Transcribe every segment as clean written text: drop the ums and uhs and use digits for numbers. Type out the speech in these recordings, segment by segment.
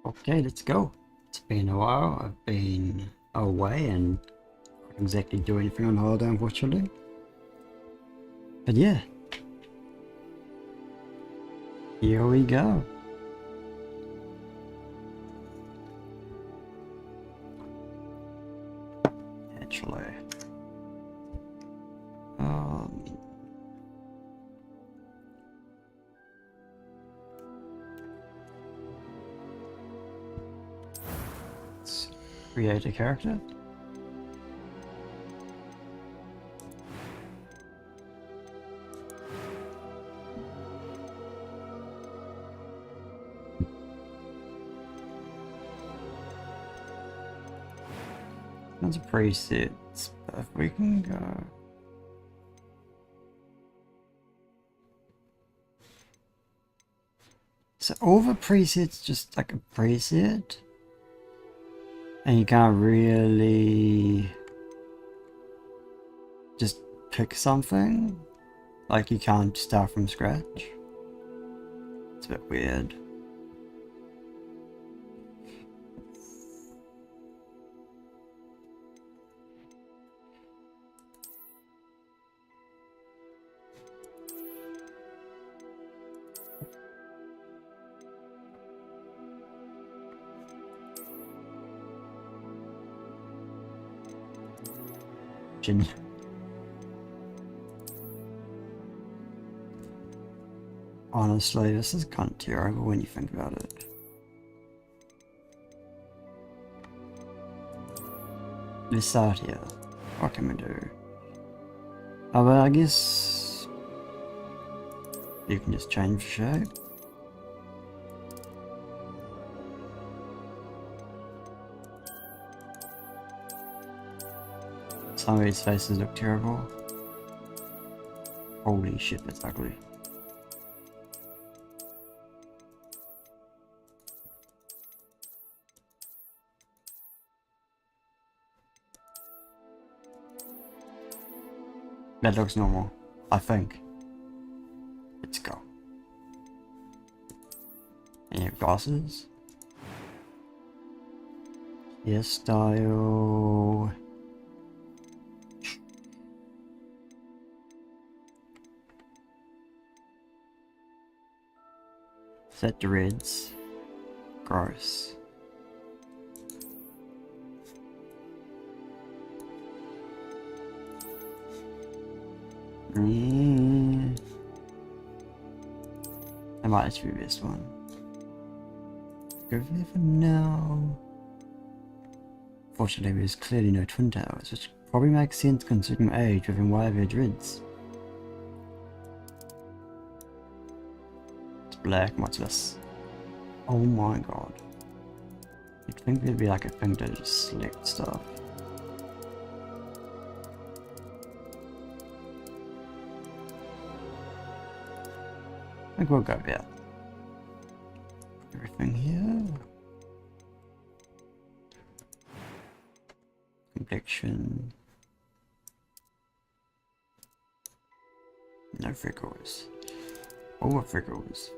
Okay, let's go. It's been a while. I've been away and not exactly do anything on holiday, unfortunately. But yeah, here we go. Actually, um, let's create a character. That's a presets, but if we can go. So all the presets just like a preset, and you can't really just pick something. Like you can't start from scratch. It's a bit weird. Honestly, this is kind of terrible when you think about it. Let's start here. What can we do? Oh, but I guess you can just change shape. Some of these faces look terrible. Holy shit, that's ugly. That looks normal, I think. Let's go. And you have glasses. Hairstyle. Set dreads. Gross. That might actually be the best one. Go there for now. Fortunately, there's clearly no twin towers, which probably makes sense considering age within why of your dreads. It's black, much less. Oh my god. You'd think there'd be like a thing to just select stuff. I think we'll go there. Everything here. Complexion. No freckles. Over freckles.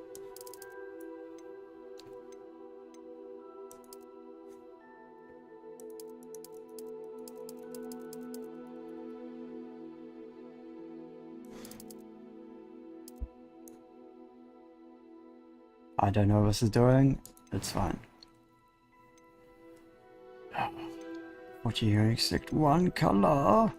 I don't know what this is doing. It's fine. What you hearing? Select one color.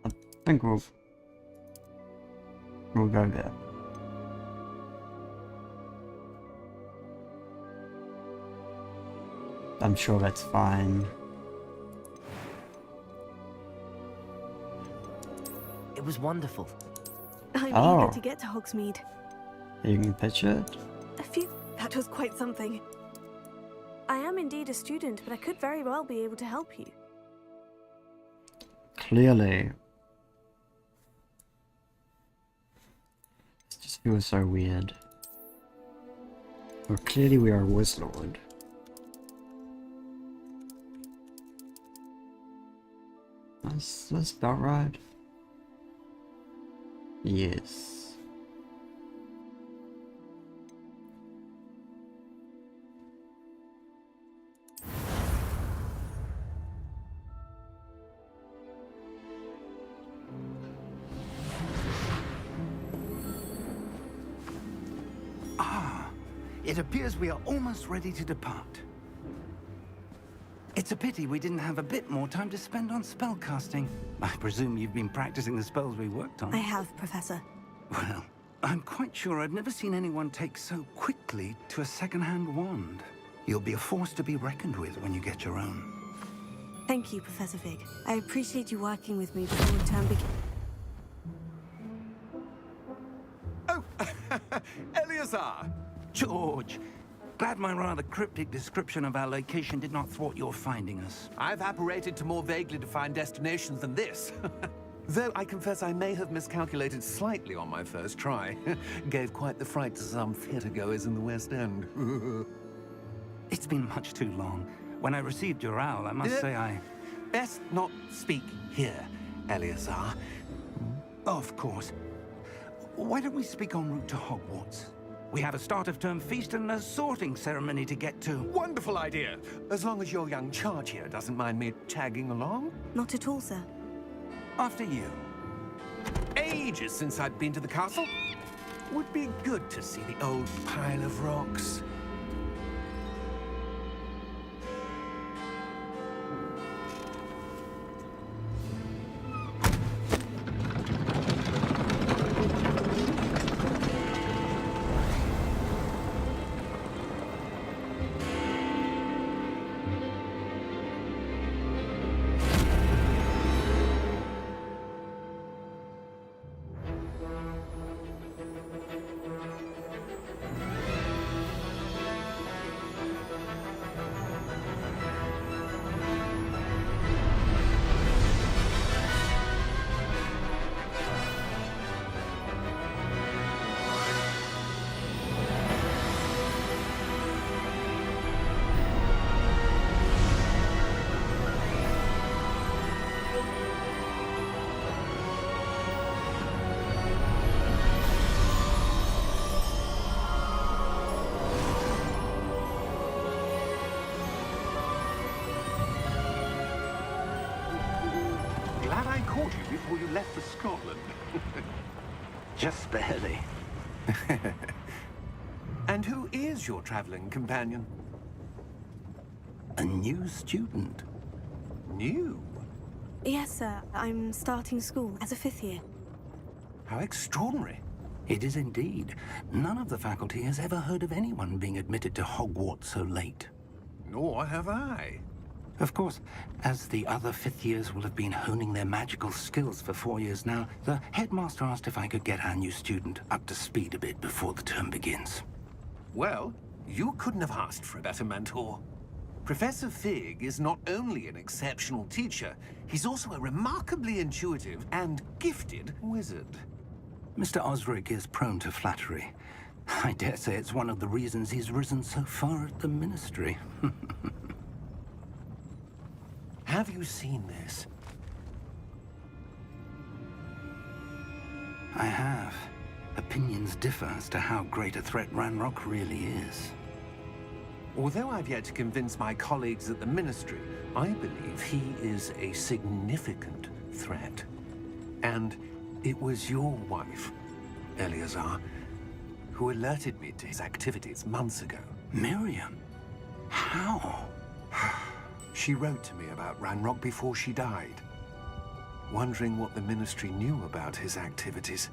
I think we'll go there. I'm sure that's fine. It was wonderful. I'm Oh. eager to get to Hogsmeade. You can picture it? That was quite something. I am indeed a student, but I could very well be able to help you. Clearly. This just feels so weird. Well, clearly we are a Wizlord. That's about right. Yes. It appears we are almost ready to depart. It's a pity we didn't have a bit more time to spend on spellcasting. I presume you've been practicing the spells we worked on. I have, Professor. Well, I'm quite sure I've never seen anyone take so quickly to a second-hand wand. You'll be a force to be reckoned with when you get your own. Thank you, Professor Fig. I appreciate you working with me before the term begins. Oh, Eleazar! George, glad my rather cryptic description of our location did not thwart your finding us. I've apparated to more vaguely defined destinations than this. Though I confess I may have miscalculated slightly on my first try. Gave quite the fright to some theatergoers in the West End. It's been much too long. When I received your owl, I must say I... Best not speak here, Eleazar. Of course. Why don't we speak en route to Hogwarts? We have a start-of-term feast and a sorting ceremony to get to. Wonderful idea. As long as your young charge here doesn't mind me tagging along. Not at all, sir. After you. Ages since I'd been to the castle. Would be good to see the old pile of rocks. Glad I caught you before you left for Scotland. Just barely. And who is your traveling companion? A new student. New? Yes, sir. I'm starting school as a 5th year. How extraordinary. It is indeed. None of the faculty has ever heard of anyone being admitted to Hogwarts so late. Nor have I. Of course, as the other 5th years will have been honing their magical skills for 4 years now, the headmaster asked if I could get our new student up to speed a bit before the term begins. Well, you couldn't have asked for a better mentor. Professor Fig is not only an exceptional teacher, he's also a remarkably intuitive and gifted wizard. Mr. Osric is prone to flattery. I dare say it's one of the reasons he's risen so far at the Ministry. Have you seen this? I have. Opinions differ as to how great a threat Ranrock really is. Although I've yet to convince my colleagues at the Ministry, I believe he is a significant threat. And it was your wife, Eleazar, who alerted me to his activities months ago. Miriam? How? She wrote to me about Ranrock before she died, wondering what the Ministry knew about his activities.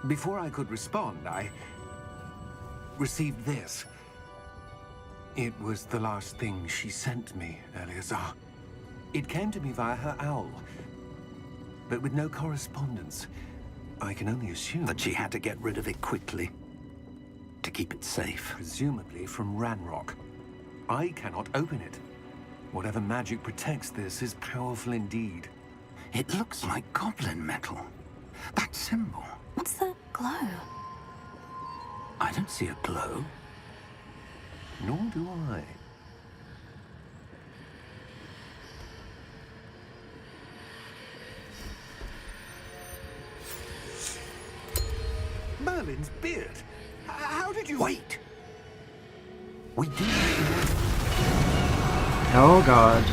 Before I could respond, I received this. It was the last thing she sent me, Eleazar. It came to me via her owl, but with no correspondence. I can only assume That she had to get rid of it quickly to keep it safe. presumably from Ranrock. I cannot open it. Whatever magic protects this is powerful indeed. It looks like goblin metal. That symbol. What's that glow? I don't see a glow. Nor do I. Merlin's beard. How did you... Wait! We do. Oh god.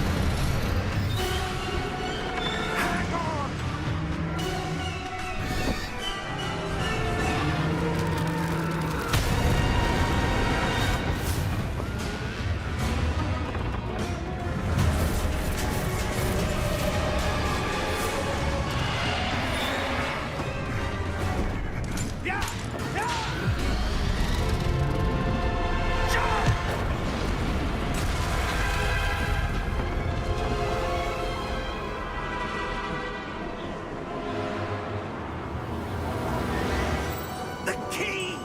The key!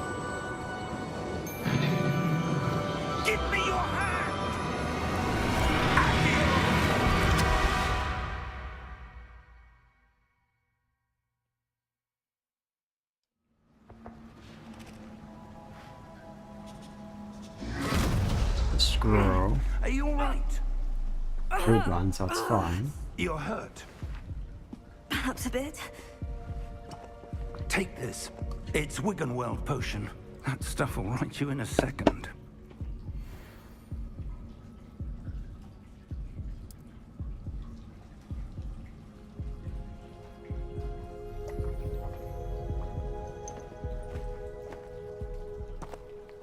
Give me your hand! The scroll. Are you all right? Food one, so it's fine. You're hurt. Perhaps a bit. Take this. It's Wiggenweld potion. That stuff will right you in a second.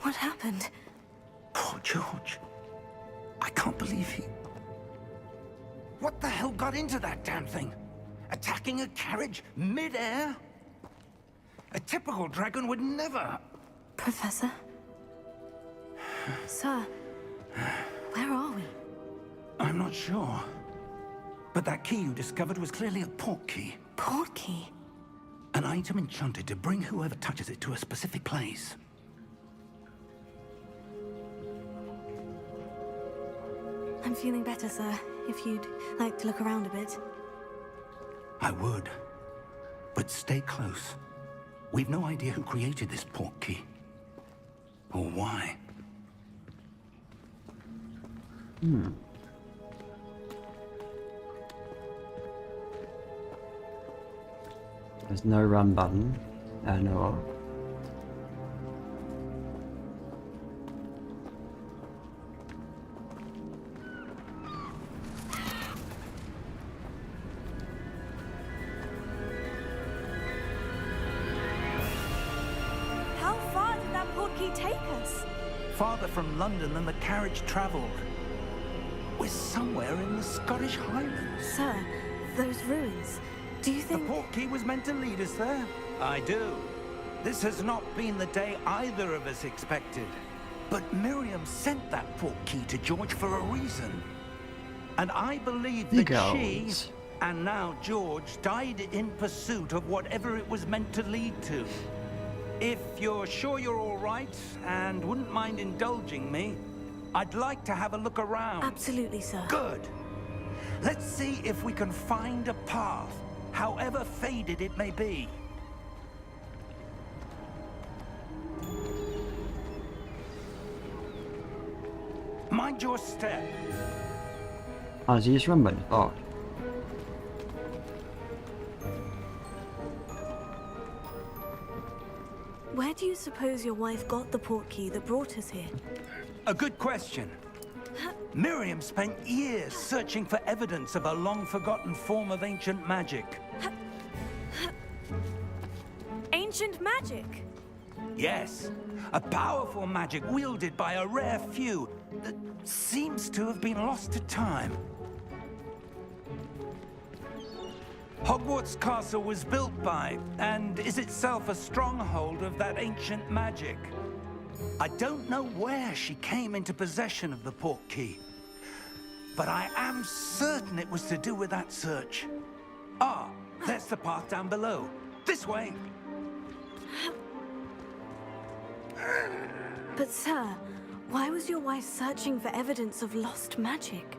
What happened? Poor George. I can't believe he... What the hell got into that damn thing? Attacking a carriage mid-air? A typical dragon would never... Professor? Sir, where are we? I'm not sure. But that key you discovered was clearly a port key. Port key? An item enchanted to bring whoever touches it to a specific place. I'm feeling better, sir. If you'd like to look around a bit. I would. But stay close. We've no idea who created this port key. Or why. There's no run button. No. How far did that port key take us? Farther from London than the carriage traveled. We're somewhere in the Scottish Highlands. Sir, those ruins. Do you The think... port key was meant to lead us there? I do. This has not been the day either of us expected. But Miriam sent that port key to George for a reason. And I believe that she, Goals. and now George, died in pursuit of whatever it was meant to lead to. If you're sure you're all right and wouldn't mind indulging me, I'd like to have a look around. Absolutely, sir. Good. Let's see if we can find a path, however faded it may be. Mind your step. Oh, so you just run button? Oh. Where do you suppose your wife got the port key that brought us here? A good question. Miriam spent years searching for evidence of a long-forgotten form of ancient magic. Ancient magic? Yes, a powerful magic wielded by a rare few that seems to have been lost to time. Hogwarts Castle was built by, and is itself a stronghold of that ancient magic. I don't know where she came into possession of the port key, but I am certain it was to do with that search. Ah, there's the path down below. This way. But sir, why was your wife searching for evidence of lost magic?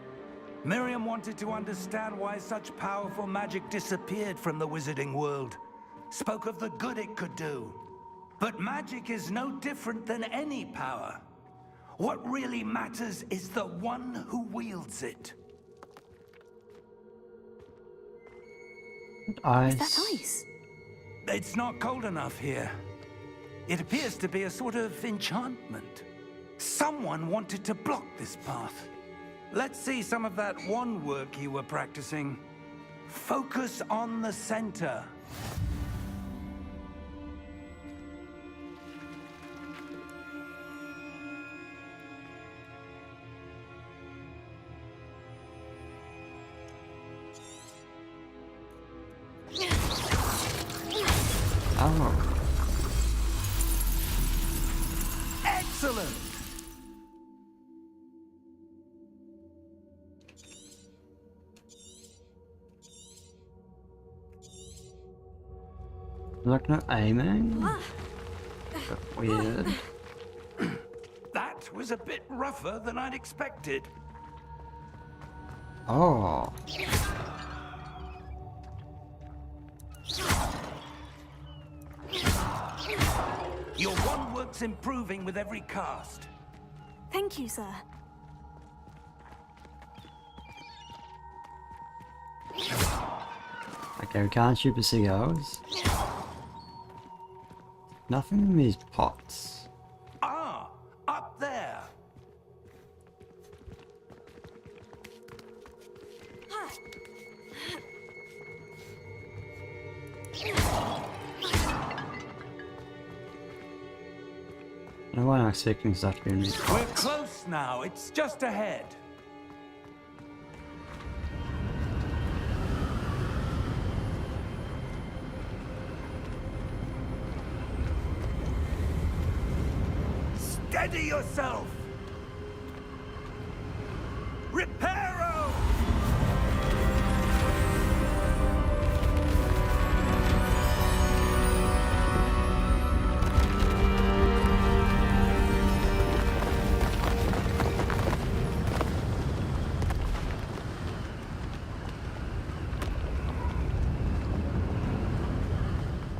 Miriam wanted to understand why such powerful magic disappeared from the wizarding world. Spoke of the good it could do. But magic is no different than any power. What really matters is the one who wields it. Ice. Is that ice? It's not cold enough here. It appears to be a sort of enchantment. Someone wanted to block this path. Let's see some of that wand work you were practicing. Focus on the center. Oh. Excellent! Like no aiming? Ah, Bit weird. That was a bit rougher than I'd expected. Oh. Your wand work's improving with every cast. thank you, sir. Okay, we can't shoot the seagulls. Nothing in these pots. Ah, up there. No one I'm expecting stuff to be in these We're pots. close now. It's just ahead. Steady yourself. Reparo!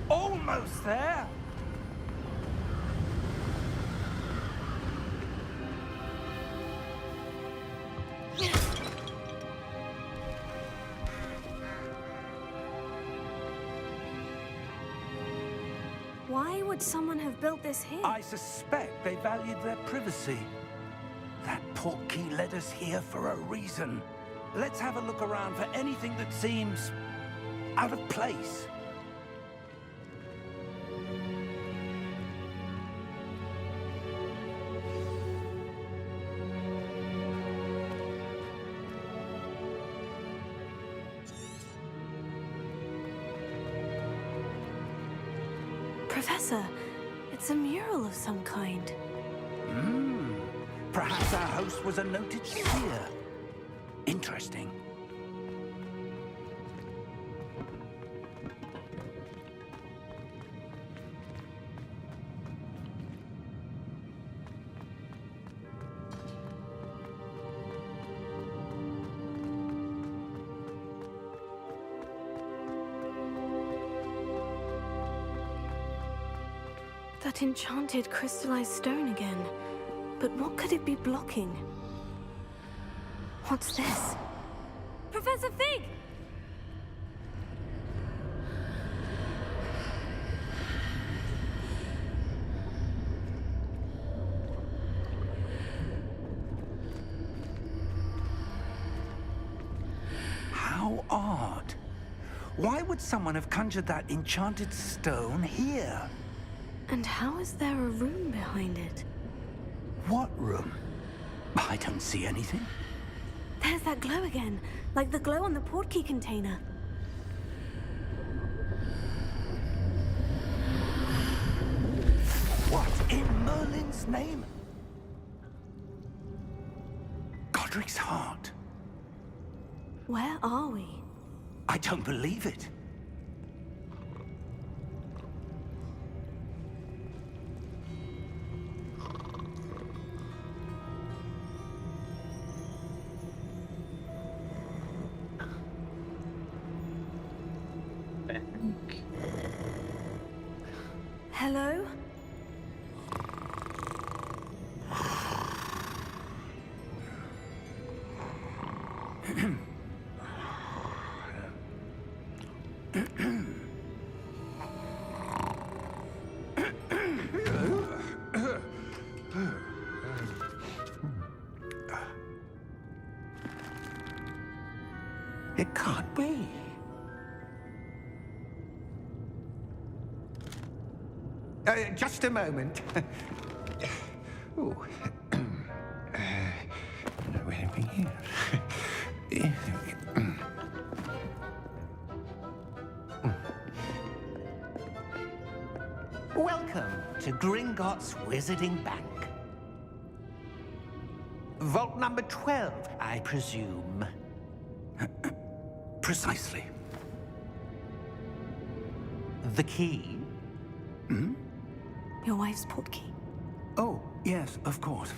Almost there. Why would someone have built this here? I suspect they valued their privacy. That portkey led us here for a reason. Let's have a look around for anything that seems out of place. Professor, it's a mural of some kind. Perhaps our host was a noted seer. Interesting. That enchanted crystallized stone again. But what could it be blocking? What's this? Professor Fig! How odd. Why would someone have conjured that enchanted stone here? And how is there a room behind it? What room? I don't see anything. There's that glow again, like the glow on the portkey container. What in Merlin's name? Godric's heart. Where are we? I don't believe it. Hello? It can't be. Just a moment. Ooh. Anything here? Welcome to Gringotts Wizarding Bank. Vault number 12, I presume. Precisely. The key? Your wife's portkey. Oh, yes, of course.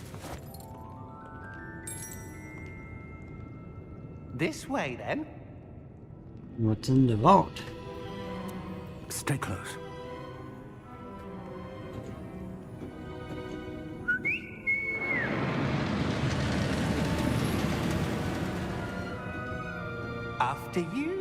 This way, then. What's in the vault? Stay close. After you.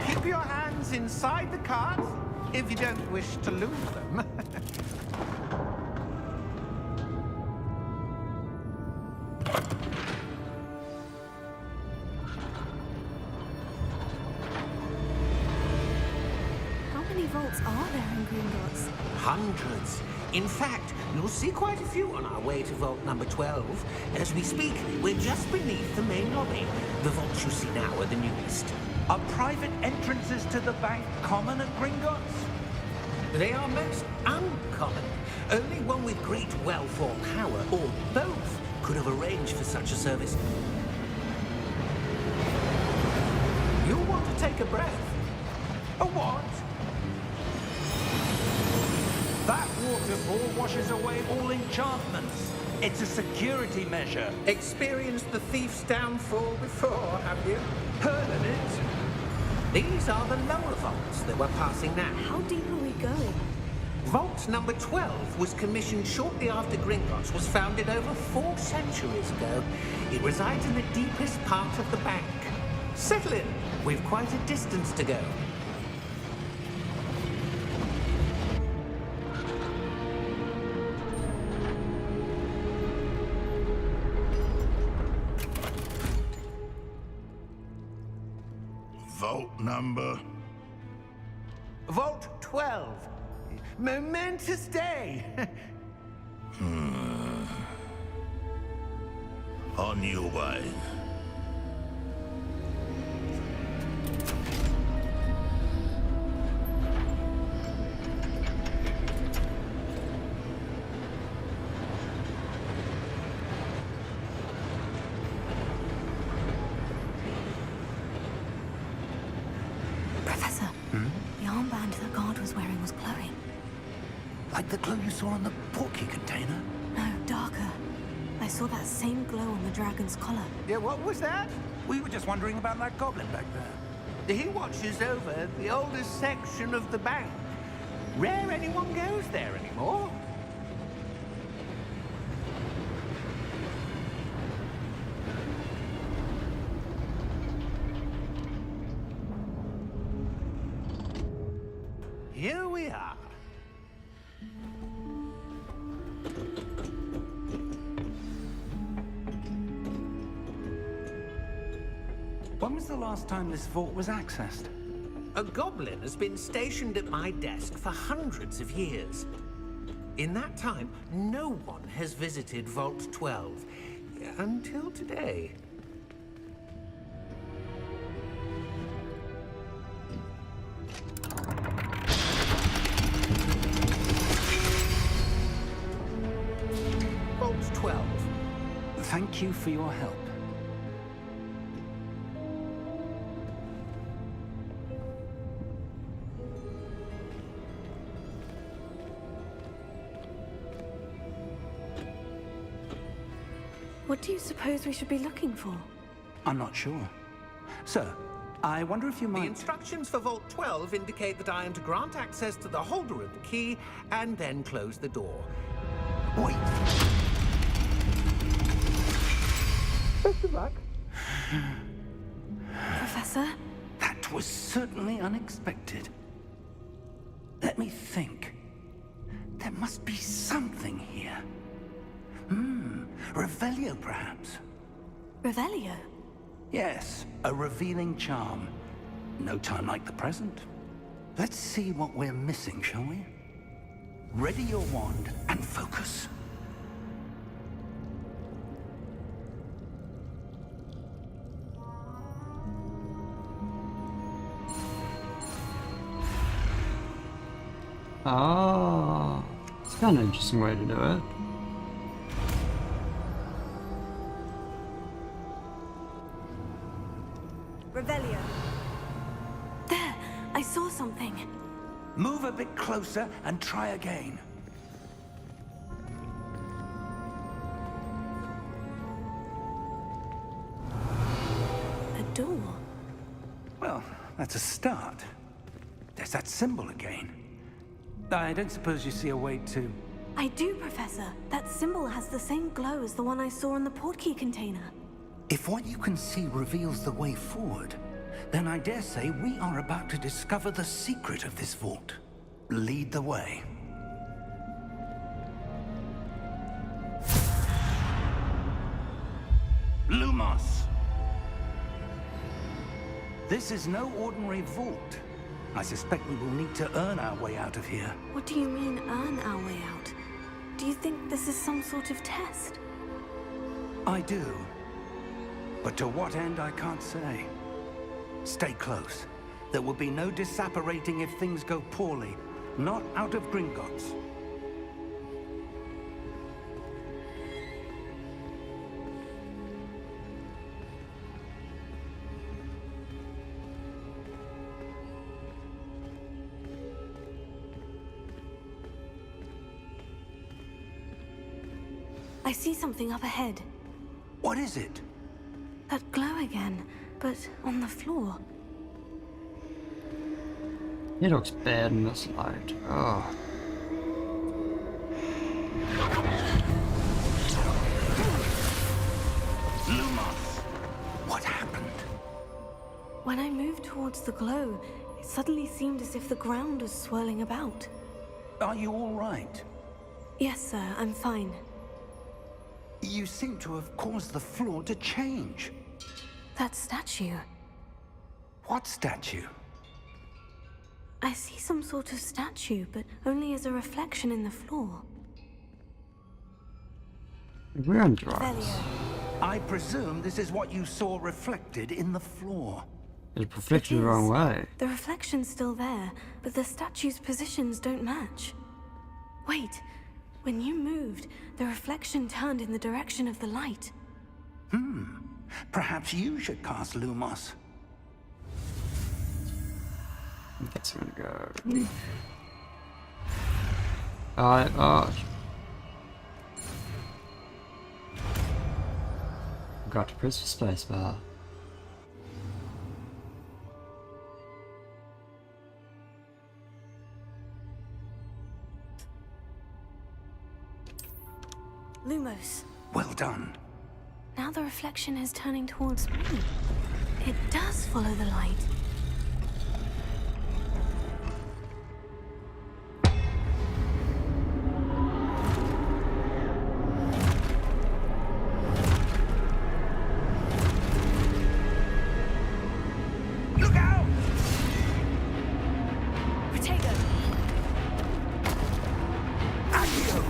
Keep your hands inside the cart if you don't wish to lose them. How many vaults are there in Gringotts? Hundreds. In fact, you'll see quite a few on our way to vault number 12. As we speak, we're just beneath the main lobby. The vaults you see now are the newest. Are private entrances to the bank common at Gringotts? They are most uncommon. Only one with great wealth or power, or both, could have arranged for such a service. You'll want to take a breath. A what? That waterfall washes away all enchantments. It's a security measure. Experienced the thief's downfall before, have you? Heard of it? These are the lower vaults that we're passing now. How deep are we going? Vault number 12 was commissioned shortly after Gringotts was founded over 4 centuries ago. It resides in the deepest part of the bank. Settle in. We've quite a distance to go. Vault number? Vault 12. Momentous day. On your way. Professor, the armband that guard was wearing was glowing. Like the glow you saw on the portkey container? No, darker. I saw that same glow on the dragon's collar. Yeah, what was that? We were just wondering about that goblin back there. He watches over the oldest section of the bank. Rare anyone goes there anymore. Here we are. When was the last time this vault was accessed? A goblin has been stationed at my desk for hundreds of years. In that time, no one has visited Vault 12. Until today. Vault 12. Thank you for your help. What do you suppose we should be looking for? I'm not sure. Sir, I wonder if you The might... instructions for Vault 12 indicate that I am to grant access to the holder of the key and then close the door. Wait. Best of luck. Professor? That was certainly unexpected. Let me think. There must be something here. Revelio, perhaps? Revelio? Yes, a revealing charm. No time like the present. Let's see what we're missing, shall we? Ready your wand and focus. Oh, it's kind of an interesting way to do it. Revelio. There! I saw something. Move a bit closer and try again. A door. Well, that's a start. There's that symbol again. I don't suppose you see a way to... I do, Professor. That symbol has the same glow as the one I saw in the portkey container. If what you can see reveals the way forward, then I dare say we are about to discover the secret of this vault. Lead the way. Lumos! This is no ordinary vault. I suspect we will need to earn our way out of here. What do you mean, earn our way out? Do you think this is some sort of test? I do. But to what end, I can't say. Stay close. There will be no disapparating if things go poorly. Not out of Gringotts. I see something up ahead. What is it? That glow again, but on the floor. It looks bad in this light. Oh. Lumos! What happened? When I moved towards the glow, it suddenly seemed as if the ground was swirling about. Are you all right? Yes, sir, I'm fine. You seem to have caused the floor to change. That statue. What statue? I see some sort of statue, but only as a reflection in the floor. We're on drugs. Revelio. I presume this is what you saw reflected in the floor. It's reflected the It wrong is. way. The reflection's still there, but the statue's positions don't match. Wait, when you moved, the reflection turned in the direction of the light. Perhaps you should cast Lumos. That's gonna go. Oh. Got to press the spacebar. Lumos. Well done. Now the reflection is turning towards me. It does follow the light. Look out! Protego! Accio!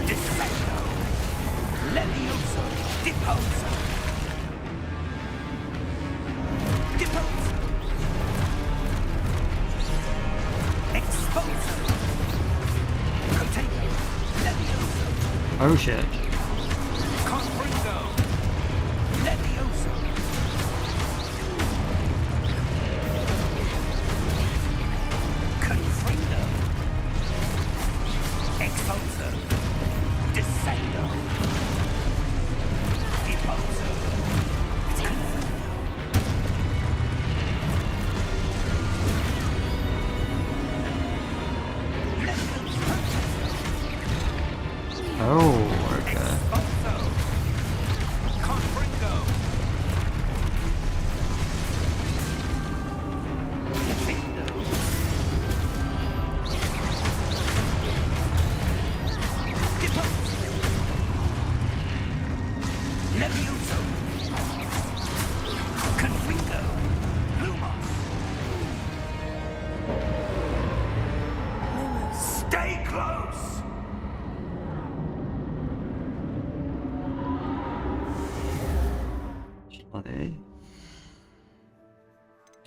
Descendo! Levioso! Deposo! Deposo! Exposo! Protego! Levioso! Oh shit. Confringo! Levioso! Confringo! Exposo! Descendo! Deposo! Oh, okay.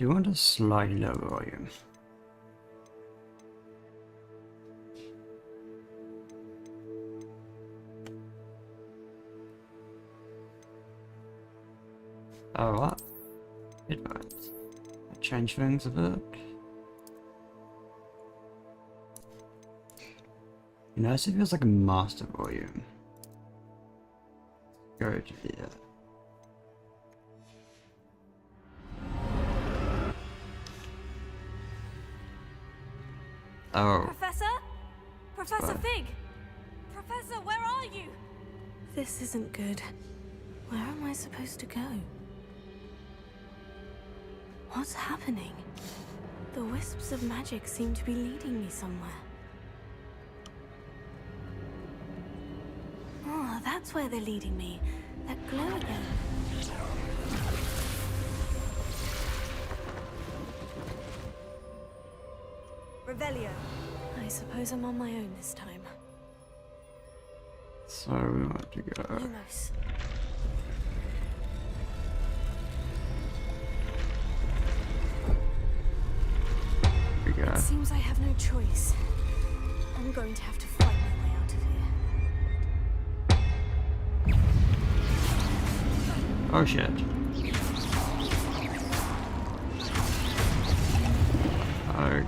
do want a slightly lower volume. Oh, what? Headphones. I change things a bit. You know, it feels like a master volume. Go to here. Oh. Professor? Professor Fig! Professor, where are you? This isn't good. Where am I supposed to go? What's happening? The wisps of magic seem to be leading me somewhere. Oh, that's where they're leading me. That glow again. Revelio. I suppose I'm on my own this time. So we want to go. Lumos. We go. It seems I have no choice. I'm going to have to fight my way out of here. Oh shit. Oh.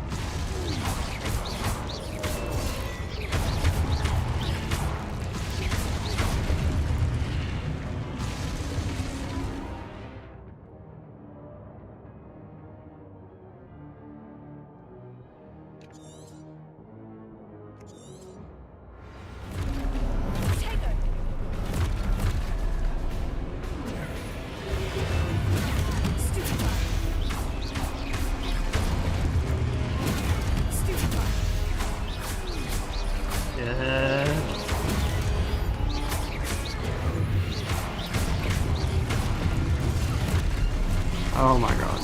Oh my god.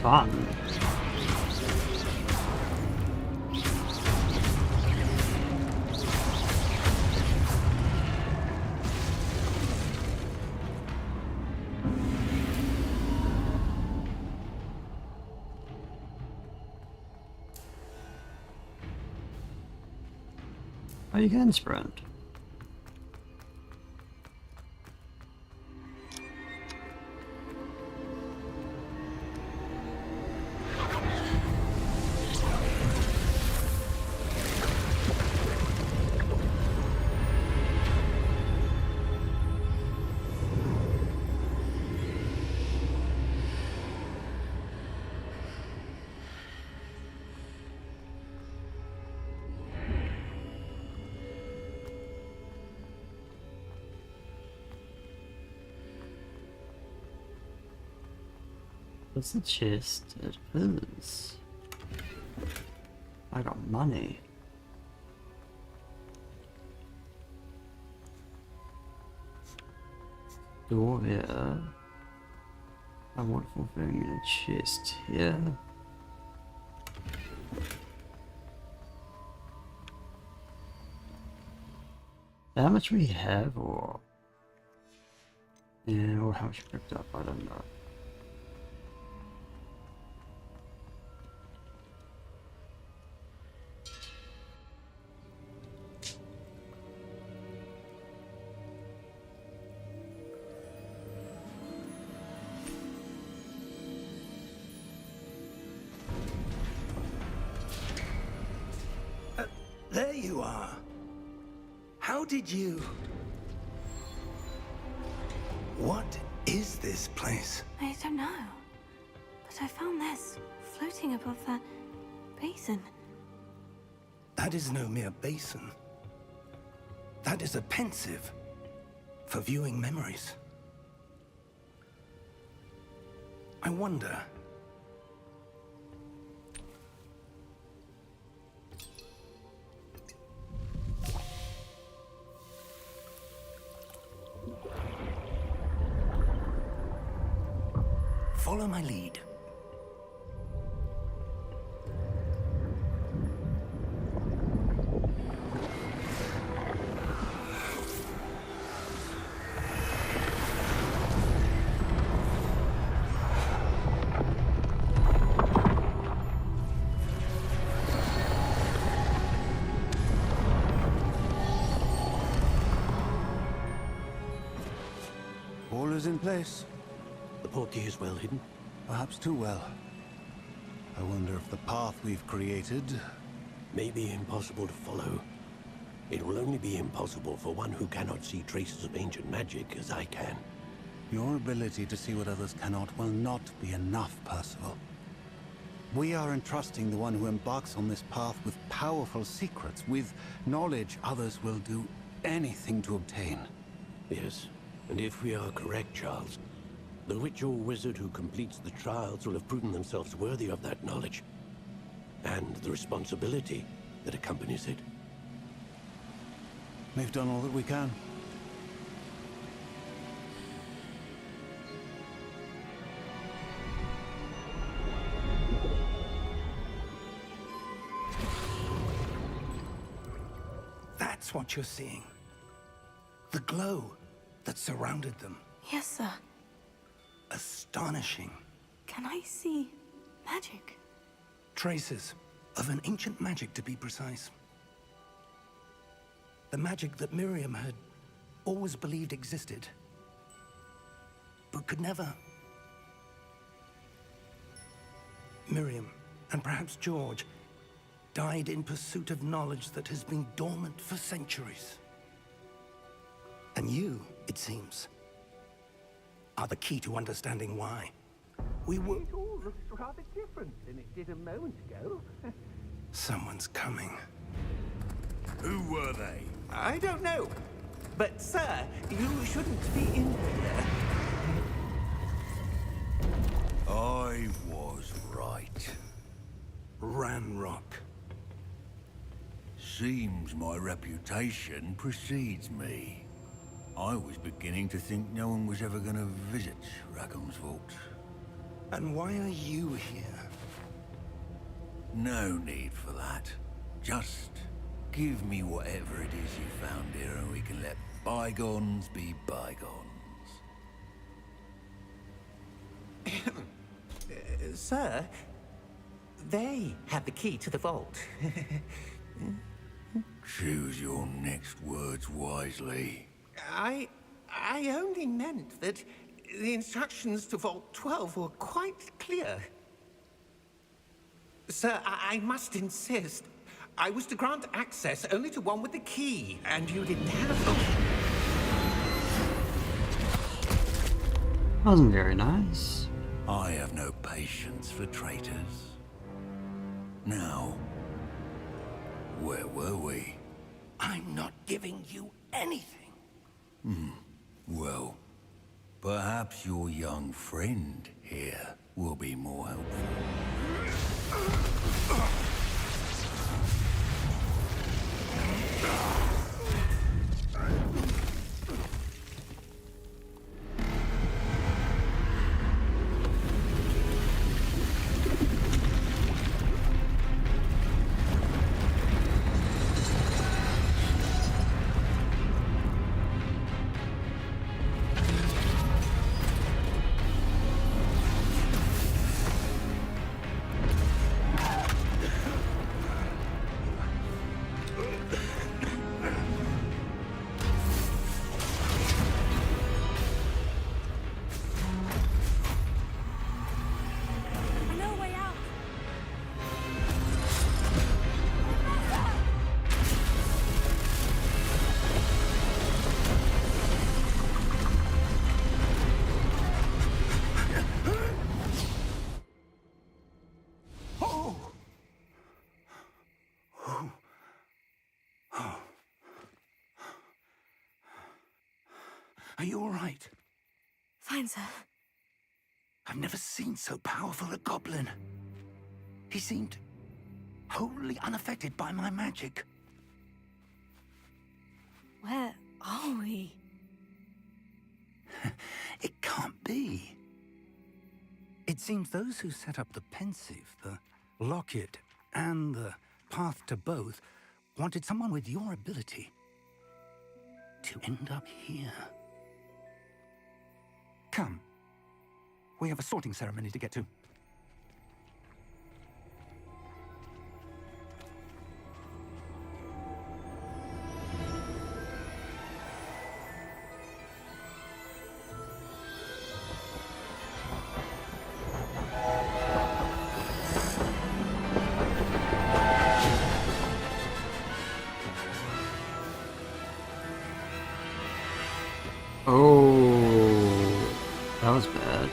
Fun. Oh, you can sprint. What's the chest? It is. I got money. Door here. A wonderful thing in a chest here. How much we have, or yeah, or how much we picked up? I don't know. There you are. How did you... What is this place? I don't know. But I found this floating above that basin. That is no mere basin. That is a pensive for viewing memories. I wonder... Follow my lead. All is in place. The portkey is well hidden. Perhaps too well. I wonder if the path we've created... May be impossible to follow. It will only be impossible for one who cannot see traces of ancient magic as I can. Your ability to see what others cannot will not be enough, Percival. We are entrusting the one who embarks on this path with powerful secrets, with knowledge others will do anything to obtain. Yes, and if we are correct, Charles, the witch or wizard who completes the trials will have proven themselves worthy of that knowledge, and the responsibility that accompanies it. We've done all that we can. That's what you're seeing. The glow that surrounded them. Yes, sir. Astonishing. Can I see magic? Traces of an ancient magic, to be precise. The magic that Miriam had always believed existed, but could never. Miriam, and perhaps George, died in pursuit of knowledge that has been dormant for centuries. And you, it seems, are the key to understanding why. We were... It all looks rather different than it did a moment ago. Someone's coming. Who were they? I don't know. But, sir, you shouldn't be in here. I was right. Ranrock. Seems my reputation precedes me. I was beginning to think no one was ever going to visit Rackham's vault. And why are you here? No need for that. Just give me whatever it is you found here and we can let bygones be bygones. Sir, they have the key to the vault. Choose your next words wisely. I only meant that the instructions to Vault 12 were quite clear. Sir, I must insist. I was to grant access only to one with the key, and you didn't have them. Wasn't very nice. I have no patience for traitors. Now, where were we? I'm not giving you anything. Well, perhaps your young friend here will be more helpful. I know a way out. Are you all right? Fine, sir. I've never seen so powerful a goblin. He seemed wholly unaffected by my magic. Where are we? It can't be. seems those who set up the pensive, the locket, and the path to both wanted someone with your ability to end up here. Come. We have a sorting ceremony to get to. Oh, that was bad.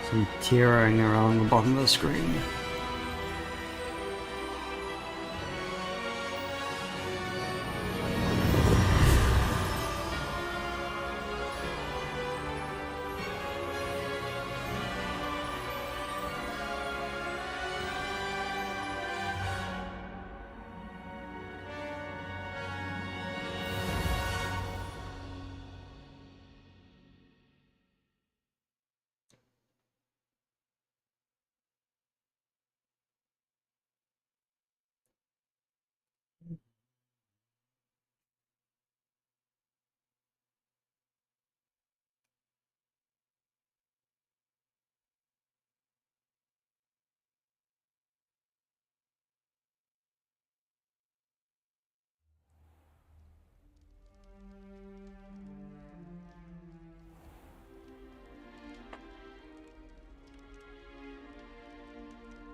Some tearing around the bottom of the screen.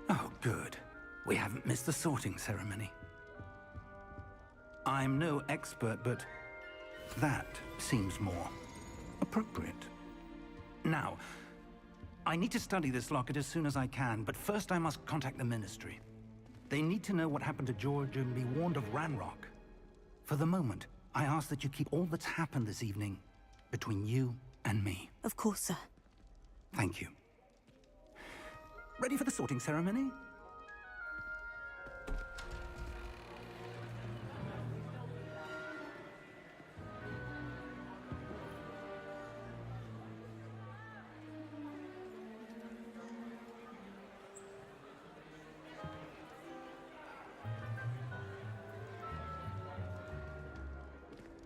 Oh, good. We haven't missed the sorting ceremony. I'm no expert, but that seems more appropriate. Now, I need to study this locket as soon as I can, but first I must contact the Ministry. They need to know what happened to George and be warned of Ranrock. For the moment, I ask that you keep all that's happened this evening between you and me. Of course, sir. Thank you. Ready for the sorting ceremony?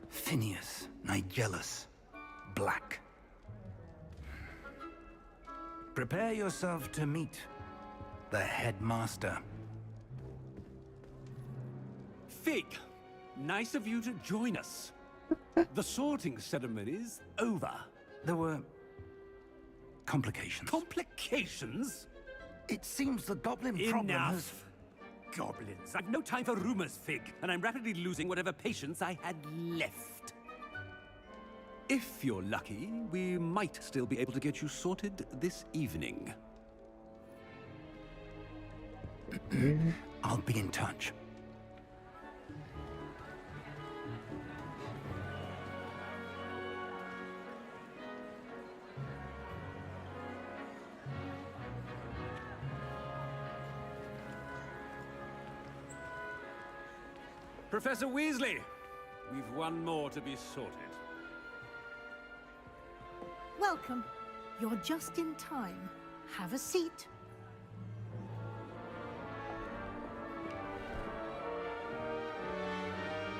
Phineas, Nigellus, Black. Prepare yourself to meet the headmaster. Fig, nice of you to join us. The sorting ceremony's over. There were complications. Complications? It seems the goblin problem has... Enough! Goblins. I've no time for rumors, Fig, and I'm rapidly losing whatever patience I had left. If you're lucky, we might still be able to get you sorted this evening. I'll be in touch. Professor Weasley, we've one more to be sorted. Welcome. You're just in time. Have a seat.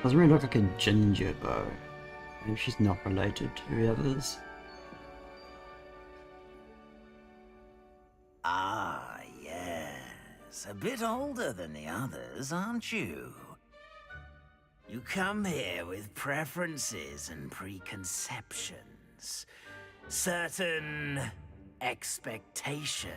Doesn't really look like a ginger though. Maybe she's not related to the others. Ah, yes. A bit older than the others, aren't you? You come here with preferences and preconceptions. Certain expectations.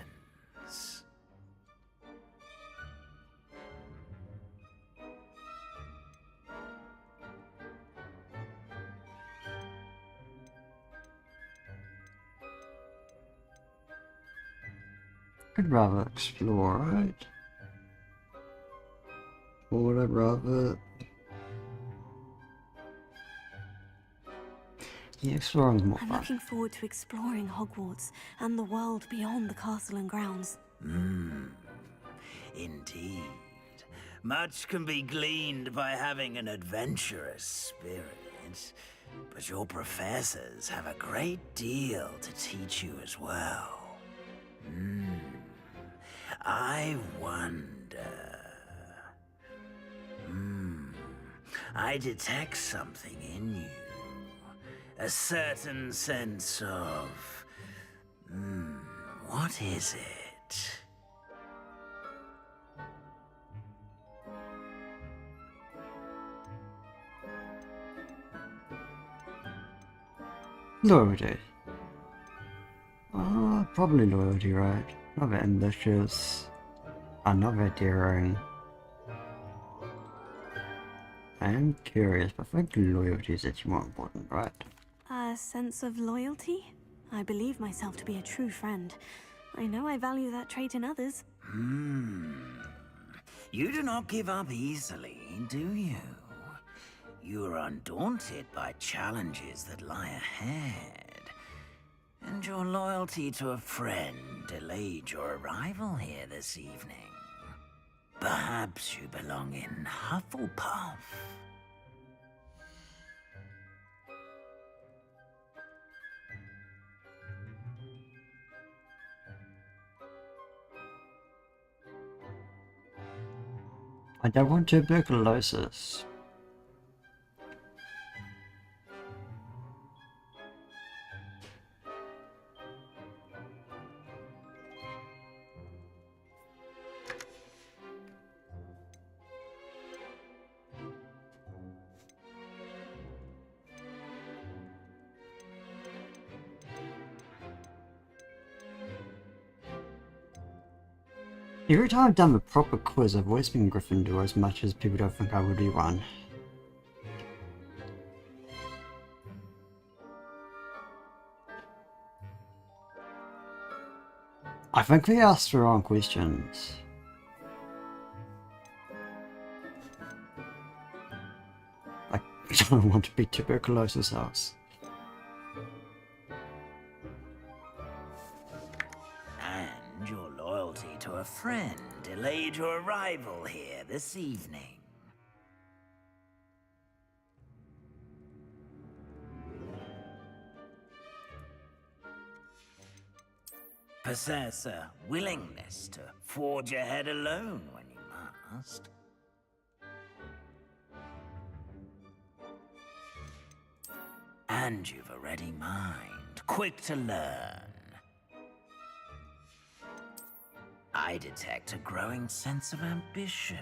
I'd rather explore, right? Or would I rather... Yeah, exploring's more I'm fun. looking forward to exploring Hogwarts and the world beyond the castle and grounds. Indeed. Much can be gleaned by having an adventurous spirit, but your professors have a great deal to teach you as well. I wonder... I detect something in you. A certain sense of... what is it? Loyalty. Probably loyalty, right? Another ambitious, another daring. I am curious, but I think loyalty is actually more important, right? A sense of loyalty? I believe myself to be a true friend. I know I value that trait in others. You do not give up easily, do you? You are undaunted by challenges that lie ahead. And your loyalty to a friend delayed your arrival here this evening. Perhaps you belong in Hufflepuff. I don't want tuberculosis. Every time I've done a proper quiz, I've always been Gryffindor, as much as people don't think I will do one. I think we asked the wrong questions. I don't want to be tuberculosis house. And your loyalty to a friend delayed your arrival here this evening. Possess a willingness to forge ahead alone when you must. And you've a ready mind, quick to learn. I detect a growing sense of ambition,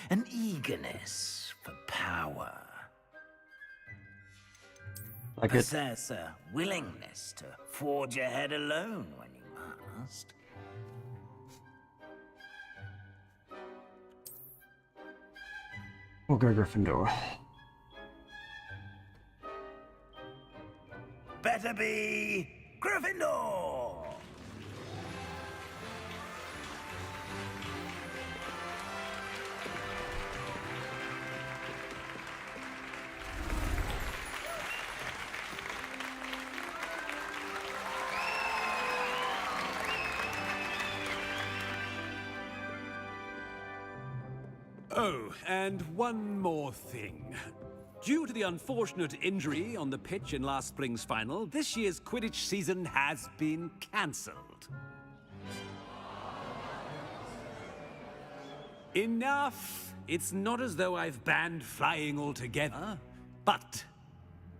an eagerness for power. Like it. Possess a willingness to forge ahead alone when you must. We'll go Gryffindor. Better be Gryffindor! Oh, and one more thing. Due to the unfortunate injury on the pitch in last spring's final, this year's Quidditch season has been cancelled. Enough! It's not as though I've banned flying altogether, but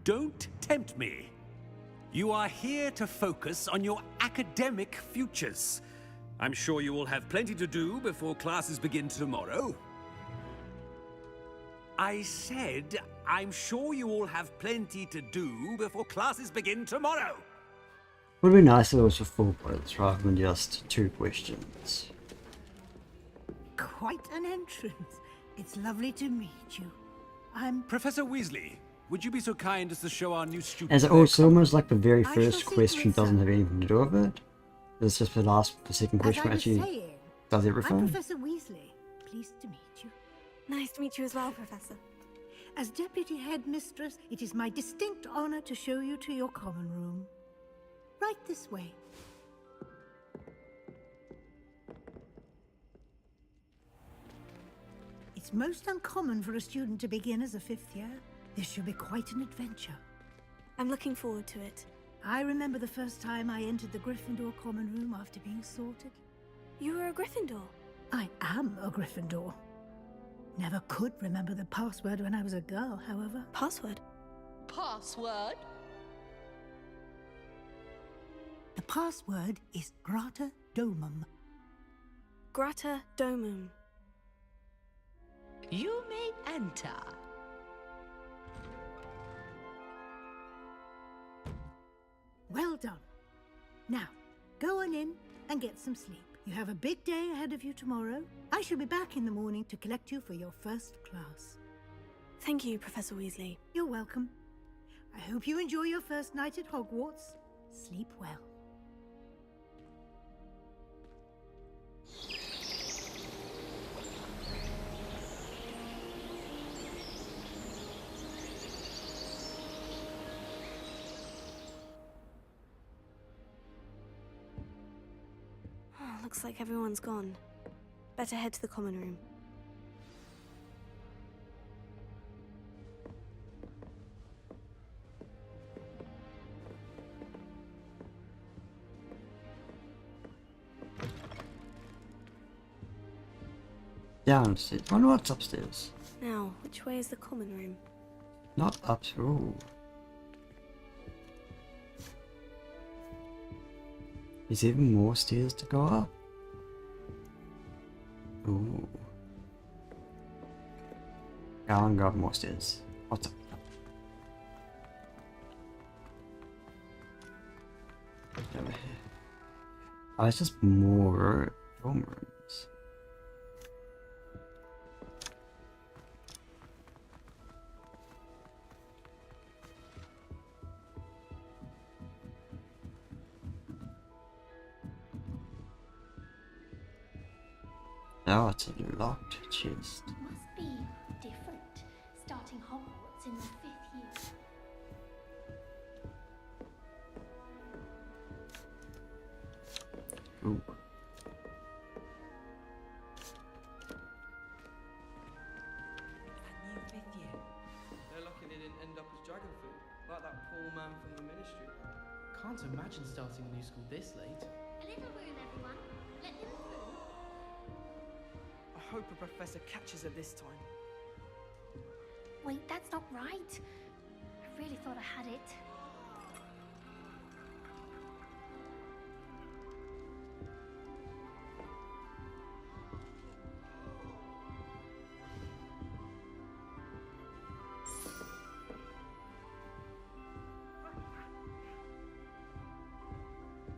don't tempt me. You are here to focus on your academic futures. I'm sure you will have plenty to do before classes begin tomorrow. I said, I'm sure you all have plenty to do before classes begin tomorrow. Would be nice if it was for 4 points rather than just 2 questions. Quite an entrance. It's lovely to meet you. I'm... Professor Weasley, would you be so kind as to show our new student... As it's almost like the very I first shall see question to it, doesn't sir. have anything to do with it. It's just the second As question I was actually saying, does I'm everything. Professor Weasley. Pleased to meet you. Nice to meet you as well, Professor. As Deputy Headmistress, it is my distinct honor to show you to your common room. Right this way. It's most uncommon for a student to begin as a 5th year. This should be quite an adventure. I'm looking forward to it. I remember the first time I entered the Gryffindor common room after being sorted. You were a Gryffindor? I am a Gryffindor. Never could remember the password when I was a girl, however. Password? Password? The password is Grata Domum. Grata Domum. You may enter. Well done. Now, go on in and get some sleep. You have a big day ahead of you tomorrow. I shall be back in the morning to collect you for your first class. Thank you, Professor Weasley. You're welcome. I hope you enjoy your first night at Hogwarts. Sleep well. Looks like everyone's gone. Better head to the common room. Downstairs. Wonder what's upstairs. Now, which way is the common room? Not up. Ooh. Is there even more stairs to go up? Ooh. I want to go up more stairs. What's up? Over here. Oh, it's just more dorm rooms. Oh, it's a locked chest. Must be different, starting Hogwarts in the 5th year. Ooh. That new 5th year. They're lucky they didn't end up as dragon food, like that poor man from the ministry. Can't imagine starting a new school this late. A little room, everyone. Let them through. I hope a professor catches her this time. Wait, that's not right. I really thought I had it.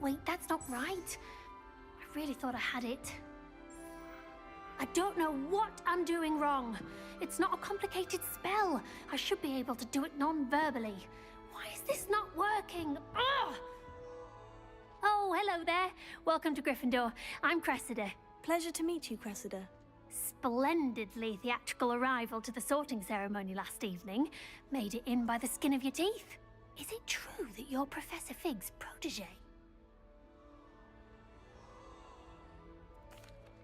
Wait, that's not right. I really thought I had it. I don't know what I'm doing wrong. It's not a complicated spell. I should be able to do it non-verbally. Why is this not working? Ugh! Oh, hello there. Welcome to Gryffindor. I'm Cressida. Pleasure to meet you, Cressida. Splendidly theatrical arrival to the sorting ceremony last evening. Made it in by the skin of your teeth. Is it true that you're Professor Fig's protege?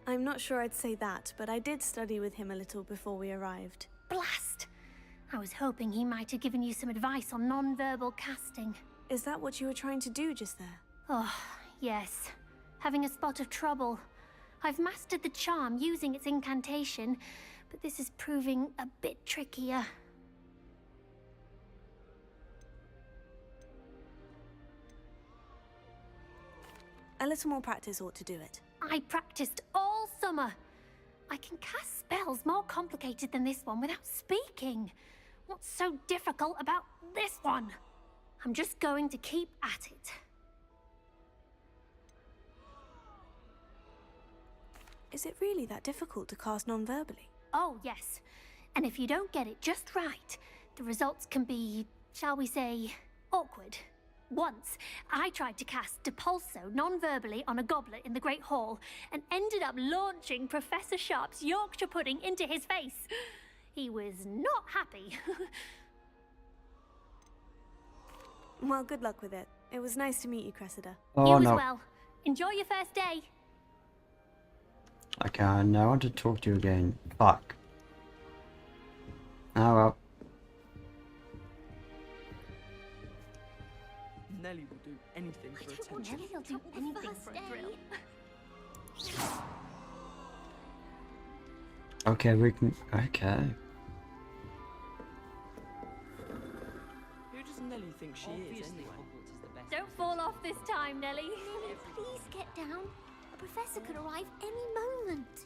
I'm not sure I'd say that, but I did study with him a little before we arrived. Blast! I was hoping he might have given you some advice on non-verbal casting. Is that what you were trying to do just there? Oh, yes. Having a spot of trouble. I've mastered the charm using its incantation, but this is proving a bit trickier. A little more practice ought to do it. I practiced all summer. I can cast spells more complicated than this one without speaking. What's so difficult about this one? I'm just going to keep at it. Is it really that difficult to cast non-verbally? Oh, yes. And if you don't get it just right, the results can be, shall we say, awkward. Once, I tried to cast Depulso non-verbally on a goblet in the Great Hall and ended up launching Professor Sharp's Yorkshire pudding into his face. He was not happy. Well, good luck with it. It was nice to meet you, Cressida. Oh, you no. as well. Enjoy your first day. Okay, now I want to talk to you again. Fuck. Oh well. Nelly will do anything for I don't want attention. Nelly will do anything for a thrill. Okay, we can. Okay. Who does Nelly think she is, anyway? Don't fall off this time, Nelly. Nelly, please get down. A professor could arrive any moment.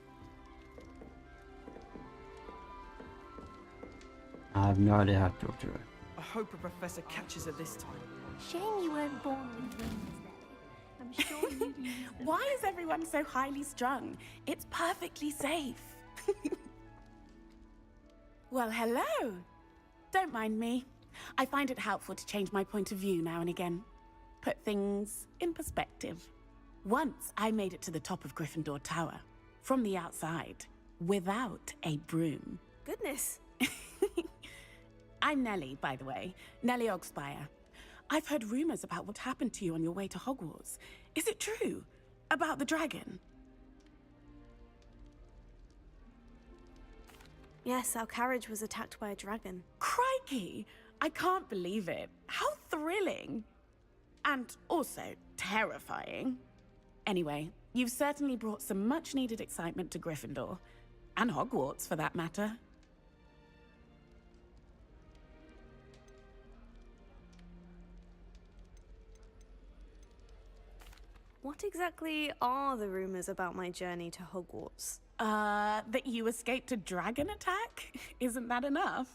I have no idea how to talk to her. I hope a professor catches her this time. Shame you weren't born with wings, Nelly. I'm sure you'd use them. Why is everyone so highly strung? It's perfectly safe. Well, hello. Don't mind me. I find it helpful to change my point of view now and again. Put things in perspective. Once I made it to the top of Gryffindor Tower, from the outside, without a broom. Goodness. I'm Nelly, by the way. Nelly Ogspire. I've heard rumors about what happened to you on your way to Hogwarts. Is it true? About the dragon? Yes, our carriage was attacked by a dragon. Crikey! I can't believe it. How thrilling! And also terrifying. Anyway, you've certainly brought some much-needed excitement to Gryffindor. And Hogwarts, for that matter. What exactly are the rumors about my journey to Hogwarts? That you escaped a dragon attack? Isn't that enough?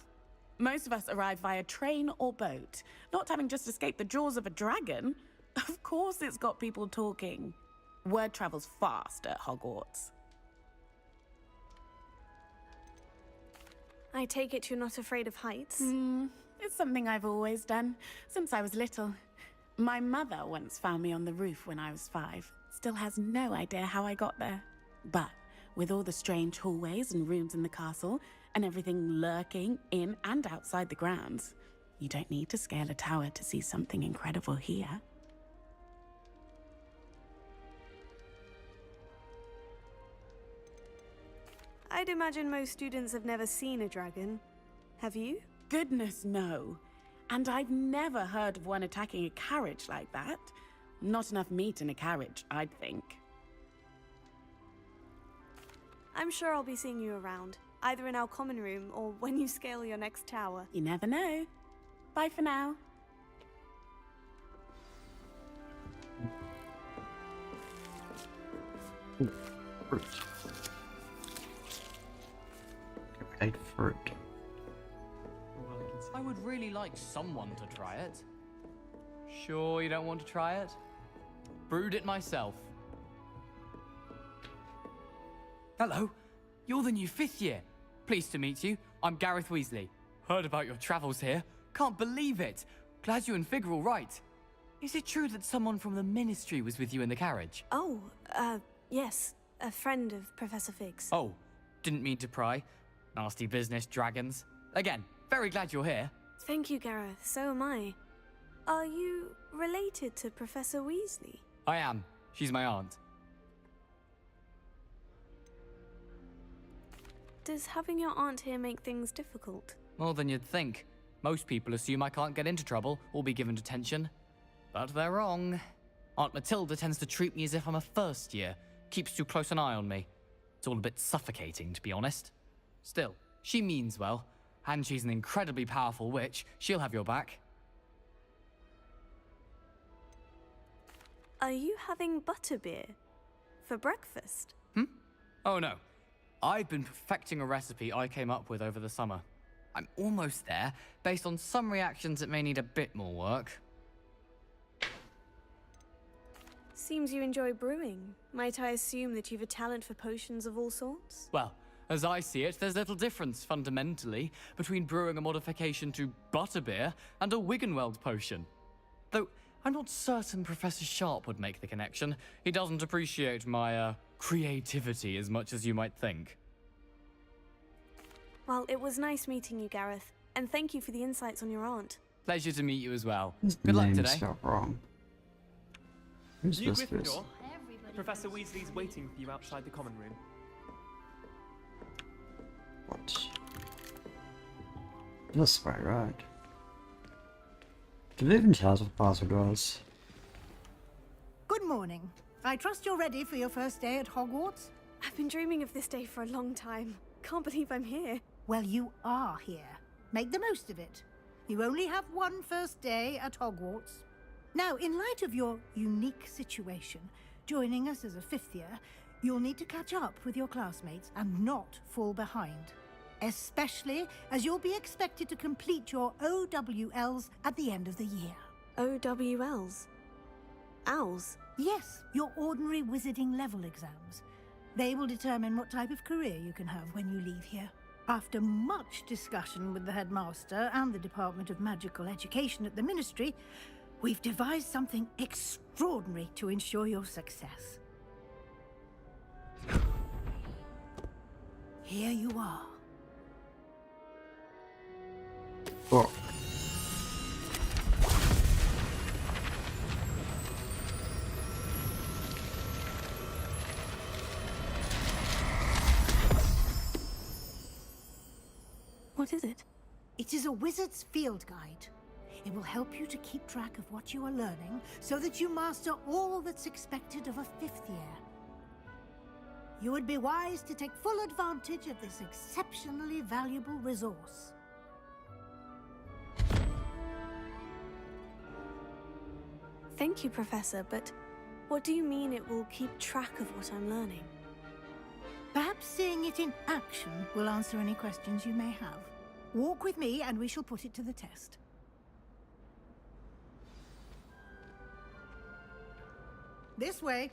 Most of us arrive via train or boat, not having just escaped the jaws of a dragon. Of course it's got people talking. Word travels fast at Hogwarts. I take it you're not afraid of heights? It's something I've always done, since I was little. My mother once found me on the roof when I was 5. Still has no idea how I got there. But with all the strange hallways and rooms in the castle, and everything lurking in and outside the grounds, you don't need to scale a tower to see something incredible here. I'd imagine most students have never seen a dragon. Have you? Goodness, no. And I've never heard of one attacking a carriage like that. Not enough meat in a carriage, I'd think. I'm sure I'll be seeing you around, either in our common room or when you scale your next tower. You never know. Bye for now. Ooh, fruit. Ate fruit. I would really like someone to try it. Sure you don't want to try it? Brewed it myself. Hello, you're the new 5th year. Pleased to meet you. I'm Gareth Weasley. Heard about your travels here. Can't believe it. Glad you and Fig are all right. Is it true that someone from the Ministry was with you in the carriage? Oh, yes. A friend of Professor Fig's. Oh, didn't mean to pry. Nasty business, dragons. Again, very glad you're here. Thank you, Gareth. So am I. Are you related to Professor Weasley? I am. She's my aunt. Does having your aunt here make things difficult? More than you'd think. Most people assume I can't get into trouble or be given detention. But they're wrong. Aunt Matilda tends to treat me as if I'm a first year. Keeps too close an eye on me. It's all a bit suffocating, to be honest. Still, she means well. And she's an incredibly powerful witch. She'll have your back. Are you having butterbeer for breakfast? Oh no. I've been perfecting a recipe I came up with over the summer. I'm almost there. Based on some reactions, it may need a bit more work. Seems you enjoy brewing. Might I assume that you've a talent for potions of all sorts? Well, as I see it, there's little difference, fundamentally, between brewing a modification to butterbeer and a Wiggenweld potion. Though, I'm not certain Professor Sharp would make the connection. He doesn't appreciate my, creativity as much as you might think. Well, it was nice meeting you, Gareth, and thank you for the insights on your aunt. Pleasure to meet you as well. His Good luck name's today. spelled wrong. Who's New this? Gryffindor. Professor Weasley's waiting for you outside the common room. What? This way, right? Did it even tell us what the password was? Good morning. I trust you're ready for your first day at Hogwarts? I've been dreaming of this day for a long time. Can't believe I'm here. Well, you are here. Make the most of it. You only have one first day at Hogwarts. Now, in light of your unique situation, joining us as a fifth year, you'll need to catch up with your classmates and not fall behind. Especially as you'll be expected to complete your OWLs at the end of the year. OWLs? Owls? Yes, your ordinary wizarding level exams. They will determine what type of career you can have when you leave here. After much discussion with the headmaster and the Department of Magical Education at the Ministry, we've devised something extraordinary to ensure your success. Here you are. Oh. What is it? It is a wizard's field guide. It will help you to keep track of what you are learning so that you master all that's expected of a fifth year. You would be wise to take full advantage of this exceptionally valuable resource. Thank you, Professor, but what do you mean it will keep track of what I'm learning? Perhaps seeing it in action will answer any questions you may have. Walk with me and we shall put it to the test. This way.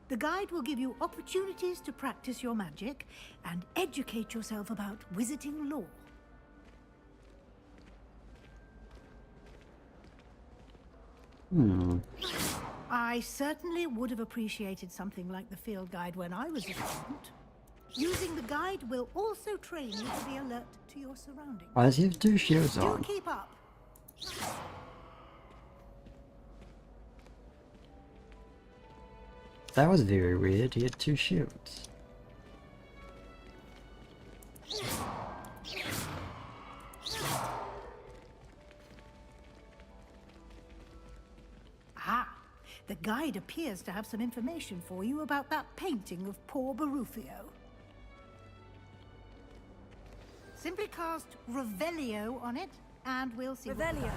The guide will give you opportunities to practice your magic and educate yourself about wizarding lore. I certainly would have appreciated something like the field guide when I was a student. Using the guide will also train you to be alert to your surroundings. Why does he have two shields Do on? keep up. That was very weird. He had two shields. Ah, the guide appears to have some information for you about that painting of poor Barufio. Simply cast Revelio on it, and we'll see. Revelio.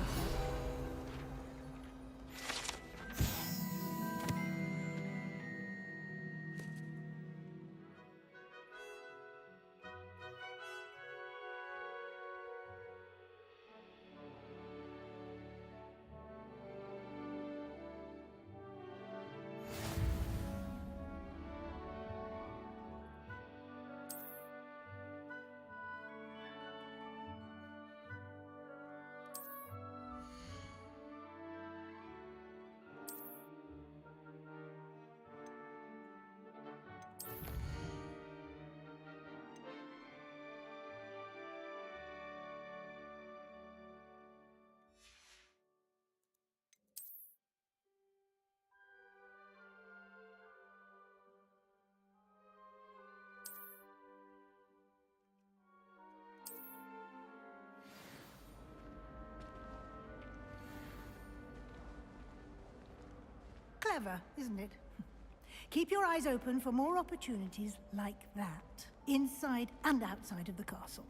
Clever, isn't it? Keep your eyes open for more opportunities like that, inside and outside of the castle.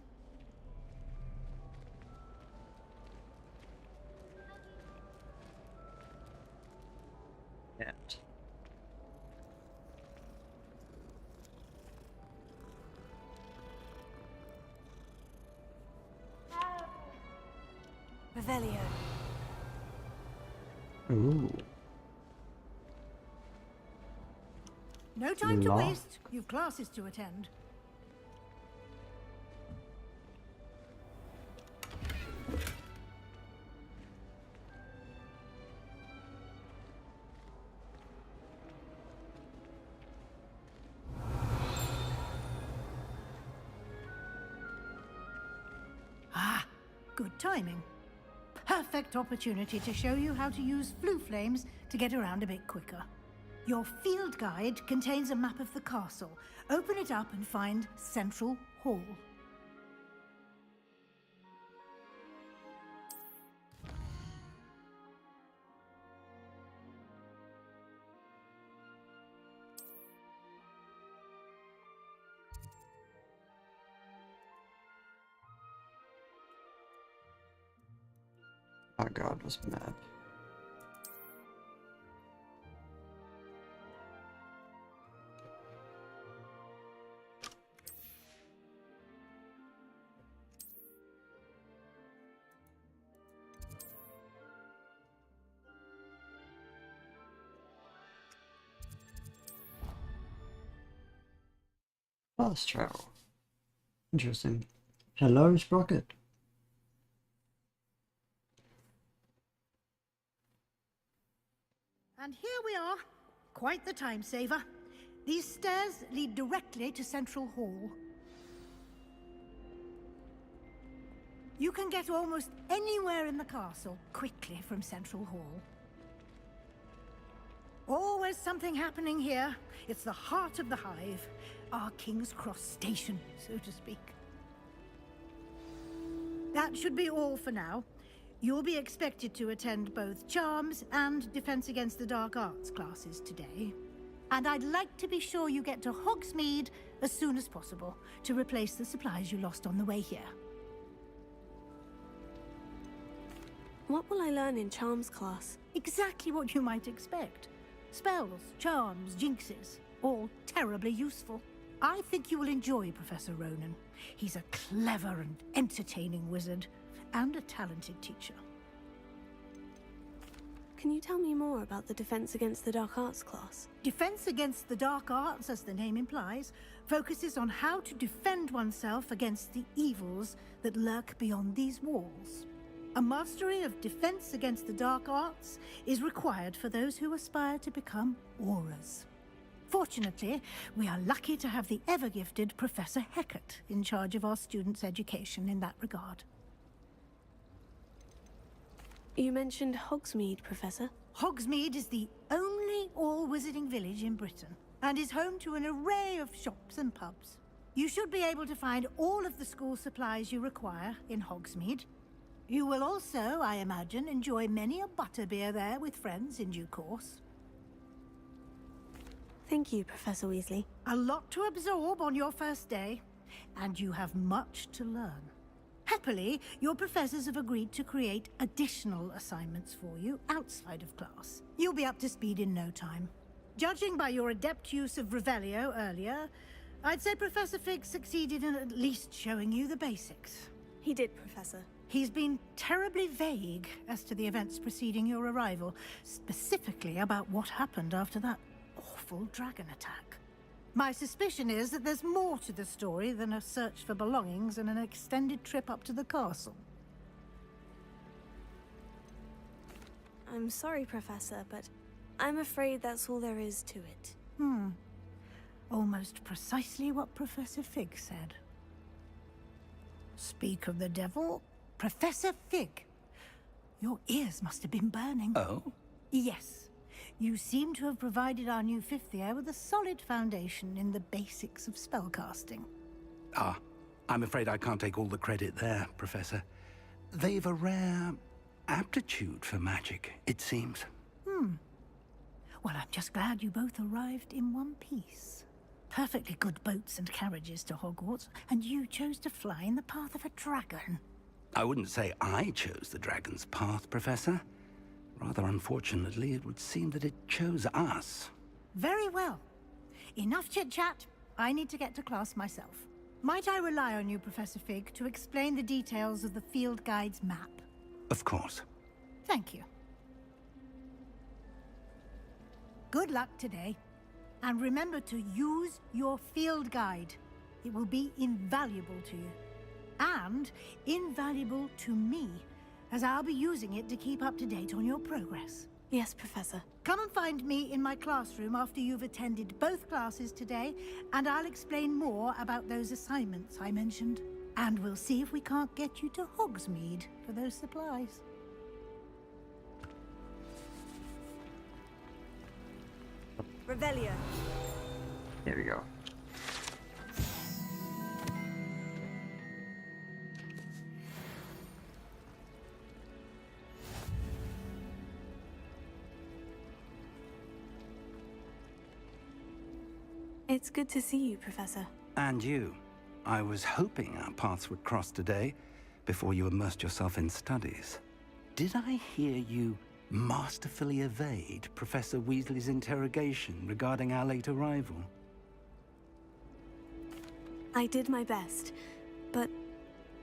Yeah. Revelio. Ooh. No time to La. waste. You've classes to attend. Ah, good timing. Perfect opportunity to show you how to use flue flames to get around a bit quicker. Your field guide contains a map of the castle. Open it up and find Central Hall. Regardless map. Fast travel. Interesting. Hello, Sprocket. And here we are. Quite the time saver. These stairs lead directly to Central Hall. You can get almost anywhere in the castle quickly from Central Hall. Always something happening here. It's the heart of the Hive. Our King's Cross station, so to speak. That should be all for now. You'll be expected to attend both Charms and Defense Against the Dark Arts classes today. And I'd like to be sure you get to Hogsmeade as soon as possible to replace the supplies you lost on the way here. What will I learn in Charms class? Exactly what you might expect. Spells, charms, jinxes, all terribly useful. I think you will enjoy Professor Ronan. He's a clever and entertaining wizard, and a talented teacher. Can you tell me more about the Defense Against the Dark Arts class? Defense Against the Dark Arts, as the name implies, focuses on how to defend oneself against the evils that lurk beyond these walls. A mastery of Defense Against the Dark Arts is required for those who aspire to become Auras. Fortunately, we are lucky to have the ever-gifted Professor Hecat in charge of our students' education in that regard. You mentioned Hogsmeade, Professor. Hogsmeade is the only all-wizarding village in Britain, and is home to an array of shops and pubs. You should be able to find all of the school supplies you require in Hogsmeade. You will also, I imagine, enjoy many a butterbeer there with friends in due course. Thank you, Professor Weasley. A lot to absorb on your first day, and you have much to learn. Happily, your professors have agreed to create additional assignments for you outside of class. You'll be up to speed in no time. Judging by your adept use of Revelio earlier, I'd say Professor Fig succeeded in at least showing you the basics. He did, Professor. He's been terribly vague as to the events preceding your arrival, specifically about what happened after that awful dragon attack. My suspicion is that there's more to the story than a search for belongings and an extended trip up to the castle. I'm sorry, Professor, but I'm afraid that's all there is to it. Almost precisely what Professor Fig said. Speak of the devil, Professor Fig. Your ears must have been burning. Oh? Yes. You seem to have provided our new fifth year with a solid foundation in the basics of spellcasting. Ah, I'm afraid I can't take all the credit there, Professor. They've a rare aptitude for magic, it seems. Well, I'm just glad you both arrived in one piece. Perfectly good boats and carriages to Hogwarts, and you chose to fly in the path of a dragon. I wouldn't say I chose the dragon's path, Professor. Rather unfortunately, it would seem that it chose us. Very well. Enough chit-chat. I need to get to class myself. Might I rely on you, Professor Fig, to explain the details of the field guide's map? Of course. Thank you. Good luck today. And remember to use your field guide. It will be invaluable to you. And invaluable to me, as I'll be using it to keep up to date on your progress. Yes, Professor. Come and find me in my classroom after you've attended both classes today, and I'll explain more about those assignments I mentioned. And we'll see if we can't get you to Hogsmeade for those supplies. Revelio. Here we go. It's good to see you, Professor. And you. I was hoping our paths would cross today, before you immersed yourself in studies. Did I hear you masterfully evade Professor Weasley's interrogation regarding our late arrival? I did my best, but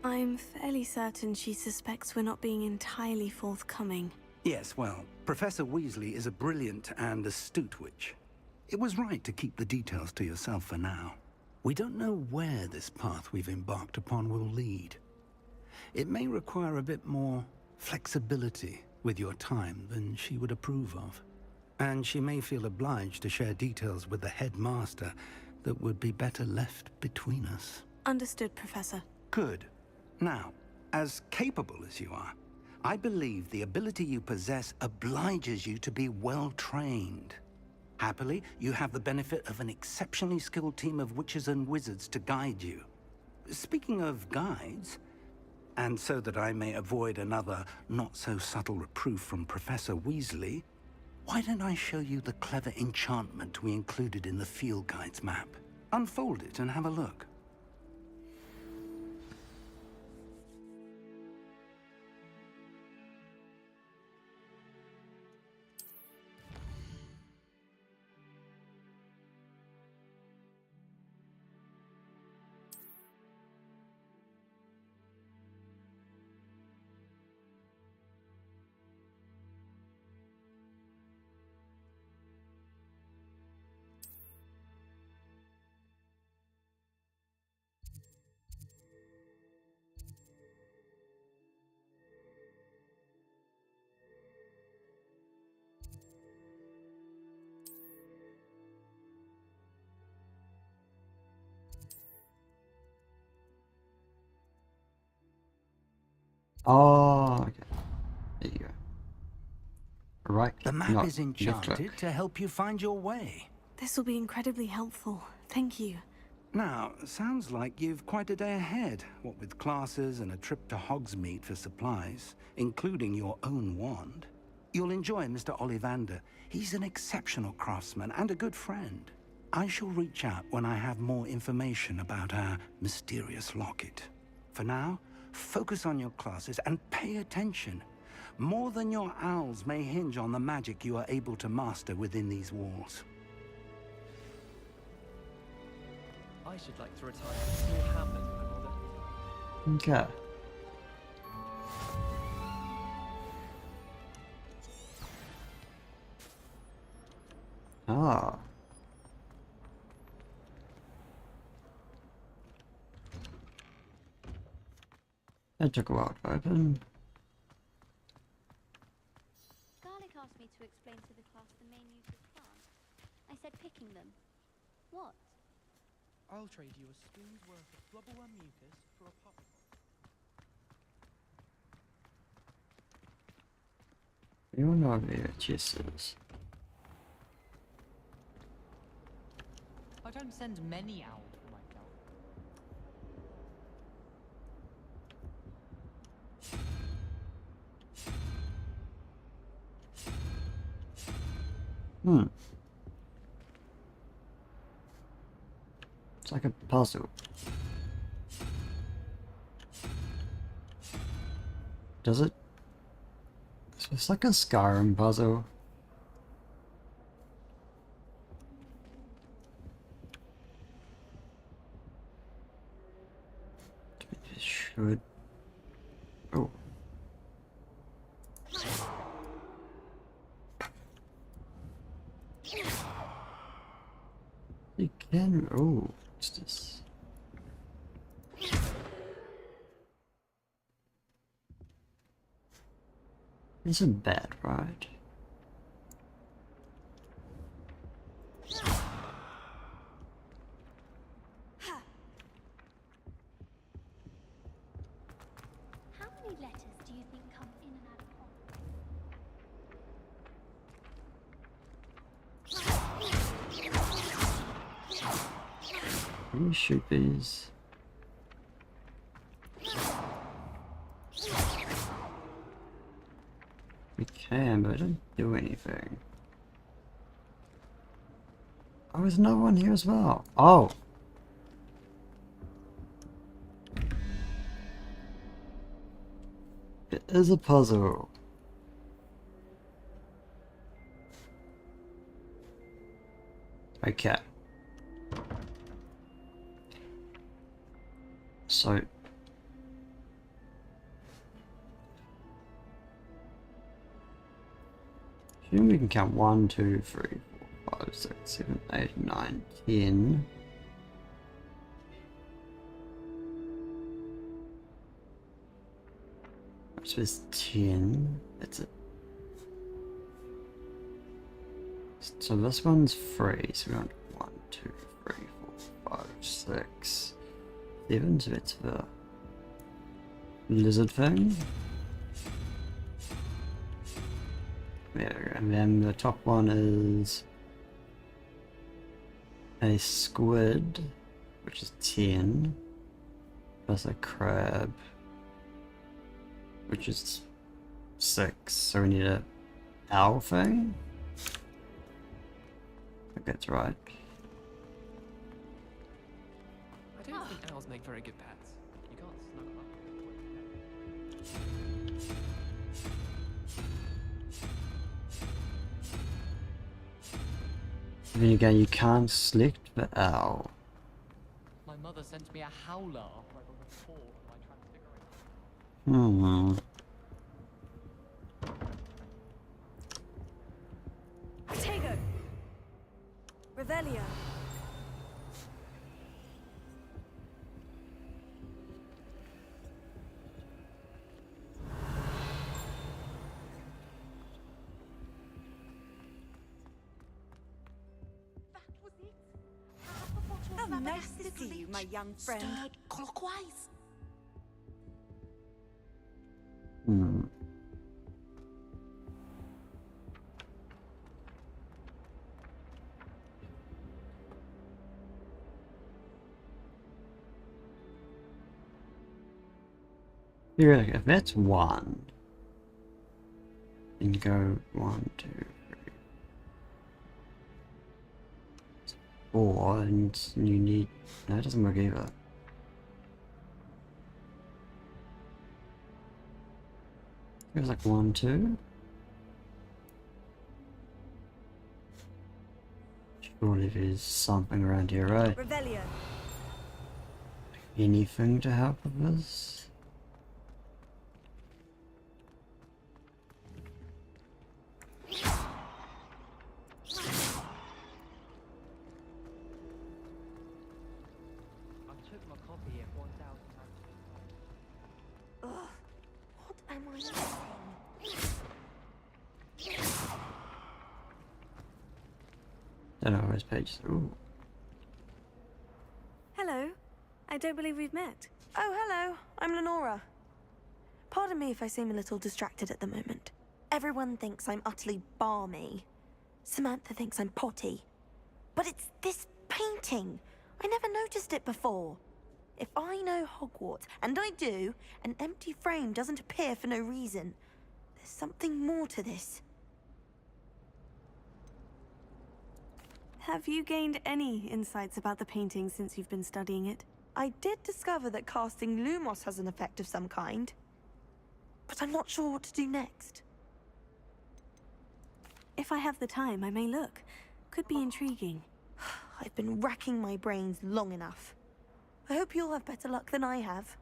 I'm fairly certain she suspects we're not being entirely forthcoming. Yes, well, Professor Weasley is a brilliant and astute witch. It was right to keep the details to yourself for now. We don't know where this path we've embarked upon will lead. It may require a bit more flexibility with your time than she would approve of. And she may feel obliged to share details with the headmaster that would be better left between us. Understood, Professor. Good. Now, as capable as you are, I believe the ability you possess obliges you to be well trained. Happily, you have the benefit of an exceptionally skilled team of witches and wizards to guide you. Speaking of guides, and so that I may avoid another not-so-subtle reproof from Professor Weasley, why don't I show you the clever enchantment we included in the field guide's map? Unfold it and have a look. Oh, okay. There you go. Right. The map not is left enchanted click. to help you find your way. This will be incredibly helpful. Thank you. Now, sounds like you've quite a day ahead, what with classes and a trip to Hogsmeade for supplies, including your own wand. You'll enjoy Mr. Ollivander. He's an exceptional craftsman and a good friend. I shall reach out when I have more information about our mysterious locket. For now, focus on your classes and pay attention. More than your owls may hinge on the magic you are able to master within these walls. I should like to retire to a small hamlet when I'm older. Okay. Ah. That took a while to open. Garlic asked me to explain to the class the main use of plants. I said picking them. What? I'll trade you a spoon's worth of flubberworm mucus for a puppy. You know where chess is. I don't send many out for myself. It's like a puzzle. Does it? It's like a Skyrim puzzle. It should. Oh. You can. Oh, what's this? Isn't bad, right? How many letters do you think come in and out of Hogwarts? Can you shoot these? We can, but it doesn't do anything. Oh, there's another one here as well. Oh! It is a puzzle. Okay. So assume we can count 1, 2, 3, 4, 5, 6, 7, 8, 9, 10. So it's 10. That's it. So this one's free. So we want 1, 2, 3, 4, 5, 6, 7. So that's the lizard thing. There, and then the top one is a squid, which is 10, plus a crab, which is 6. So we need a owl thing. I think that's right. I don't think owls make very good pets. You can't snuggle up. Then again, you can't select the owl. My mother sent me a howler after I got a 4 on my transfiguration. Tego! Revelio! How nice to see you, my young friend. Stirred clockwise. Here, if that's 1, then go 1, 2, 3, 4, and you need. No, it doesn't work either. It was like 1, 2. Surely there's something around here, right? Revelio! Anything to help with this? Ugh, what am I missing? Don't know where his page is. Ooh. Hello. I don't believe we've met. Oh, hello. I'm Lenora. Pardon me if I seem a little distracted at the moment. Everyone thinks I'm utterly balmy. Samantha thinks I'm potty. But it's this painting. I never noticed it before. If I know Hogwarts, and I do, an empty frame doesn't appear for no reason. There's something more to this. Have you gained any insights about the painting since you've been studying it? I did discover that casting Lumos has an effect of some kind. But I'm not sure what to do next. If I have the time, I may look. Could be intriguing. I've been racking my brains long enough. I hope you'll have better luck than I have.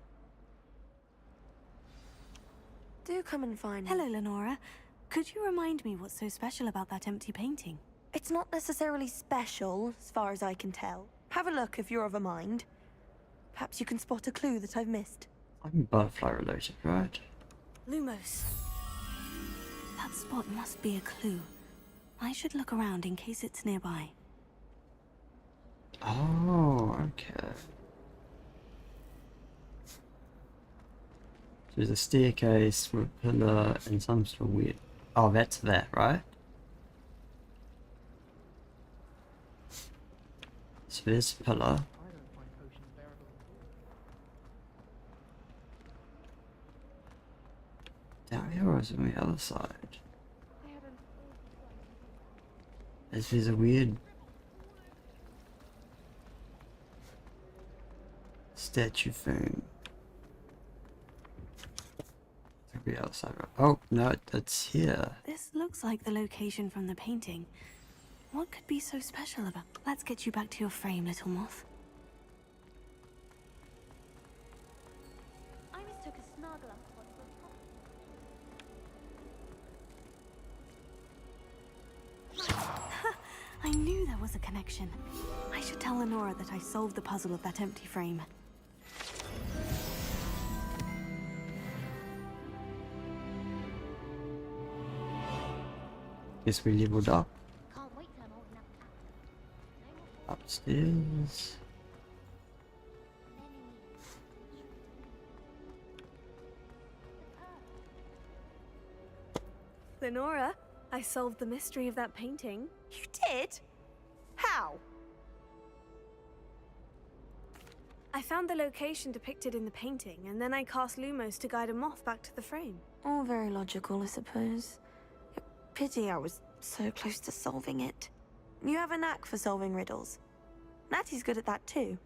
Do come and find me. Hello, Lenora. Could you remind me what's so special about that empty painting? It's not necessarily special, as far as I can tell. Have a look if you're of a mind. Perhaps you can spot a clue that I've missed. I'm butterfly related, right? Lumos. That spot must be a clue. I should look around in case it's nearby. Oh, okay. So there's a staircase with a pillar and some sort of weird. Oh, that's that, right? So there's a pillar. Down here or is it on the other side? There's a weird statue thing. Could be outside. Oh no, it's here. This looks like the location from the painting. What could be so special about? Let's get you back to your frame, little moth. I mistook a snargle pod for a pop. I knew there was a connection. I should tell Lenora that I solved the puzzle of that empty frame. Guess we leveled up. Can't wait till I'm old enough to Upstairs. Lenora, I solved the mystery of that painting. You did? How? I found the location depicted in the painting, and then I cast Lumos to guide a moth back to the frame. All very logical, I suppose. Pity I was so close to solving it. You have a knack for solving riddles. Natty's good at that too.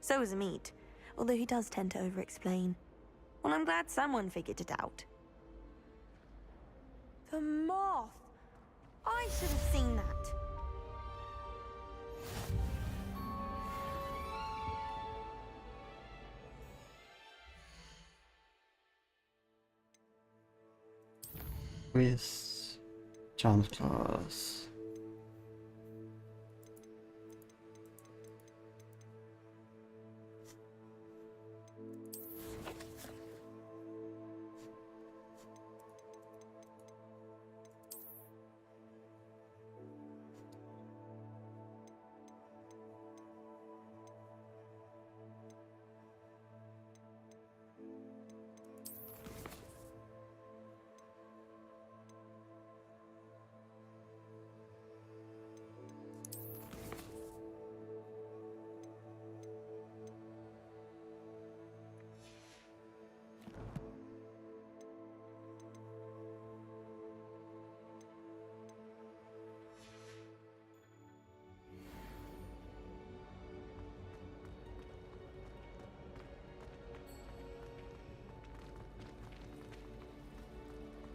So is Amit, although he does tend to over-explain. Well, I'm glad someone figured it out. The moth! I should have seen that. With charms class.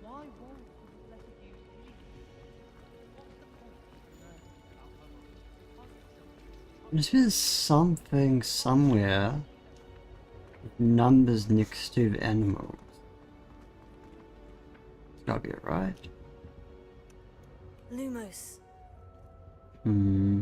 Why won't you let it use me? What's the point of There's something somewhere with numbers next to the animals. It's gotta be it, right? Lumos. Hmm.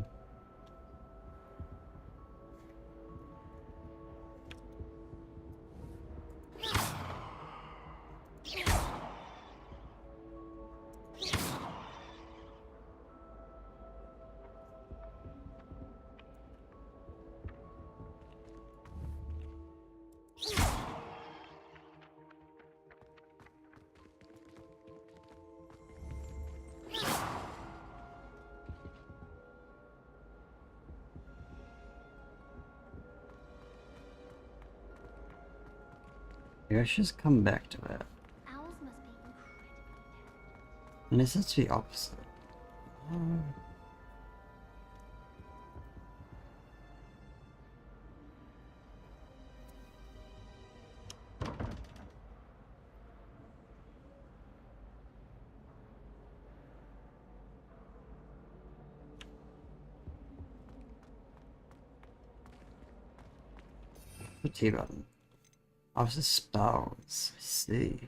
Maybe I should just come back to that. Owls must be incredibly Unless it's the opposite. The T button. After spells, I see.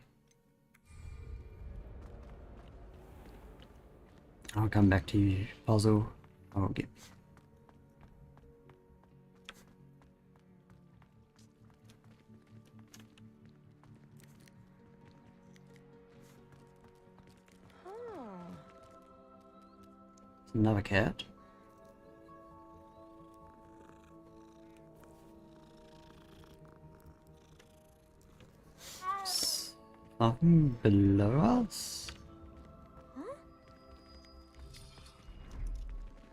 I'll come back to you, puzzle. I'll get. Another cat. Something below us?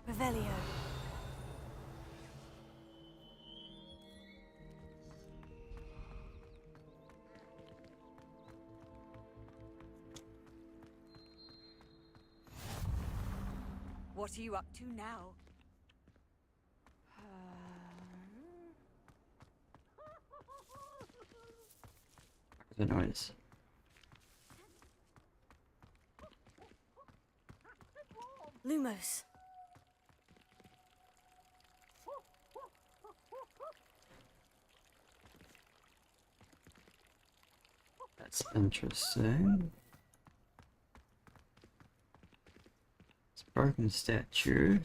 Revelio. What are you up to now? The noise. Lumos. That's interesting. It's a broken statue.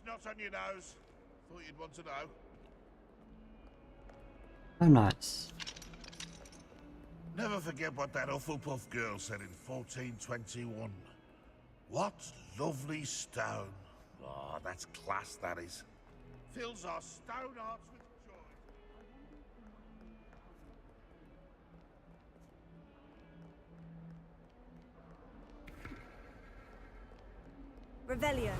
Snot on your nose. Thought you'd want to know. Oh, nice. Never forget what that Hufflepuff girl said in 1421. What lovely stone. Oh, that's class, that is. Fills our stone hearts with joy. Revelio.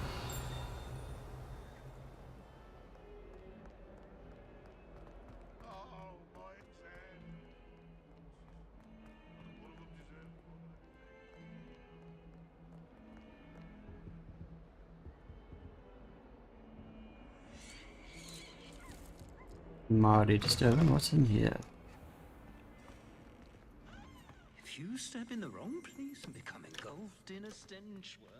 Mighty disturbing. What's in here? If you step in the wrong place and become engulfed in a stench, well...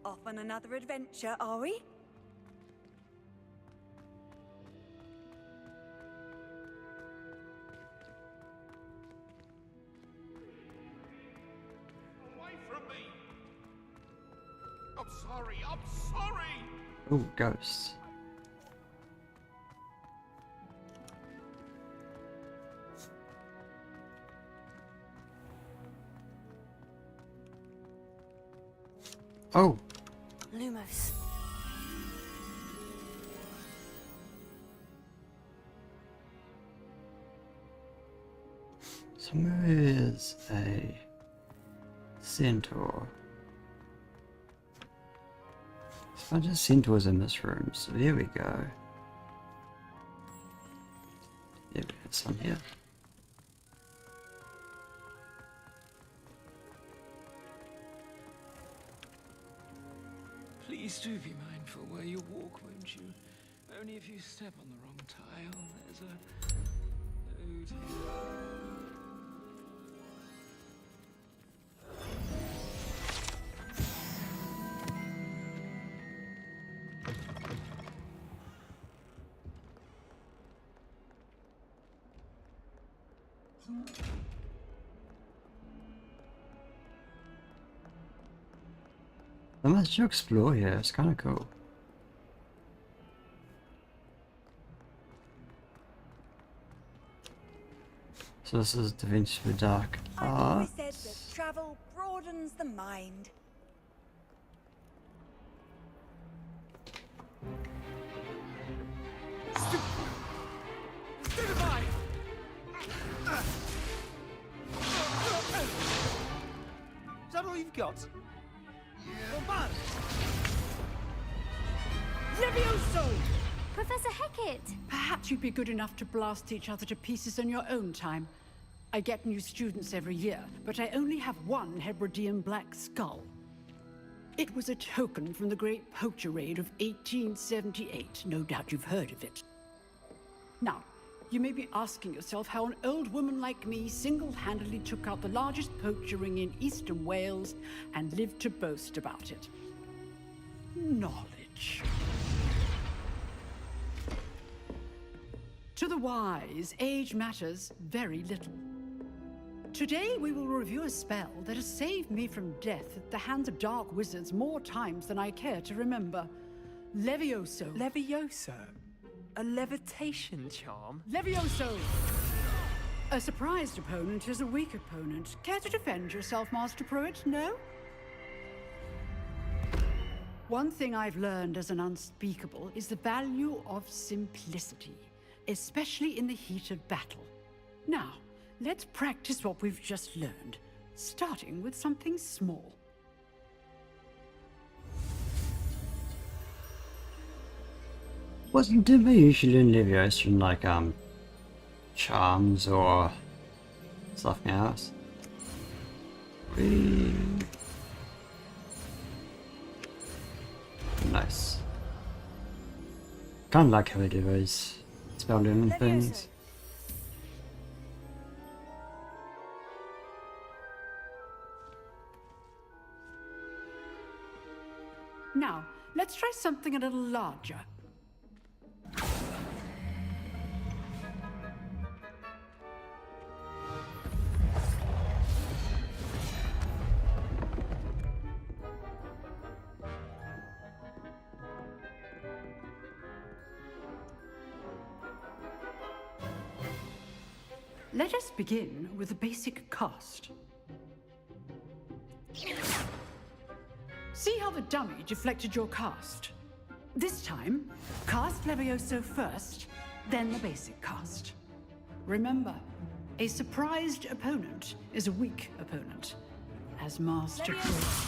Off on another adventure, are we? I'm sorry! Oh, ghosts. Oh! Lumos. Somewhere is a centaur. There's a bunch of centaurs in this room, so there we go. Yeah, we have some here. Please do be mindful where you walk, won't you? Only if you step on the wrong tile, there's a... Oh dear. How much to explore here? It's kind of cool. So this is Da Vinci for Dark I've Art. always said that travel broadens the mind. Stupefy! Is that all you've got? Bombard! Levioso! Professor Hecat! Perhaps you'd be good enough to blast each other to pieces in your own time. I get new students every year, but I only have one Hebridean black skull. It was a token from the Great Poacher Raid of 1878. No doubt you've heard of it. Now, you may be asking yourself how an old woman like me single-handedly took out the largest poacher ring in eastern Wales and lived to boast about it. Knowledge. To the wise, age matters very little. Today we will review a spell that has saved me from death at the hands of dark wizards more times than I care to remember. Levioso. Levioso? A levitation charm? Levioso! A surprised opponent is a weak opponent. Care to defend yourself, Master Pruitt? No? One thing I've learned as an unspeakable is the value of simplicity, especially in the heat of battle. Now, let's practice what we've just learned. starting with something small. Did we usually leave yours from like charms or something else? Nice. Kinda like how we do those spell doing things. Now, let's try something a little larger. Let us begin with a basic cast. See how the dummy deflected your cast? This time, cast Levioso first, then the basic cast. Remember, a surprised opponent is a weak opponent. As Master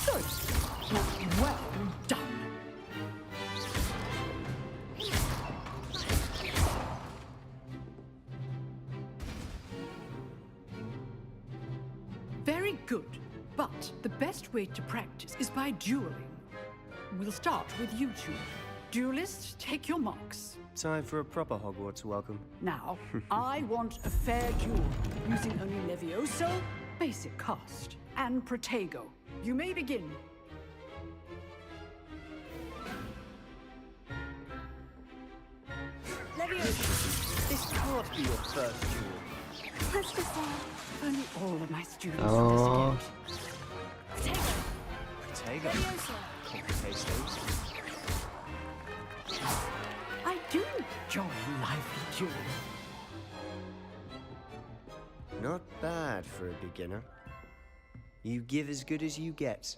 Good. Well done. Very good, but the best way to practice is by dueling. We'll start with you two. Duelists, take your marks. Time for a proper Hogwarts welcome. Now, I want a fair duel, using only Levioso, basic cast, and Protego. You may begin. Levioso, this can't be your first duel. Let's just say only all of my students Oh. Protego. Complicate things. I do enjoy lively duel. Not bad for a beginner. You give as good as you get.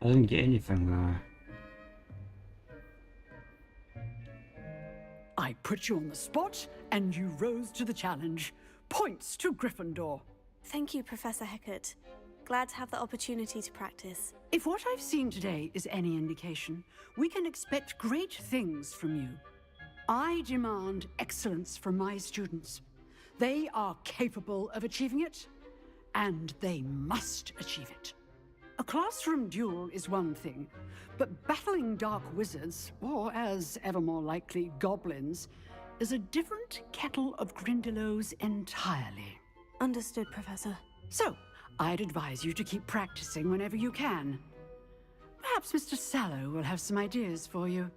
I didn't get anything though. I put you on the spot, and you rose to the challenge. Points to Gryffindor. Thank you, Professor Hecat. Glad to have the opportunity to practice. If what I've seen today is any indication, we can expect great things from you. I demand excellence from my students. They are capable of achieving it, and they must achieve it. A classroom duel is one thing, but battling dark wizards, or as ever more likely, goblins, is a different kettle of Grindylows entirely. Understood, Professor. So, I'd advise you to keep practicing whenever you can. Perhaps Mr. Sallow will have some ideas for you.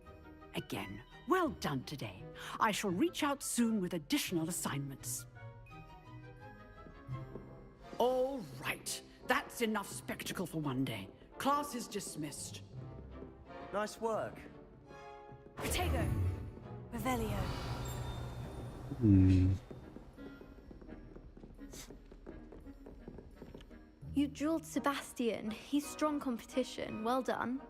Again, well done today. I shall reach out soon with additional assignments. All right. That's enough spectacle for one day. Class is dismissed. Nice work. Protego. Revelio. You drilled Sebastian. He's strong competition. Well done.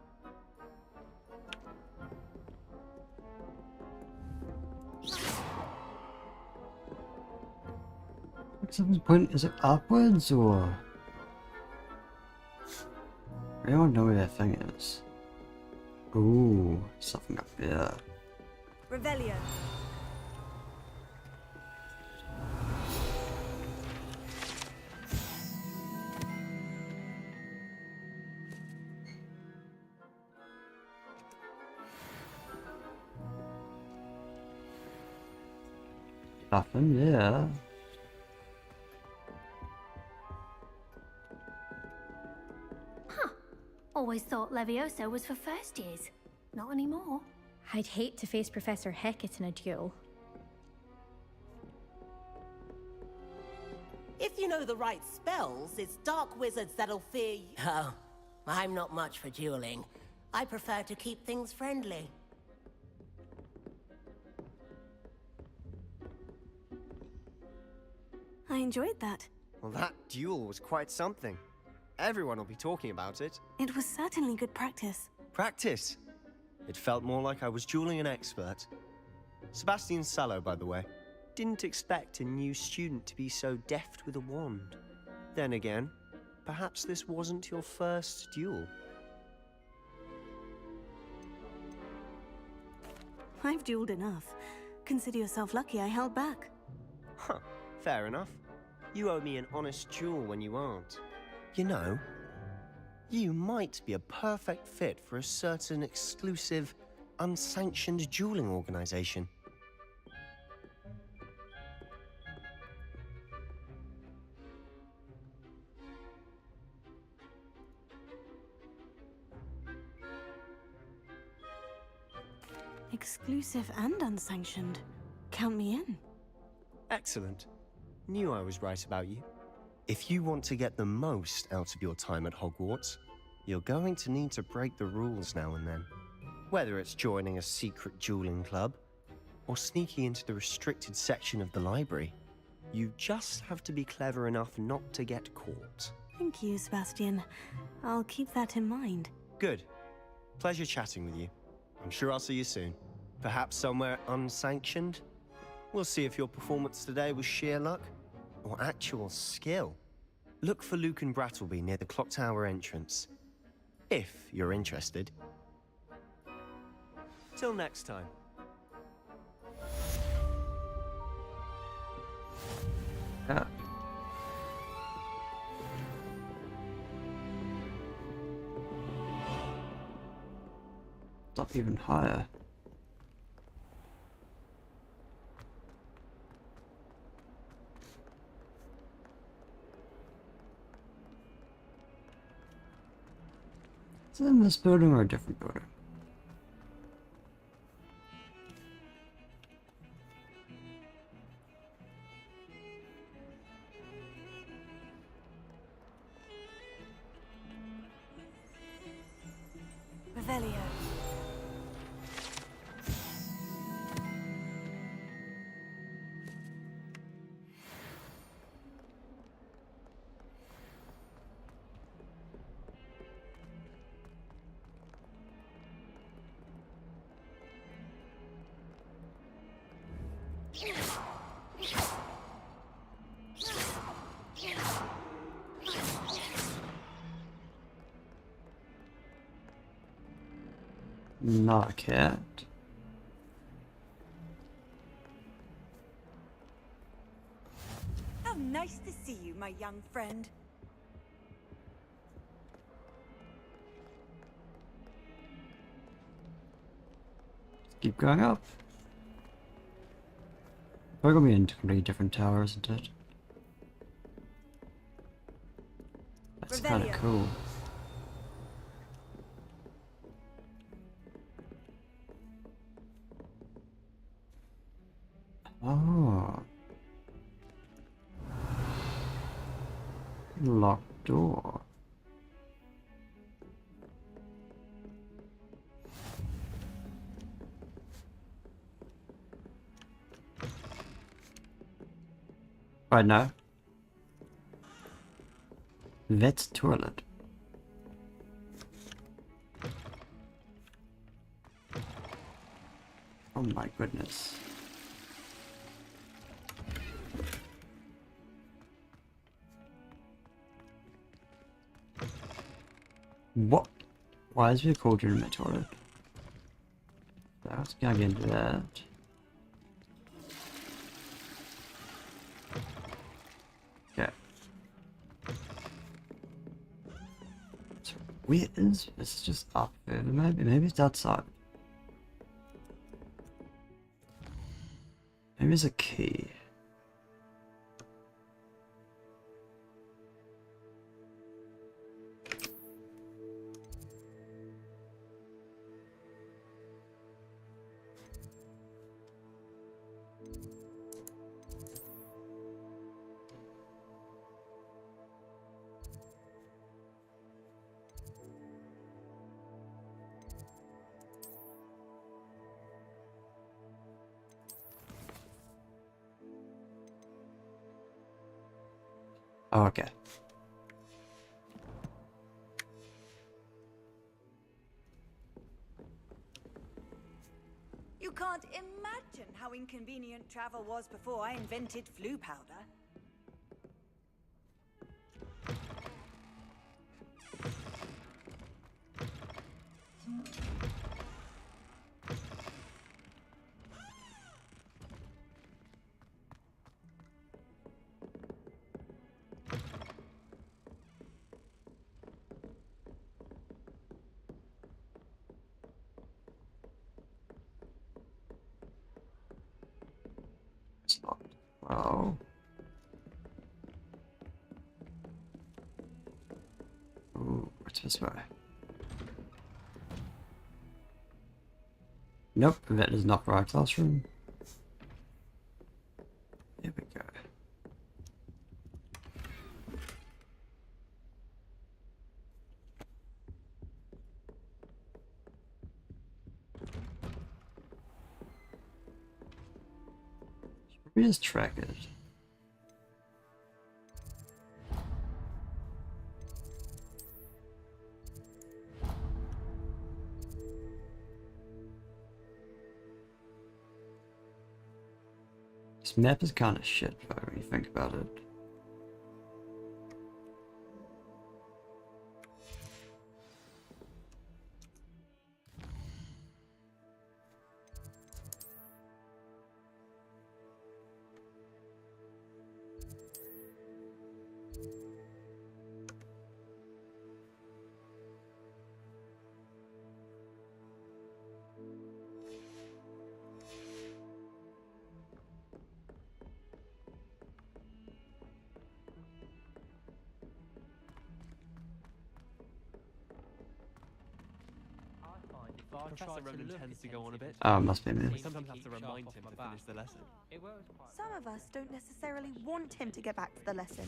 What's the point? Is it upwards or? I don't know where that thing is. Ooh, something up there. Revelio. Nothing, yeah. Always thought Levioso was for first years. Not anymore. I'd hate to face Professor Hecat in a duel. If you know the right spells, it's dark wizards that'll fear you. Oh, I'm not much for dueling. I prefer to keep things friendly. I enjoyed that. Well, that duel was quite something. Everyone will be talking about it. It was certainly good practice. Practice. It felt more like I was dueling an expert. Sebastian Sallow, by the way. didn't expect a new student to be so deft with a wand. Then again, perhaps this wasn't your first duel. I've dueled enough. Consider yourself lucky I held back. Huh, fair enough. You owe me an honest duel when you aren't. You know, you might be a perfect fit for a certain exclusive, unsanctioned dueling organization. Exclusive and unsanctioned. Count me in. Excellent. Knew I was right about you. If you want to get the most out of your time at Hogwarts, you're going to need to break the rules now and then. Whether it's joining a secret dueling club, or sneaking into the restricted section of the library, you just have to be clever enough not to get caught. Thank you, Sebastian. I'll keep that in mind. Good. Pleasure chatting with you. I'm sure I'll see you soon. Perhaps somewhere unsanctioned? We'll see if your performance today was sheer luck or actual skill. Look for Luke and Brattleby near the clock tower entrance, if you're interested. Till next time. Yeah. It's up even higher. Is it in this building or a different building? Revelio. Not a cat. How nice to see you, my young friend. Keep going up. We're gonna be in completely different towers, isn't it? That's kind of cool. Oh. Locked door. Right now. Vet's toilet. Oh my goodness. What? Why is there a cauldron in my toilet? That's gonna get into that. Okay. So where is this? Is just up there? Maybe it's outside. Maybe there's a key. Oh, okay. You can't imagine how inconvenient travel was before I invented flu powder. It's not. Oh. Ooh, what's this way? Nope, that is not the right classroom. There we go. Where is trackers? This map is kind of shit though when you think about it. Professor Roman tends to go on a bit. Oh, must be me. We sometimes have to remind him to finish the lesson. Some of us don't necessarily want him to get back to the lesson.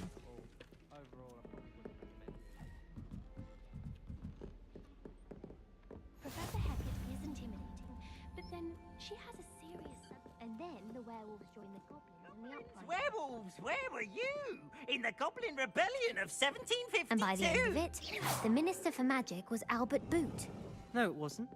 Professor Hackett is intimidating, but then she has a serious... And then the werewolves join the goblins in the uprising. Werewolves, where were you? In the Goblin Rebellion of 1752? And by the end of it, the Minister for Magic was Albert Boot. No, it wasn't.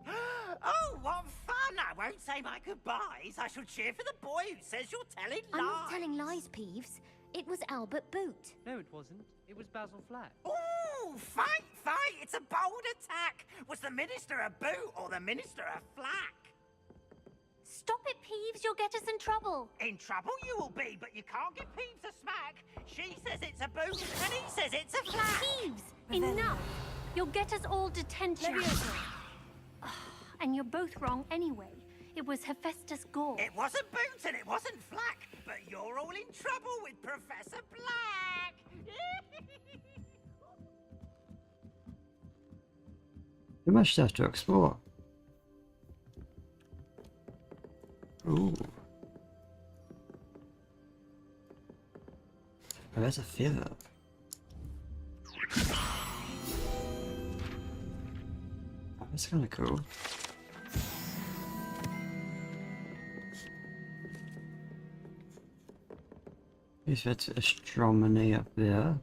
Oh, what fun! I won't say my goodbyes. I shall cheer for the boy who says you're telling lies. I'm not telling lies, Peeves. It was Albert Boot. No, it wasn't. It was Basil Flack. Ooh, fight, fight! It's a bold attack. Was the Minister a boot or the Minister a flack? Stop it, Peeves. You'll get us in trouble. In trouble you will be, but you can't give Peeves a smack. She says it's a boot and he says it's a flack. Peeves, enough. You'll get us all detention. And you're both wrong anyway. It was Hephaestus Gore. It wasn't Boot and it wasn't Flack, but you're all in trouble with Professor Black. Too much stuff to explore. Ooh. Oh, that's a feather. Oh, that's kind of cool. If it's astronomy up there.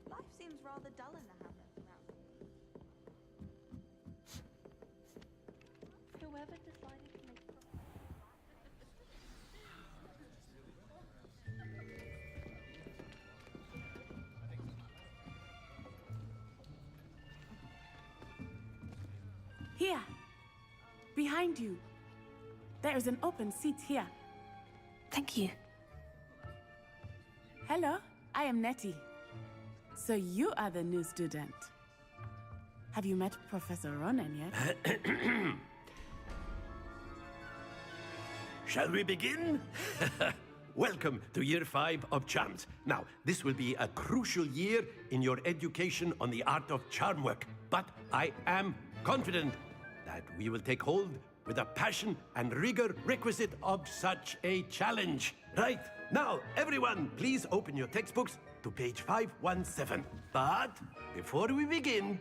Life seems rather dull in the hamlet now. Whoever decided to make Here. Behind you. There is an open seat here. Thank you. Hello, I am Nettie. So you are the new student. Have you met Professor Ronan yet? Shall we begin? Welcome to Year 5 of Charms. Now, this will be a crucial year in your education on the art of charm work, but I am confident that we will take hold with the passion and rigor requisite of such a challenge. Right, now, everyone, please open your textbooks to page 517. But before we begin,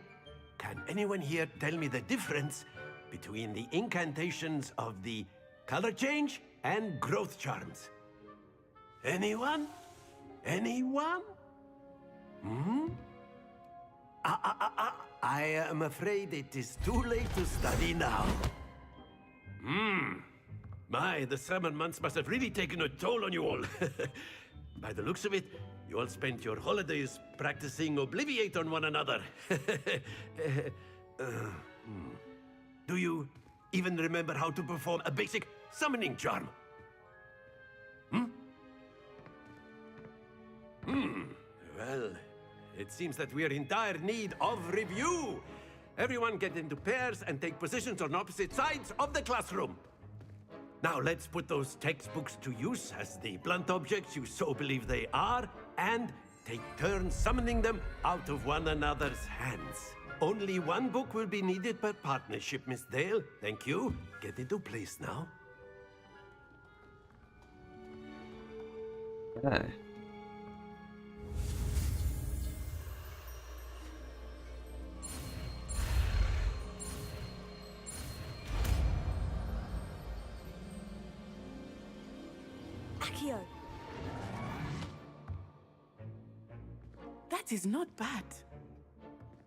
can anyone here tell me the difference between the incantations of the color change and growth charms? Anyone? Anyone? Hmm? I am afraid it is too late to study now. My, the summer months must have really taken a toll on you all. By the looks of it, you all spent your holidays practicing Obliviate on one another. Do you even remember how to perform a basic summoning charm? Well, it seems that we are in dire need of review. Everyone get into pairs and take positions on opposite sides of the classroom. Now let's put those textbooks to use as the blunt objects you so believe they are, and take turns summoning them out of one another's hands. Only one book will be needed per partnership, Miss Dale. Thank you. Get into place now. Okay. Accio! That is not bad.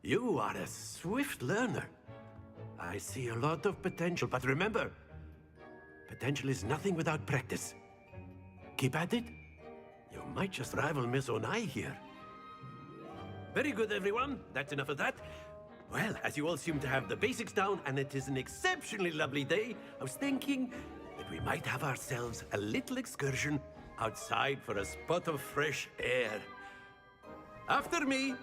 You are a swift learner. I see a lot of potential, but remember, potential is nothing without practice. Keep at it. You might just rival Miss Onai here. Very good, everyone. That's enough of that. Well, as you all seem to have the basics down, and it is an exceptionally lovely day, I was thinking that we might have ourselves a little excursion outside for a spot of fresh air. After me.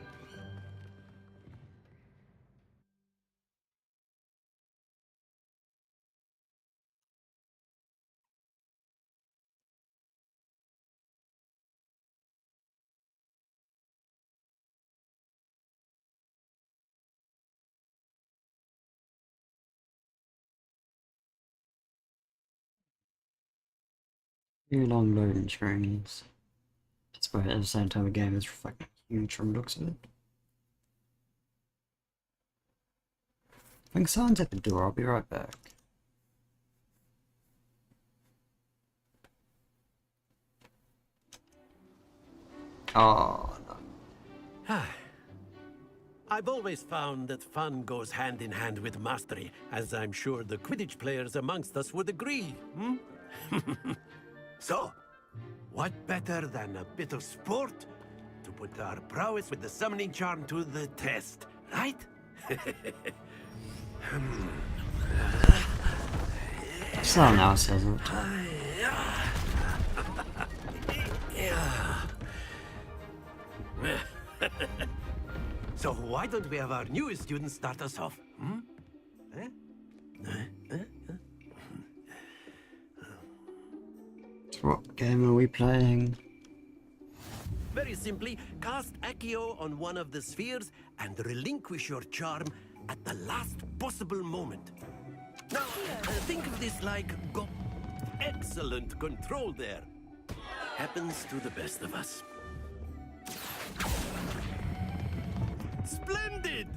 Two long loading screens. But at the same time, the game is fucking huge from the looks of it. I think someone's at the door. I'll be right back. Oh, no. I've always found that fun goes hand in hand with mastery, as I'm sure the Quidditch players amongst us would agree. So, what better than a bit of sport to put our prowess with the summoning charm to the test, right? Someone else says it. So why don't we have our newest student start us off? So what game are we playing? Very simply, cast Accio on one of the spheres and relinquish your charm at the last possible moment. Now, think of this like excellent control there. Happens to the best of us. Splendid!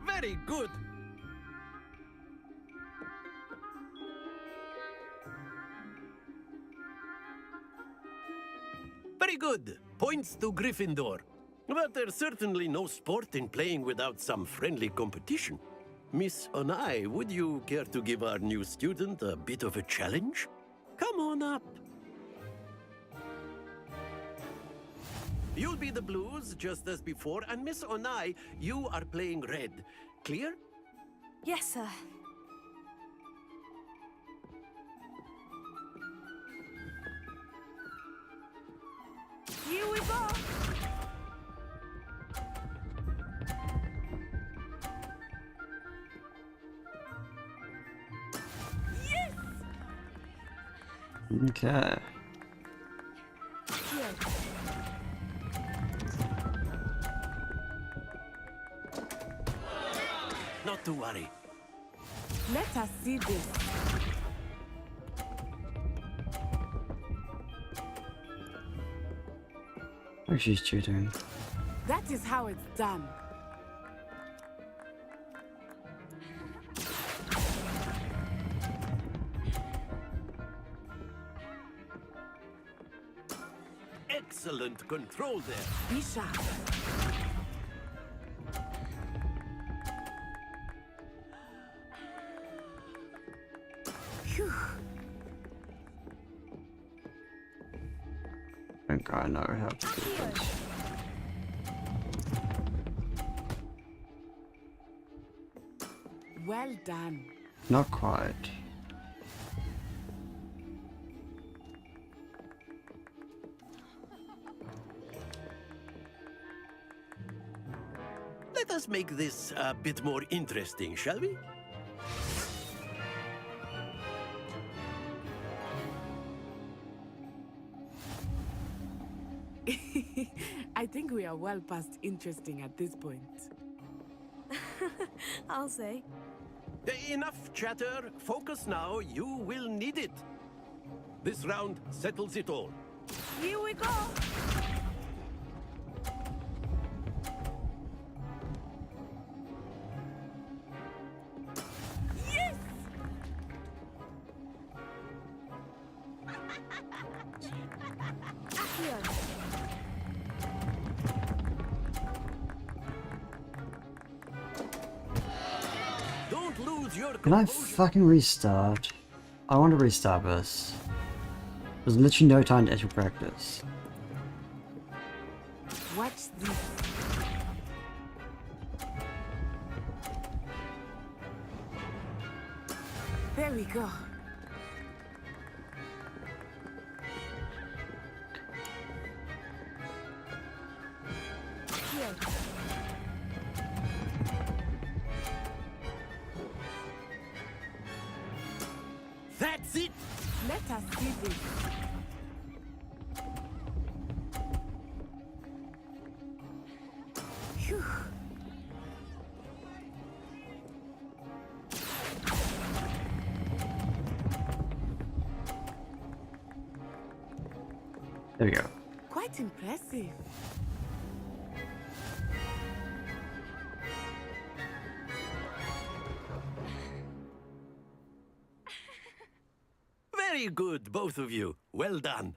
Very good. Very good. Points to Gryffindor. But there's certainly no sport in playing without some friendly competition. Miss Onai, would you care to give our new student a bit of a challenge? Come on up. You'll be the blues, just as before, and Miss Onai, you are playing red. Clear? Yes, sir. Here we go! Yes! Okay. Not to worry. Let us see this. Oh, she's cheating. That is how it's done. excellent control there. Be sharp. Phew. I think I know how to do this. Well done. Not quite. Let us make this a bit more interesting, shall we? I think we are well past interesting at this point. I'll say. Enough chatter. Focus now. You will need it. This round settles it all. Here we go. Yes! Don't lose your Can I fucking restart? I want to restart this. There's literally no time to actually practice. Watch this. There we go. Here. That's it! Let us see this. Phew. There we go. Quite impressive. Very good, both of you. Well done.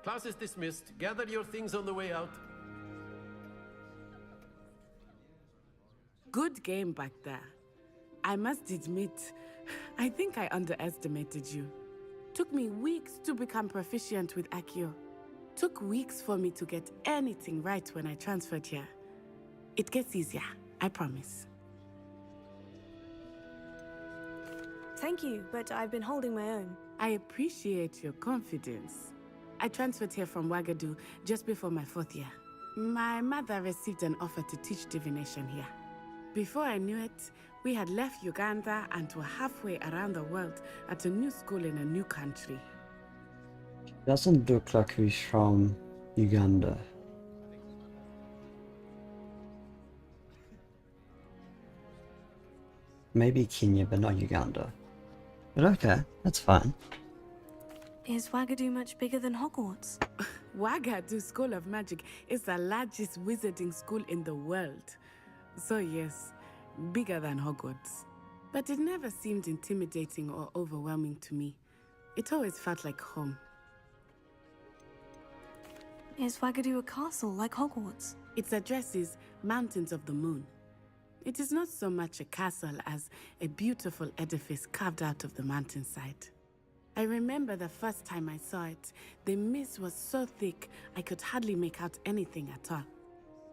Class is dismissed. Gather your things on the way out. Good game back there. I must admit, I think I underestimated you. Took me weeks to become proficient with Accio. Took weeks for me to get anything right when I transferred here. It gets easier, I promise. Thank you, but I've been holding my own. I appreciate your confidence. I transferred here from Wagadu just before my 4th year. My mother received an offer to teach divination here. Before I knew it, we had left Uganda and were halfway around the world at a new school in a new country. Doesn't look like he's from Uganda. Maybe Kenya, but not Uganda. But okay, that's fine. Is Wagadu much bigger than Hogwarts? Wagadu School of Magic is the largest wizarding school in the world. So yes, bigger than Hogwarts. But it never seemed intimidating or overwhelming to me. It always felt like home. Is Wagadu a castle like Hogwarts? Its address is Mountains of the Moon. It is not so much a castle as a beautiful edifice carved out of the mountainside. I remember the first time I saw it, the mist was so thick I could hardly make out anything at all.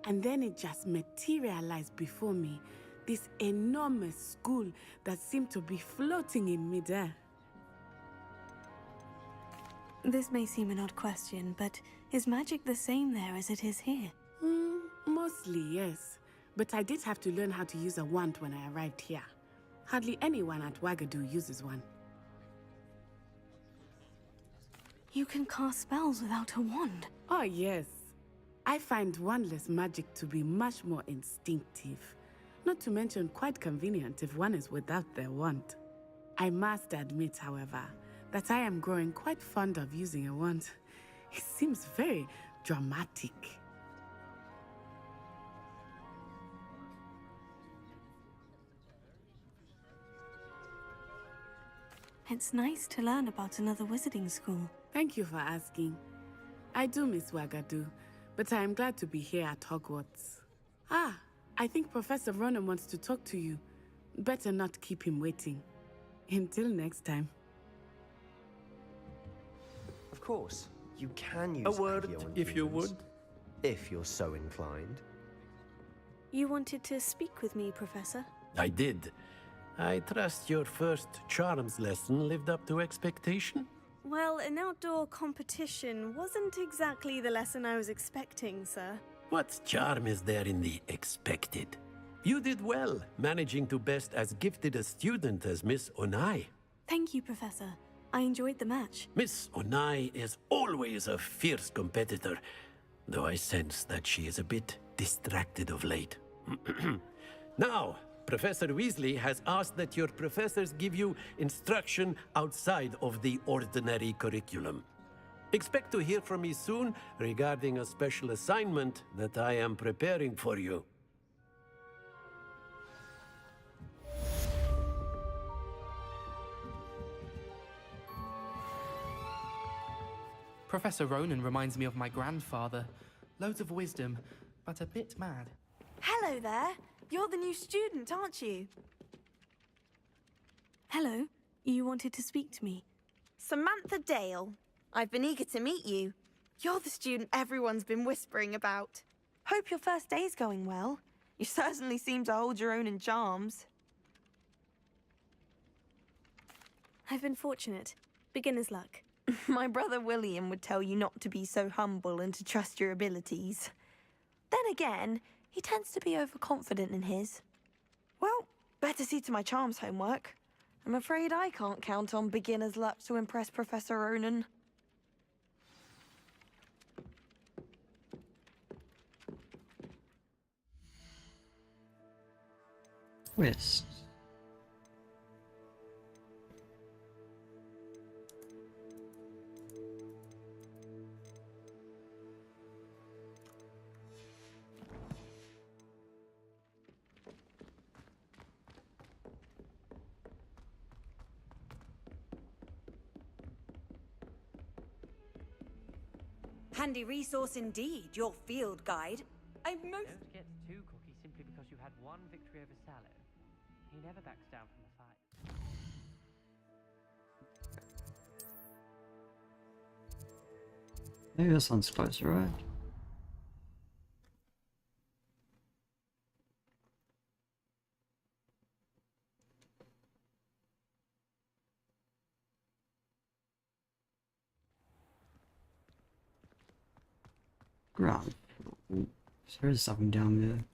And then it just materialized before me, this enormous school that seemed to be floating in midair. This may seem an odd question, but is magic the same there as it is here? Mostly, yes. But I did have to learn how to use a wand when I arrived here. Hardly anyone at Wagadu uses one. You can cast spells without a wand? Oh, yes. I find wandless magic to be much more instinctive. Not to mention quite convenient if one is without their wand. I must admit, however, that I am growing quite fond of using a wand. It seems very dramatic. It's nice to learn about another wizarding school. Thank you for asking. I do miss Wagadu, but I am glad to be here at Hogwarts. Ah, I think Professor Ronan wants to talk to you. Better not keep him waiting. Until next time. Of course, you can use A word, Accio and if you Demons, would. if you're so inclined. You wanted to speak with me, Professor? I did. I trust your first charms lesson lived up to expectation? Well, an outdoor competition wasn't exactly the lesson I was expecting, sir. What charm is there in the expected? You did well, managing to best as gifted a student as Miss Onai. Thank you, Professor. I enjoyed the match. Miss Onai is always a fierce competitor, though I sense that she is a bit distracted of late. Now, Professor Weasley has asked that your professors give you instruction outside of the ordinary curriculum. Expect to hear from me soon regarding a special assignment that I am preparing for you. Professor Ronan reminds me of my grandfather. Loads of wisdom, but a bit mad. Hello there. You're the new student, aren't you? Hello. You wanted to speak to me? Samantha Dale. I've been eager to meet you. You're the student everyone's been whispering about. Hope your first day's going well. You certainly seem to hold your own in charms. I've been fortunate. Beginner's luck. My brother William would tell you not to be so humble and to trust your abilities. Then again, he tends to be overconfident in his. Well, better see to my charms homework. I'm afraid I can't count on beginner's luck to impress Professor Ronan. Twist. Handy resource indeed, your field guide. I'm most... Don't get too cocky simply because you had one victory over Sallow. He never backs down from a fight. Maybe this one's closer, right? Ground. Ooh, there is something down there.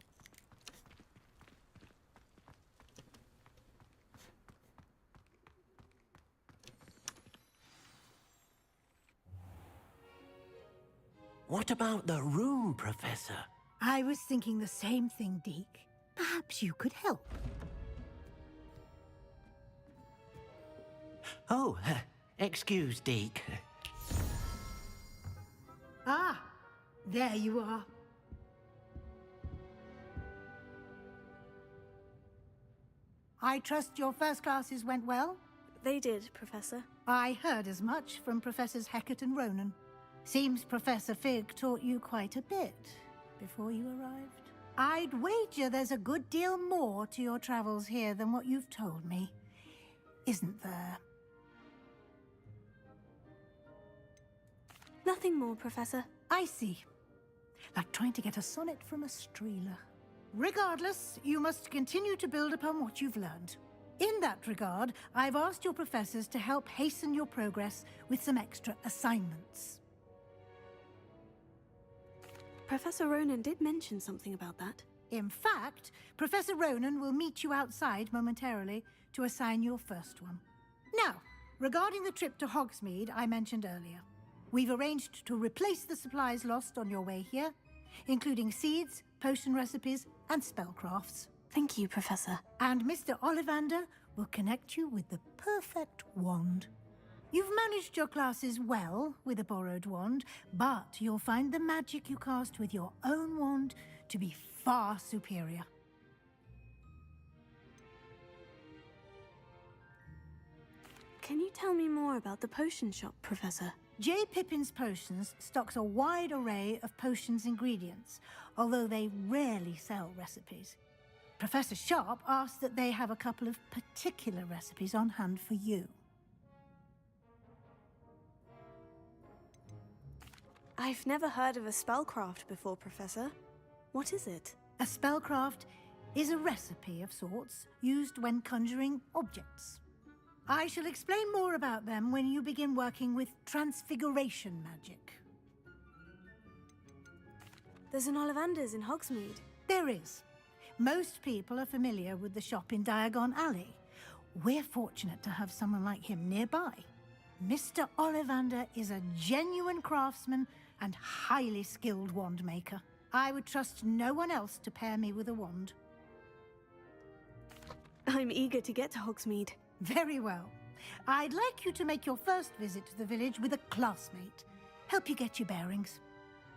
What about the room, Professor? I was thinking the same thing, Deke. Perhaps you could help. Oh, excuse, Deke. Ah, there you are. I trust your first classes went well? They did, Professor. I heard as much from Professors Hecat and Ronan. Seems Professor Fig taught you quite a bit before you arrived. I'd wager there's a good deal more to your travels here than what you've told me. Isn't there? Nothing more, Professor. I see. Like trying to get a sonnet from a streeler. Regardless, you must continue to build upon what you've learned. In that regard, I've asked your professors to help hasten your progress with some extra assignments. Professor Ronan did mention something about that. In fact, Professor Ronan will meet you outside momentarily to assign your first one. Now, regarding the trip to Hogsmeade I mentioned earlier, we've arranged to replace the supplies lost on your way here, including seeds, potion recipes, and spellcrafts. Thank you, Professor. And Mr. Ollivander will connect you with the perfect wand. You've managed your classes well with a borrowed wand, but you'll find the magic you cast with your own wand to be far superior. Can you tell me more about the potion shop, Professor? J. Pippin's Potions stocks a wide array of potions ingredients, although they rarely sell recipes. Professor Sharp asked that they have a couple of particular recipes on hand for you. I've never heard of a spellcraft before, Professor. What is it? A spellcraft is a recipe of sorts used when conjuring objects. I shall explain more about them when you begin working with transfiguration magic. There's an Ollivander's in Hogsmeade. There is. Most people are familiar with the shop in Diagon Alley. We're fortunate to have someone like him nearby. Mr. Ollivander is a genuine craftsman and highly skilled wand maker. I would trust no one else to pair me with a wand. I'm eager to get to Hogsmeade. Very well. I'd like you to make your first visit to the village with a classmate. Help you get your bearings.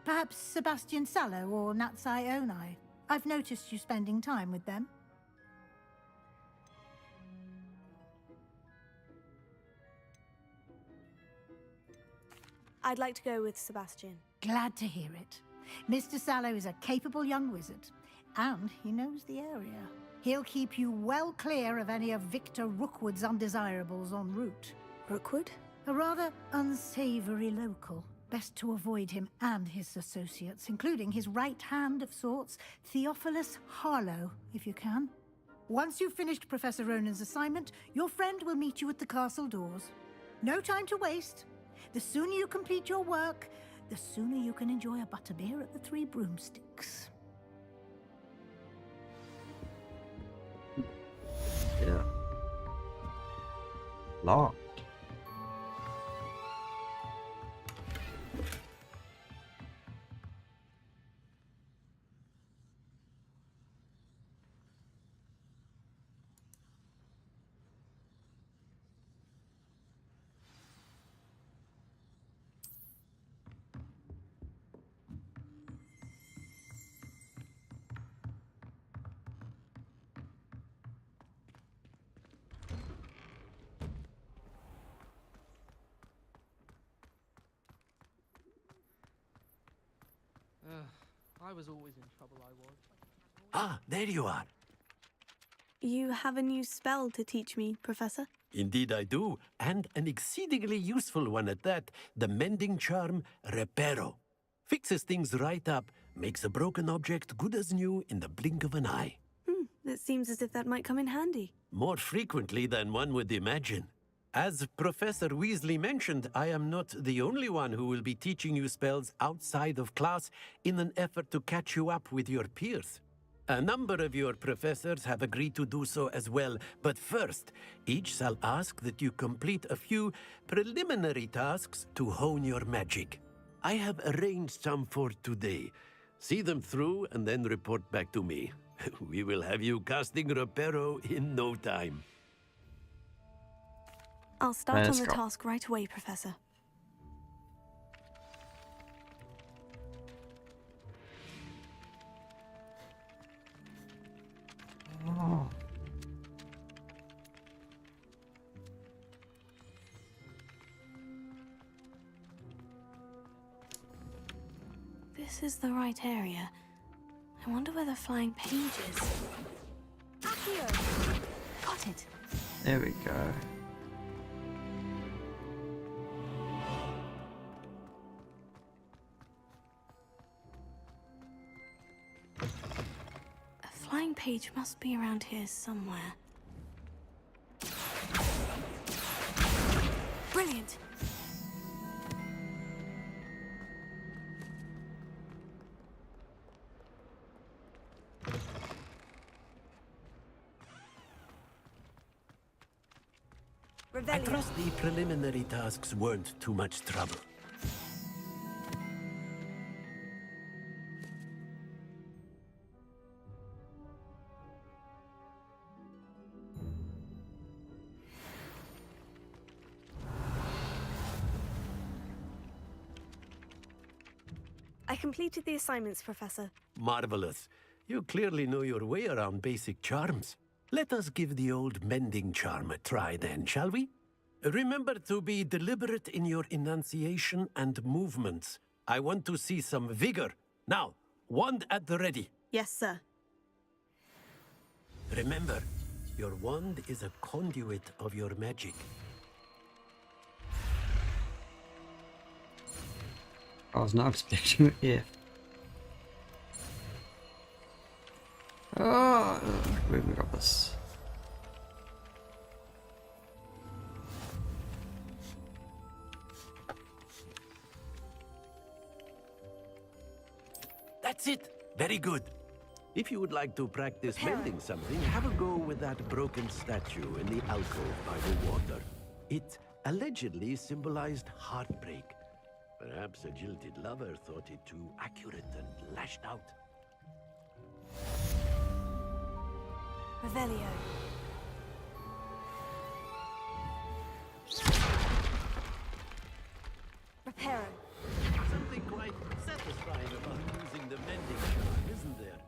Perhaps Sebastian Sallow or Natsai Onai. I've noticed you spending time with them. I'd like to go with Sebastian. Glad to hear it. Mr. Sallow is a capable young wizard, and he knows the area. He'll keep you well clear of any of Victor Rookwood's undesirables en route. Rookwood? A rather unsavory local. Best to avoid him and his associates, including his right hand of sorts, Theophilus Harlow, if you can. Once you've finished Professor Ronan's assignment, your friend will meet you at the castle doors. No time to waste. The sooner you complete your work, the sooner you can enjoy a butterbeer at the Three Broomsticks. Yeah. Locked. I was always in trouble, I was. Ah, there you are. You have a new spell to teach me, Professor? Indeed I do, and an exceedingly useful one at that. The mending charm, Reparo. Fixes things right up, makes a broken object good as new in the blink of an eye. It seems as if that might come in handy. More frequently than one would imagine. As Professor Weasley mentioned, I am not the only one who will be teaching you spells outside of class in an effort to catch you up with your peers. A number of your professors have agreed to do so as well, but first, each shall ask that you complete a few preliminary tasks to hone your magic. I have arranged some for today. See them through and then report back to me. We will have you casting Reparo in no time. I'll start on the task right away, Professor. Oh. This is the right area. I wonder where the flying page is. Accio! Got it. There we go. A flying page must be around here somewhere. Brilliant! I trust the preliminary tasks weren't too much trouble. I completed the assignments, Professor. Marvelous. You clearly know your way around basic charms. Let us give the old mending charm a try then, shall we? Remember to be deliberate in your enunciation and movements. I want to see some vigor. Now, wand at the ready. Yes, sir. Remember, your wand is a conduit of your magic. I was not expecting it here. Oh, we got this. That's it. Very good. If you would like to practice mending something, have a go with that broken statue in the alcove by the water. It allegedly symbolized heartbreak. Perhaps a jilted lover thought it too accurate and lashed out. Revelio. Reparo. Something quite satisfying about using the mending charm, isn't there?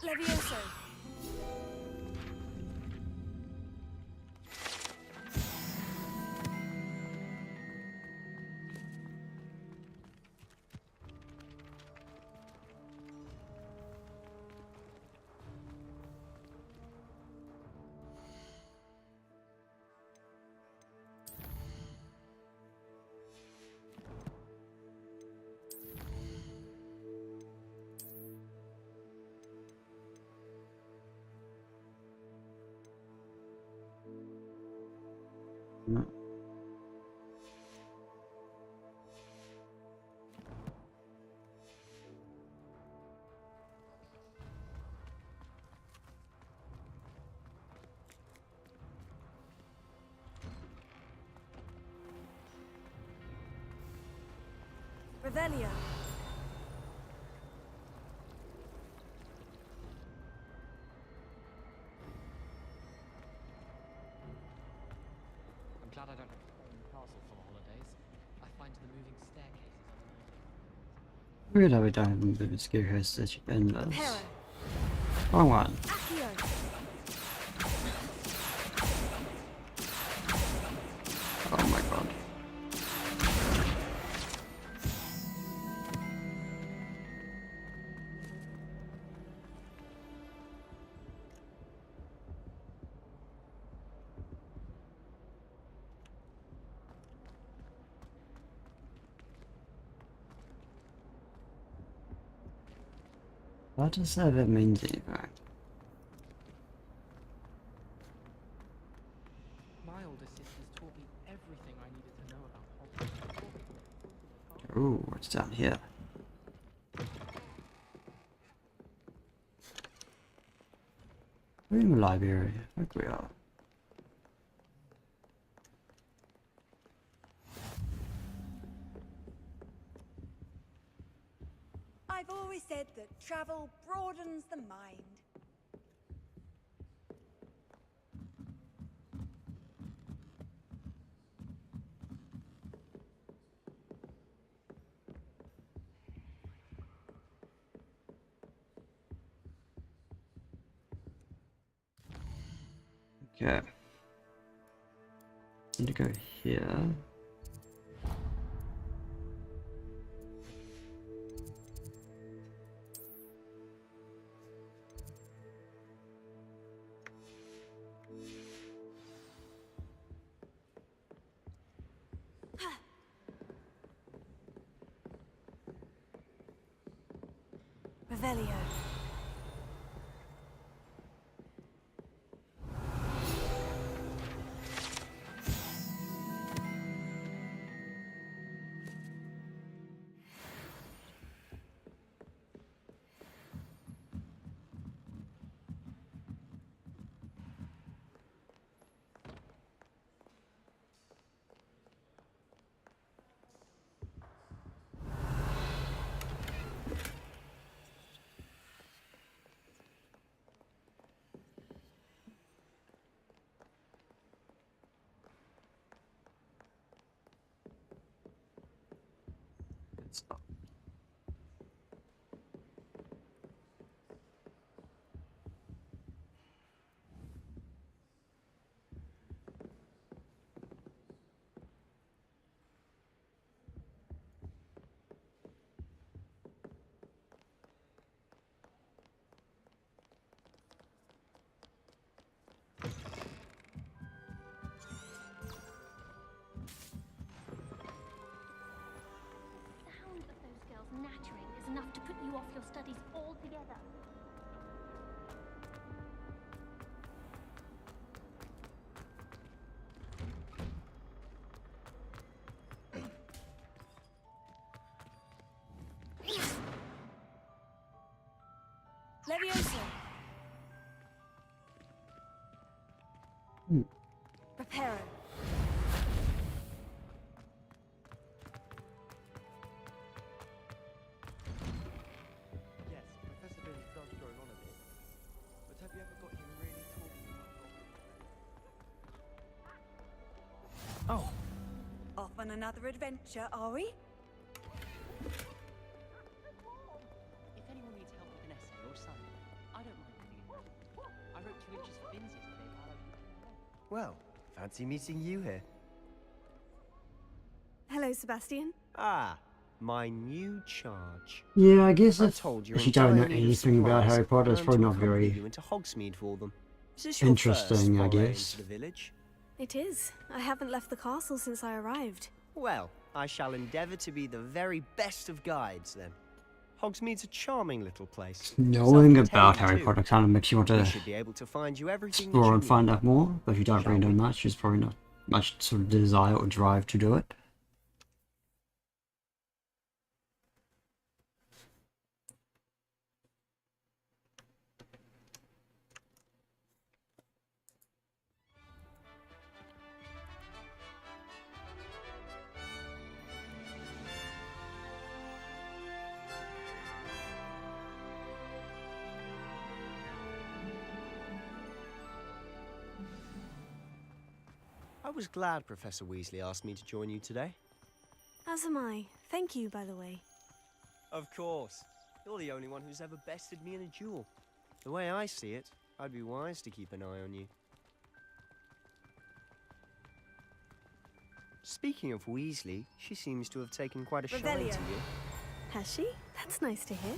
Levioso. No. Revelio. I'm glad I don't have to own the castle for the holidays. I find the moving staircases unnerving. Weird how we don't have moving staircases in this. Wrong one. Oh my god. What does that even mean to you? My older sisters taught me everything I needed to know about Hogwarts. Ooh, what's down here? We're in the library. I think we are. I've always said that travel broadens the mind. Okay. Need to go here. Revelio. Good stuff. girls nattering is enough to put you off your studies altogether. Leviosa! Reparo. Yes, Professor Binns does drone on a bit. But have you ever got him really talking about goblins? Oh. Off on another adventure, are we? If anyone needs help with an essay or something, I don't mind doing it. I wrote 2 inches for Binns yesterday while I was... Well, fancy meeting you here. Hello, Sebastian. Ah, my new charge. Yeah, I guess I'm if told you're you in don't know dire need of anything about supplies, Harry Potter, it's I'm probably to not accompany very you into Hogsmeade for them. Is this your interesting, I first foray guess. into the village? It is. I haven't left the castle since I arrived. Well, I shall endeavour to be the very best of guides then. Hogsmeade's a charming little place. Knowing about Self-contained, Harry too. Potter kind of makes you want We to should be able to find you everything that explore you and find need. out more, but if you don't Shall really know we? much, there's probably not much sort of desire or drive to do it. I was glad Professor Weasley asked me to join you today. As am I. Thank you, by the way. Of course. You're the only one who's ever bested me in a duel. The way I see it, I'd be wise to keep an eye on you. Speaking of Weasley, she seems to have taken quite a shine to Revelio. you. Has she? That's nice to hear.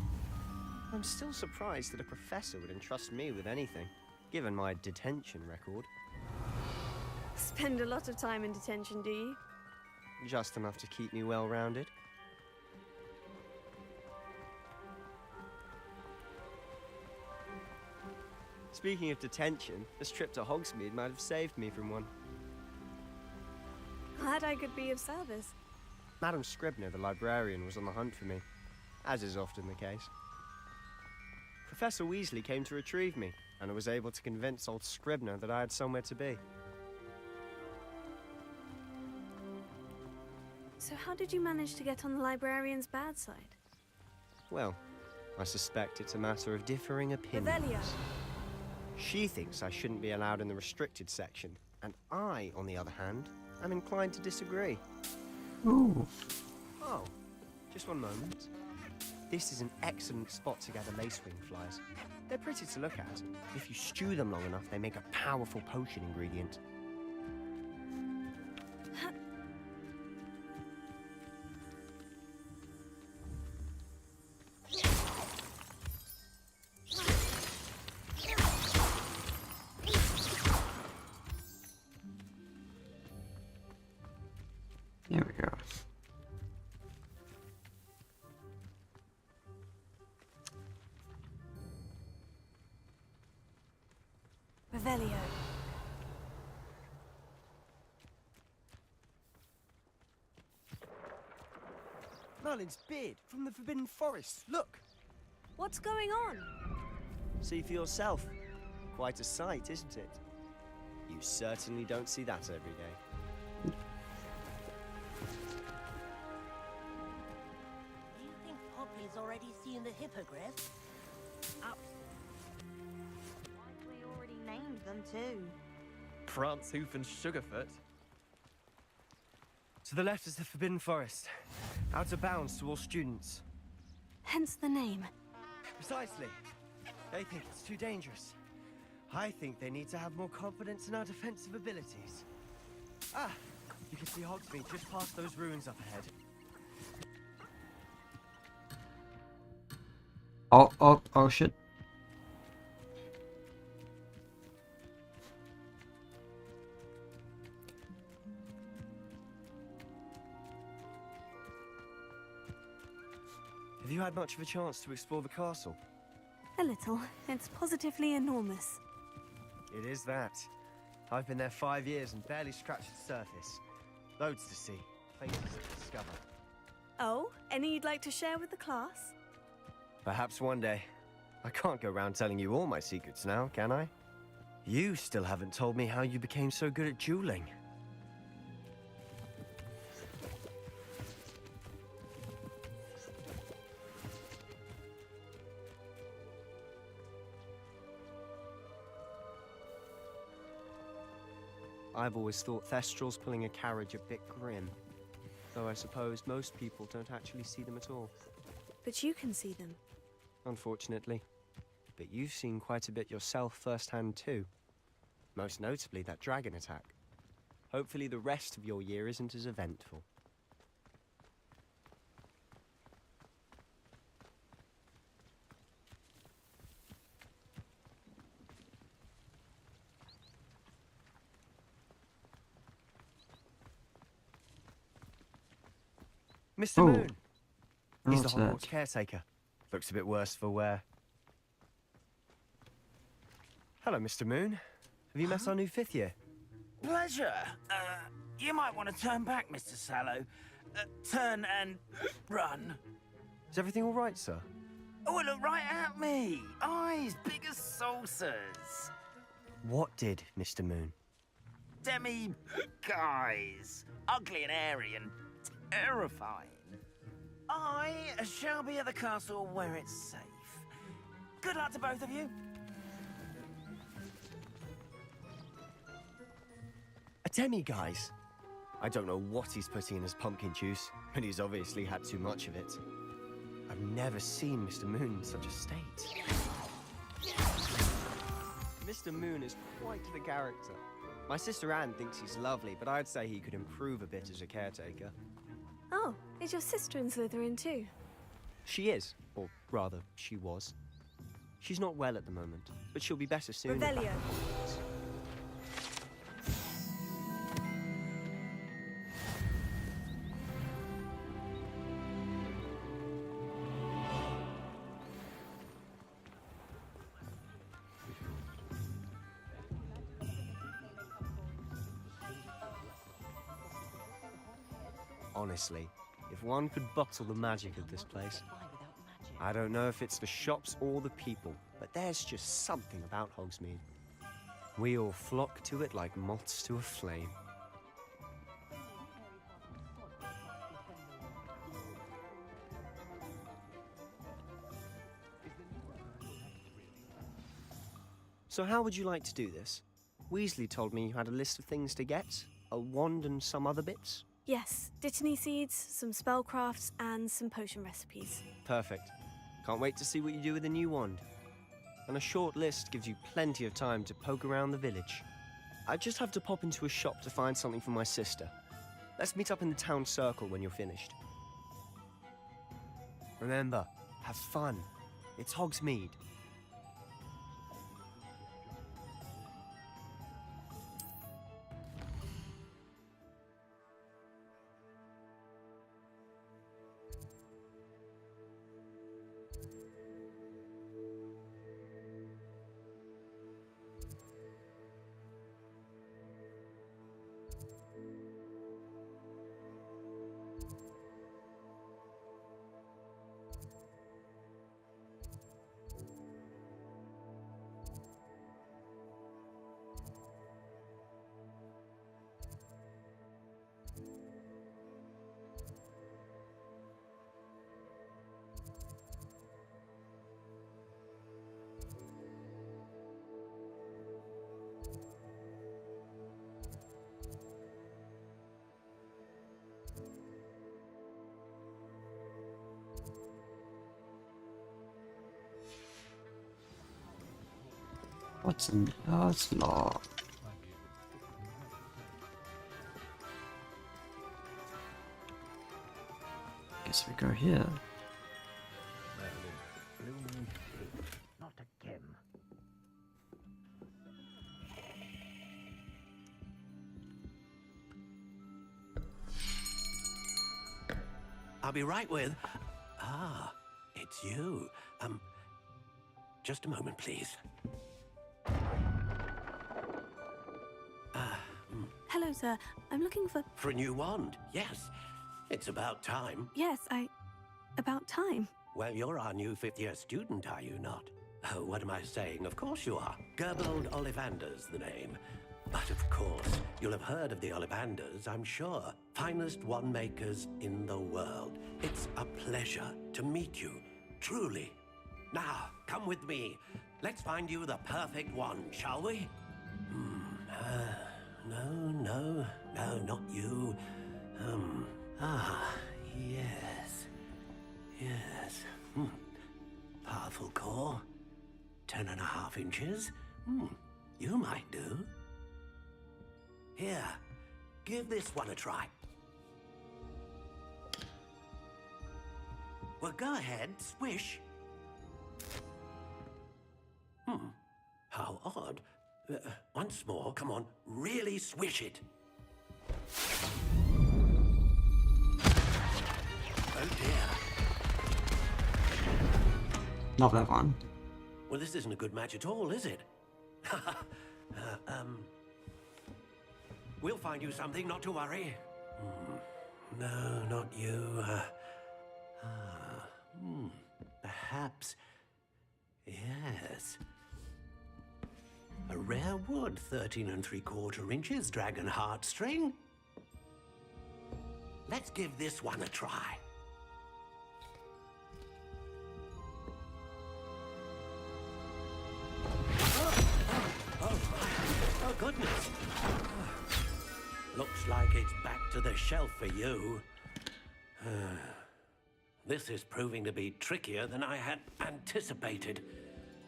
I'm still surprised that a professor would entrust me with anything, given my detention record. Spend a lot of time in detention, do you? Just enough to keep me well-rounded. Speaking of detention, this trip to Hogsmeade might have saved me from one. Glad I could be of service. Madam Scribner, the librarian, was on the hunt for me, as is often the case. Professor Weasley came to retrieve me, and I was able to convince old Scribner that I had somewhere to be. So how did you manage to get on the librarian's bad side? Well, I suspect it's a matter of differing opinions. Revelio. She thinks I shouldn't be allowed in the restricted section, and I, on the other hand, am inclined to disagree. Ooh. Oh, just one moment. This is an excellent spot to gather lacewing flies. They're pretty to look at. If you stew them long enough, they make a powerful potion ingredient. There we go. Revelio. Merlin's beard from the Forbidden Forest. Look! What's going on? See for yourself. Quite a sight, isn't it? You certainly don't see that every day. Do you think Poppy's already seen the hippogriff? We already named them too. Prance, Hoof, and Sugarfoot. To the left is the Forbidden Forest. Out of bounds to all students. Hence the name. Precisely. They think it's too dangerous. I think they need to have more confidence in our defensive abilities. Ah! You can see Hogsmeade just past those ruins up ahead. Oh shit. Have you had much of a chance to explore the castle? A little. It's positively enormous. It is that. I've been there 5 years and barely scratched the surface. Loads to see, places to discover. Oh, any you'd like to share with the class? Perhaps one day. I can't go around telling you all my secrets now, can I? You still haven't told me how you became so good at dueling. I've always thought Thestrals pulling a carriage a bit grim. Though I suppose most people don't actually see them at all. But you can see them. Unfortunately. But you've seen quite a bit yourself firsthand too. Most notably that dragon attack. Hopefully the rest of your year isn't as eventful. Mr. Oh. Moon! He's the What's Hogwarts that? caretaker. Looks a bit worse for wear. Hello, Mr. Moon. Have you met our new 5th year? Pleasure. You might want to turn back, Mr. Sallow. Turn and run. Is everything all right, sir? Oh, look right at me. Eyes big as saucers. What did, Mr. Moon? Demi guys. Ugly and airy and terrifying. I shall be at the castle where it's safe. Good luck to both of you. A demi-guise? I don't know what he's putting in his pumpkin juice, but he's obviously had too much of it. I've never seen Mr. Moon in such a state. Mr. Moon is quite the character. My sister Anne thinks he's lovely, but I'd say he could improve a bit as a caretaker. Oh, is your sister in Slytherin too? She is, or rather, she was. She's not well at the moment, but she'll be better soon. Revelio. Honestly, if one could bottle the magic of this place. I don't know if it's the shops or the people, but there's just something about Hogsmeade. We all flock to it like moths to a flame. So how would you like to do this? Weasley told me you had a list of things to get, a wand and some other bits. Yes, dittany seeds, some spellcrafts, and some potion recipes. Perfect. Can't wait to see what you do with the new wand. And a short list gives you plenty of time to poke around the village. I just have to pop into a shop to find something for my sister. Let's meet up in the town circle when you're finished. Remember, have fun. It's Hogsmeade. What's in God's law? Guess we go here. Not again. I'll be right with... Ah, it's you. Just a moment, please. Hello, sir. I'm looking for... For a new wand, yes. It's about time. Yes, about time. Well, you're our new fifth-year student, are you not? Oh, what am I saying? Of course you are. Gerbold Ollivander's the name. But of course, you'll have heard of the Ollivanders, I'm sure. Finest wand makers in the world. It's a pleasure to meet you, truly. Now, come with me. Let's find you the perfect wand, shall we? No, not you. Yes. Powerful core. 10.5 inches. You might do. Here, give this one a try. Well, go ahead, swish. How odd. Once more, come on, really swish it. Oh dear. Not that one. Well, this isn't a good match at all, is it? We'll find you something, not to worry. No, not you. Perhaps. Yes. A rare wood, 13 3/4 inches, dragon heartstring. Let's give this one a try. Oh, goodness. Looks like it's back to the shelf for you. This is proving to be trickier than I had anticipated.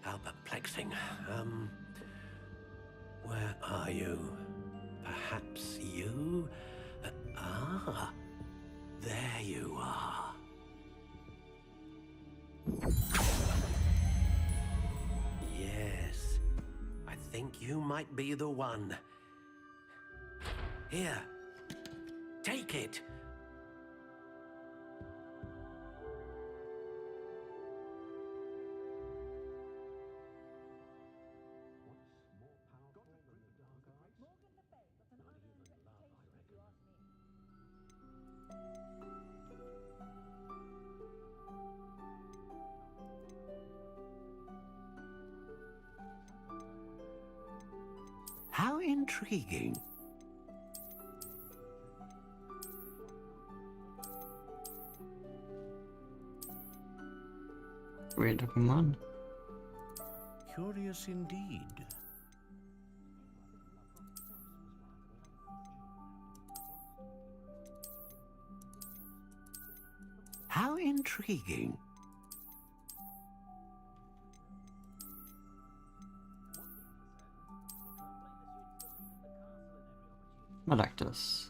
How perplexing. Where are you? Perhaps you? There you are. Yes, I think you might be the one. Here, take it. How intriguing. Weird looking one. Curious indeed. How intriguing. I like this.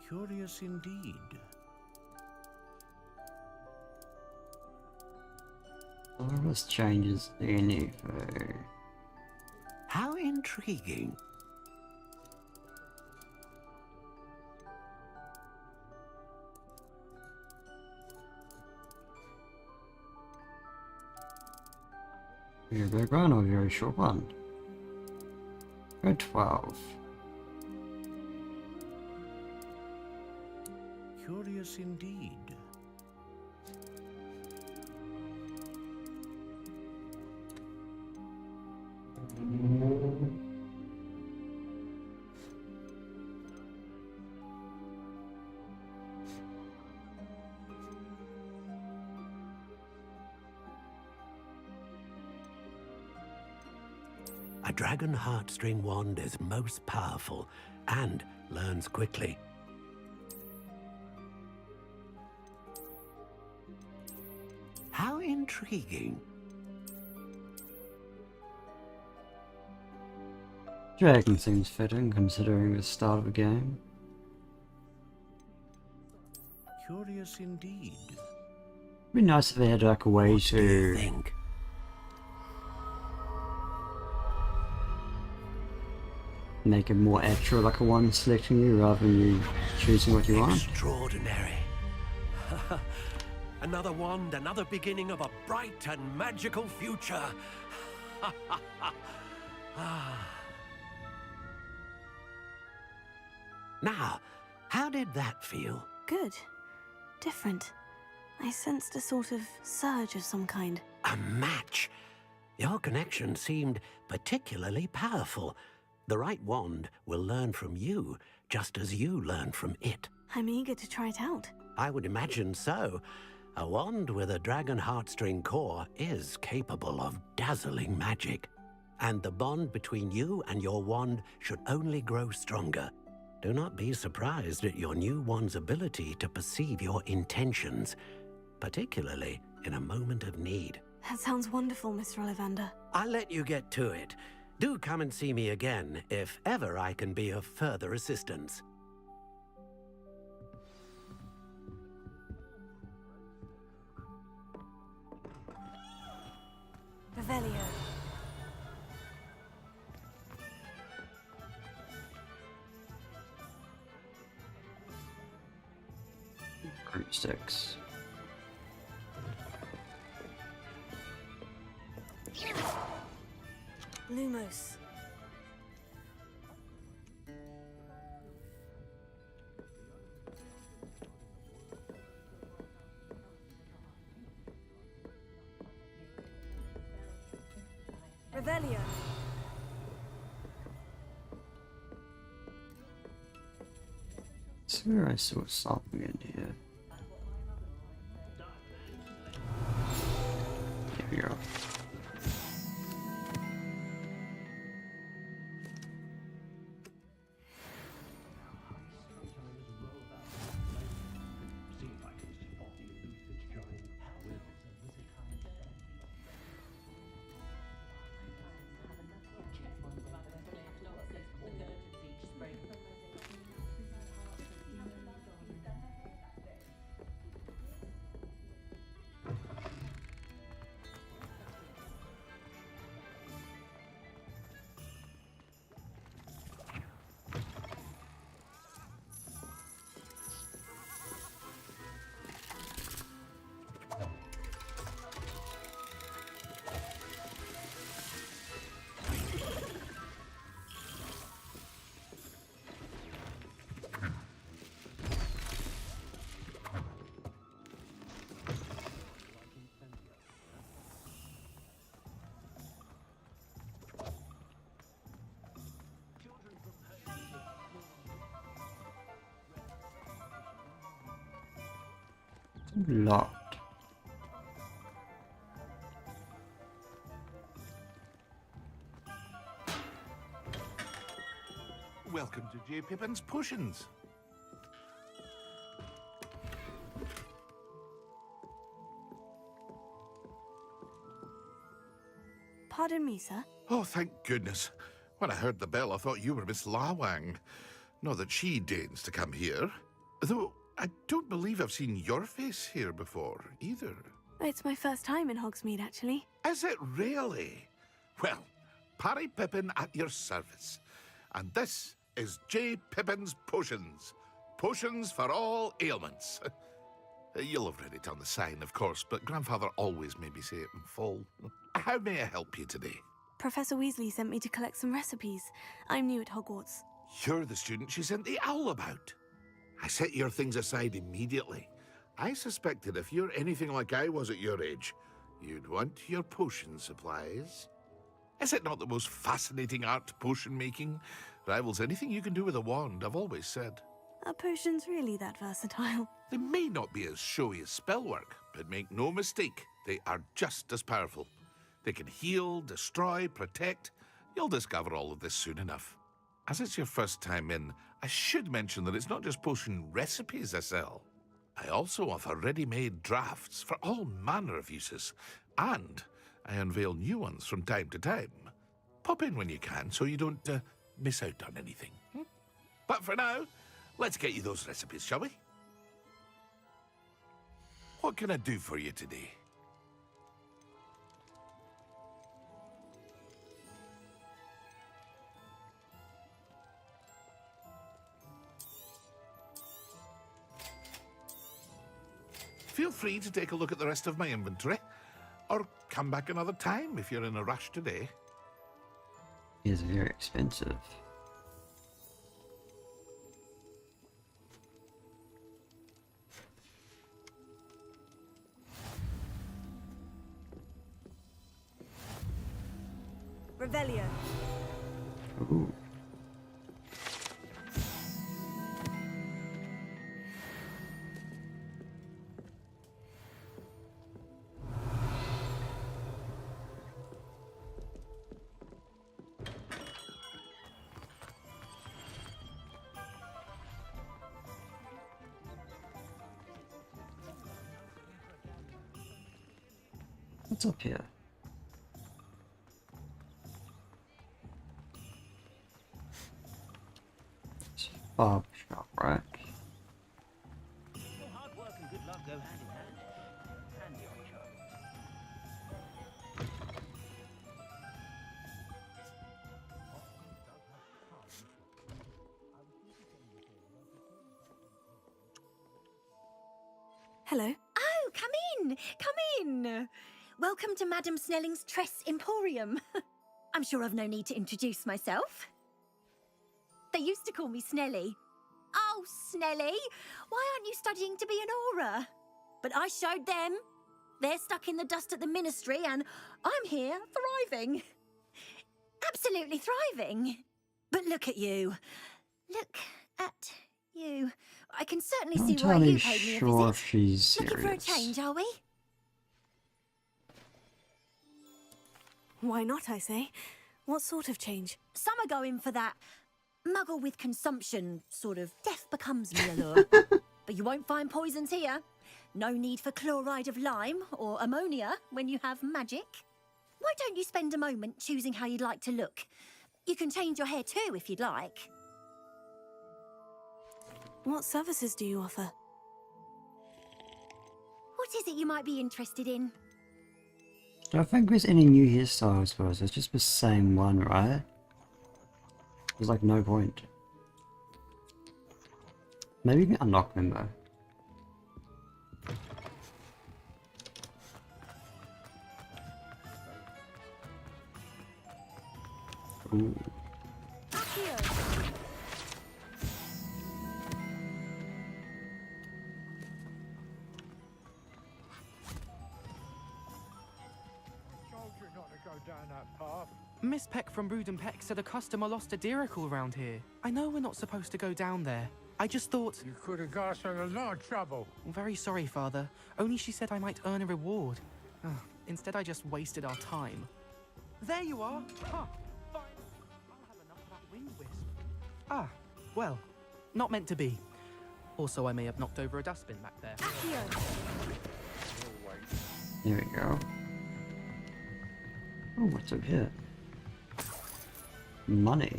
Curious indeed. All of this changes the info. How intriguing. Very big one or very short one? Go 12. Curious indeed. A dragon heartstring wand is most powerful and learns quickly. How intriguing. Dragon seems fitting considering the start of the game. Curious indeed. It'd be nice if they had like a way to make it more actual, like a one selecting you rather than you choosing what you want. Extraordinary. Another wand, another beginning of a bright and magical future. Now, how did that feel? Good. Different. I sensed a sort of surge of some kind. A match. Your connection seemed particularly powerful. The right wand will learn from you, just as you learn from it. I'm eager to try it out. I would imagine so. A wand with a dragon heartstring core is capable of dazzling magic. And the bond between you and your wand should only grow stronger. Do not be surprised at your new wand's ability to perceive your intentions, particularly in a moment of need. That sounds wonderful, Mr. Ollivander. I'll let you get to it. Do come and see me again if ever I can be of further assistance. Revelio. Group 6. Lumos. Revelio. I swear I saw something in here. Here we go. Locked. Welcome to J. Pippin's Potions. Pardon me, sir. Oh, thank goodness. When I heard the bell, I thought you were Miss Lawang. Not that she deigns to come here. Though I don't believe I've seen your face here before, either. It's my first time in Hogsmeade, actually. Is it really? Well, Parry Pippin at your service. And this is J. Pippin's Potions. Potions for all ailments. You'll have read it on the sign, of course, but Grandfather always made me say it in full. How may I help you today? Professor Weasley sent me to collect some recipes. I'm new at Hogwarts. You're the student she sent the owl about. I set your things aside immediately. I suspected if you're anything like I was at your age, you'd want your potion supplies. Is it not the most fascinating art, potion making? Rivals anything you can do with a wand, I've always said. Are potions really that versatile? They may not be as showy as spellwork, but make no mistake, they are just as powerful. They can heal, destroy, protect. You'll discover all of this soon enough. As it's your first time in, I should mention that it's not just potion recipes I sell. I also offer ready-made drafts for all manner of uses, and I unveil new ones from time to time. Pop in when you can so you don't miss out on anything. But for now, let's get you those recipes, shall we? What can I do for you today? feel free to take a look at the rest of my inventory. Or come back another time if you're in a rush today. It is very expensive. Revelio. Ooh. What's up here? It's a barber shop, right? Hard work and good luck go hand in hand. Handy on charm. Hello. Oh, come in! Come in! Welcome to Madame Snelling's Tress Emporium. I'm sure I've no need to introduce myself. They used to call me Snelly. Oh, Snelly, why aren't you studying to be an aura? But I showed them. They're stuck in the dust at the ministry, and I'm here thriving. Absolutely thriving. But look at you. Look at you. I can certainly Not see why entirely you paid me a sure visit. if she's Looking for a serious. change, are we? Why not, I say? What sort of change? Some are going for that muggle with consumption, sort of death becomes me allure. But you won't find poisons here. No need for chloride of lime or ammonia when you have magic. Why don't you spend a moment choosing how you'd like to look? You can change your hair too if you'd like. What services do you offer? What is it you might be interested in? I don't think there's any new hairstyles for us. It's just the same one, right? There's like no point. Maybe you can unlock them though. Ooh. Miss Peck from Brood and Peck said a customer lost a diricle around here. I know we're not supposed to go down there. I just thought... You could have got us in a lot of trouble. I'm very sorry, Father. Only she said I might earn a reward. Instead, I just wasted our time. There you are! Huh. Fine. I'll have enough of that wind wisp. Ah, well, not meant to be. Also, I may have knocked over a dustbin back there. There we go. Oh, what's up here? Money.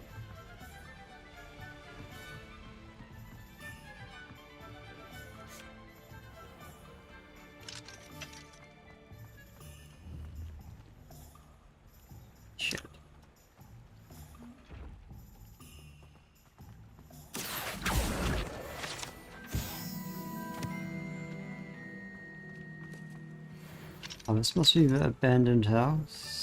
Shit. Oh, this must be the abandoned house.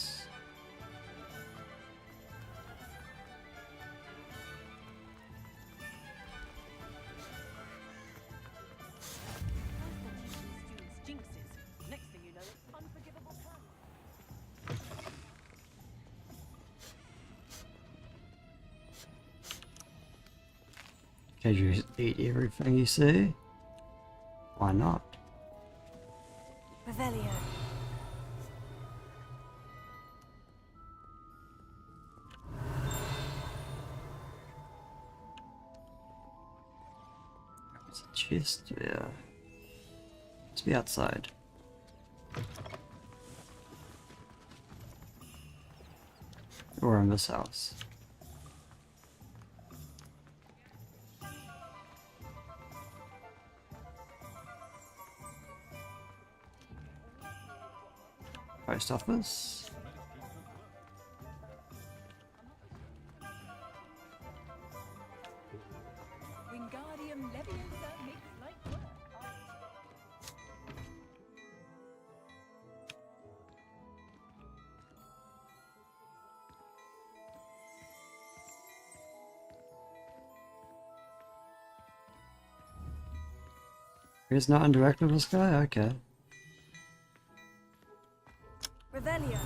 Okay, you eat everything you see? Why not? Revelio. There's a chest there. Let's be outside. Or in this house. Post office. Wingardium Leviosa makes light work. He's not interact with this guy? Okay. Revelio.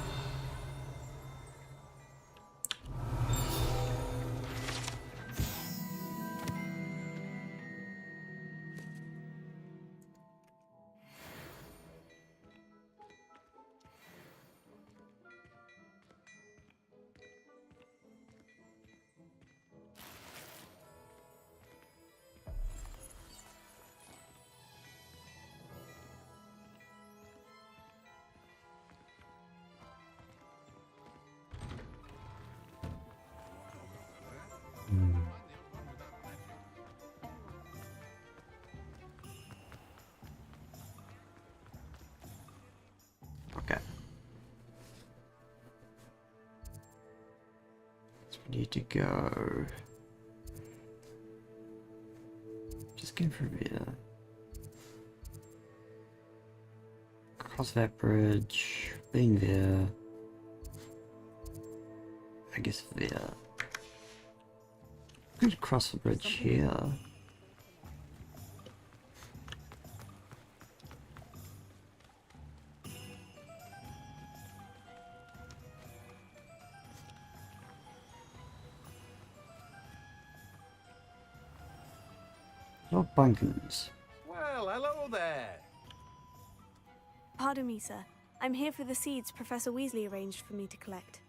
Okay. So we need to go. Just go through here. Cross that bridge. Being there. I guess there. Could cross the bridge here. Not bunkers. Well, hello there. Pardon me, sir. I'm here for the seeds Professor Weasley arranged for me to collect.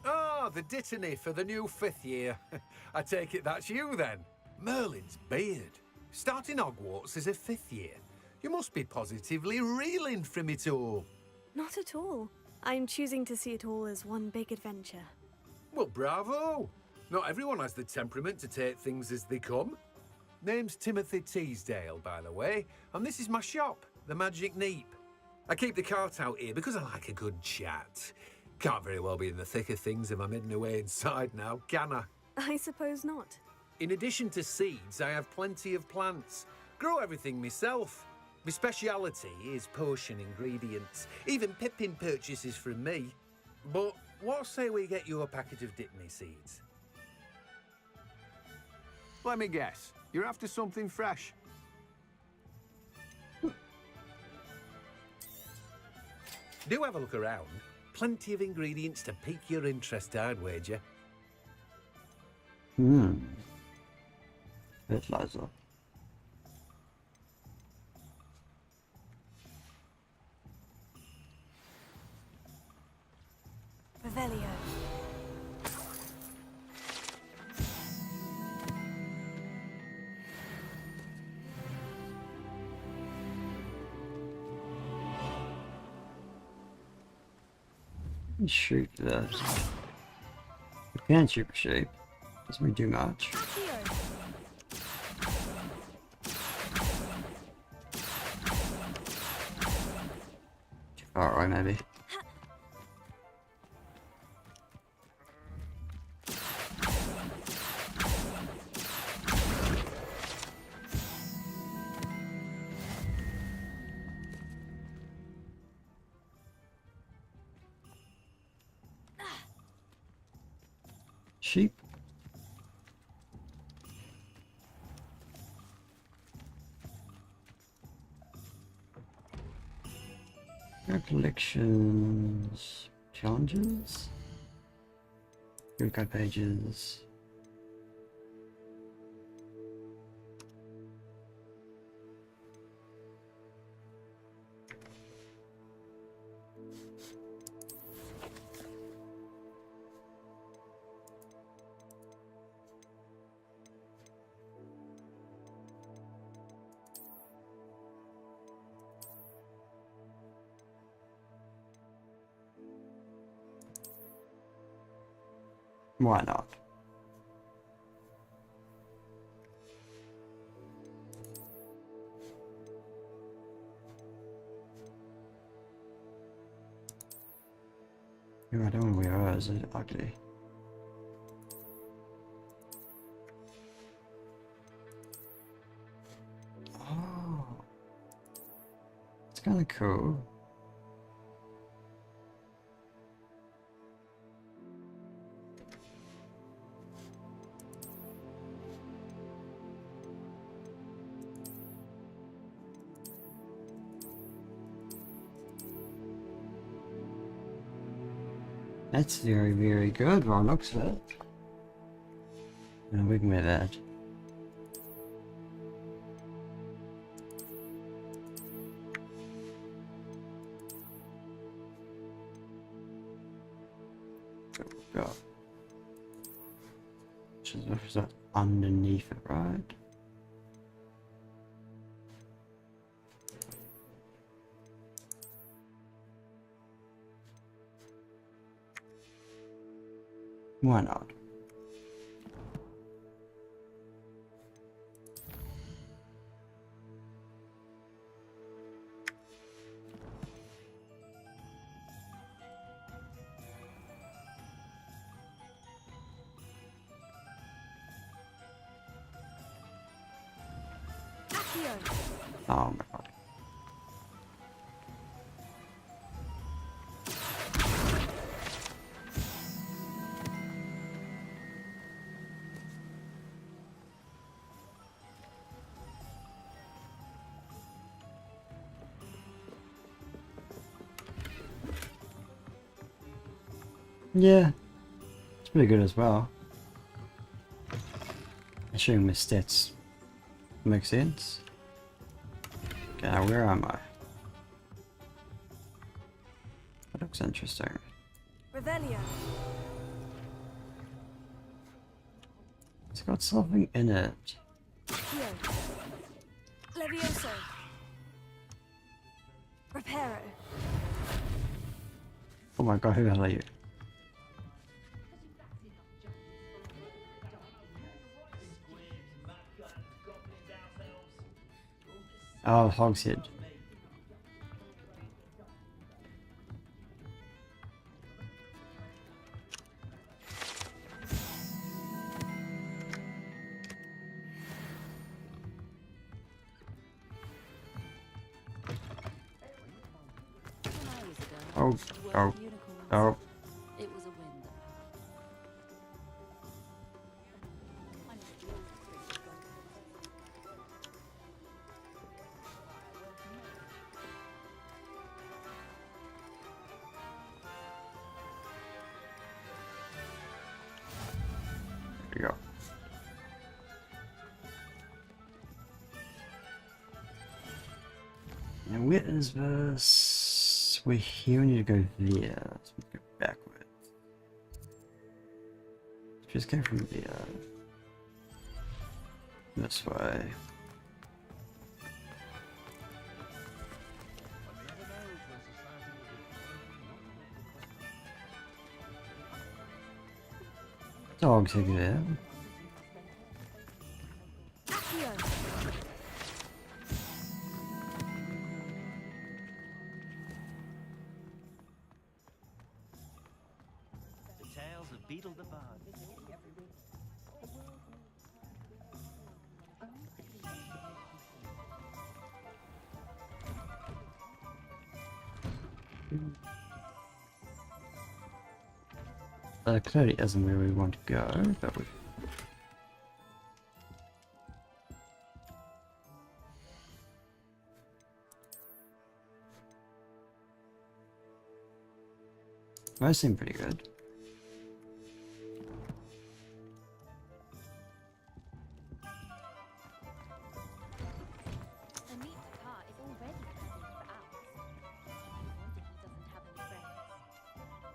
Ah, the dittany for the new 5th year. I take it that's you then. Merlin's beard. Starting Hogwarts as a 5th year. You must be positively reeling from it all. Not at all. I'm choosing to see it all as one big adventure. Well, bravo. Not everyone has the temperament to take things as they come. Name's Timothy Teasdale, by the way, and this is my shop, the Magic Neep. I keep the cart out here because I like a good chat. Can't very well be in the thick of things if I'm hidden away inside now, can I? I suppose not. In addition to seeds, I have plenty of plants. Grow everything myself. My speciality is potion ingredients. Even Pippin purchases from me. But what say we get you a packet of Dittany seeds? Let me guess. You're after something fresh. Do have a look around. Plenty of ingredients to pique your interest, I'd wager. Fertilizer. Revelio. Shoot that. We can shoot a shape. Doesn't really do much. Too far away, maybe. Sheep. Collections, challenges, guide pages. Why not? No, I don't know where I is it ugly. Oh, it's kind of cool. That's very, very good by the looks of it. And we can wear that. Go. Is that underneath it, right? Why not? Oh my god. Yeah, it's pretty good as well. Assuming my stats make sense. Okay, now where am I? That looks interesting. Revelio. It's got something in it. Here. Levioso. Reparo. Oh my god, who the hell are you? Oh, Hogshead. Oh, oh, oh. It was a win. There we go. Now where is this? We're here, we need to go there. So we go backwards. Just go from there. This way. Dogs are there. The tales of Beetle the Bard. Clearly isn't where we want to go, but we... Those seem pretty good. The meat cart is already heading for ours. I wonder he doesn't have any friends.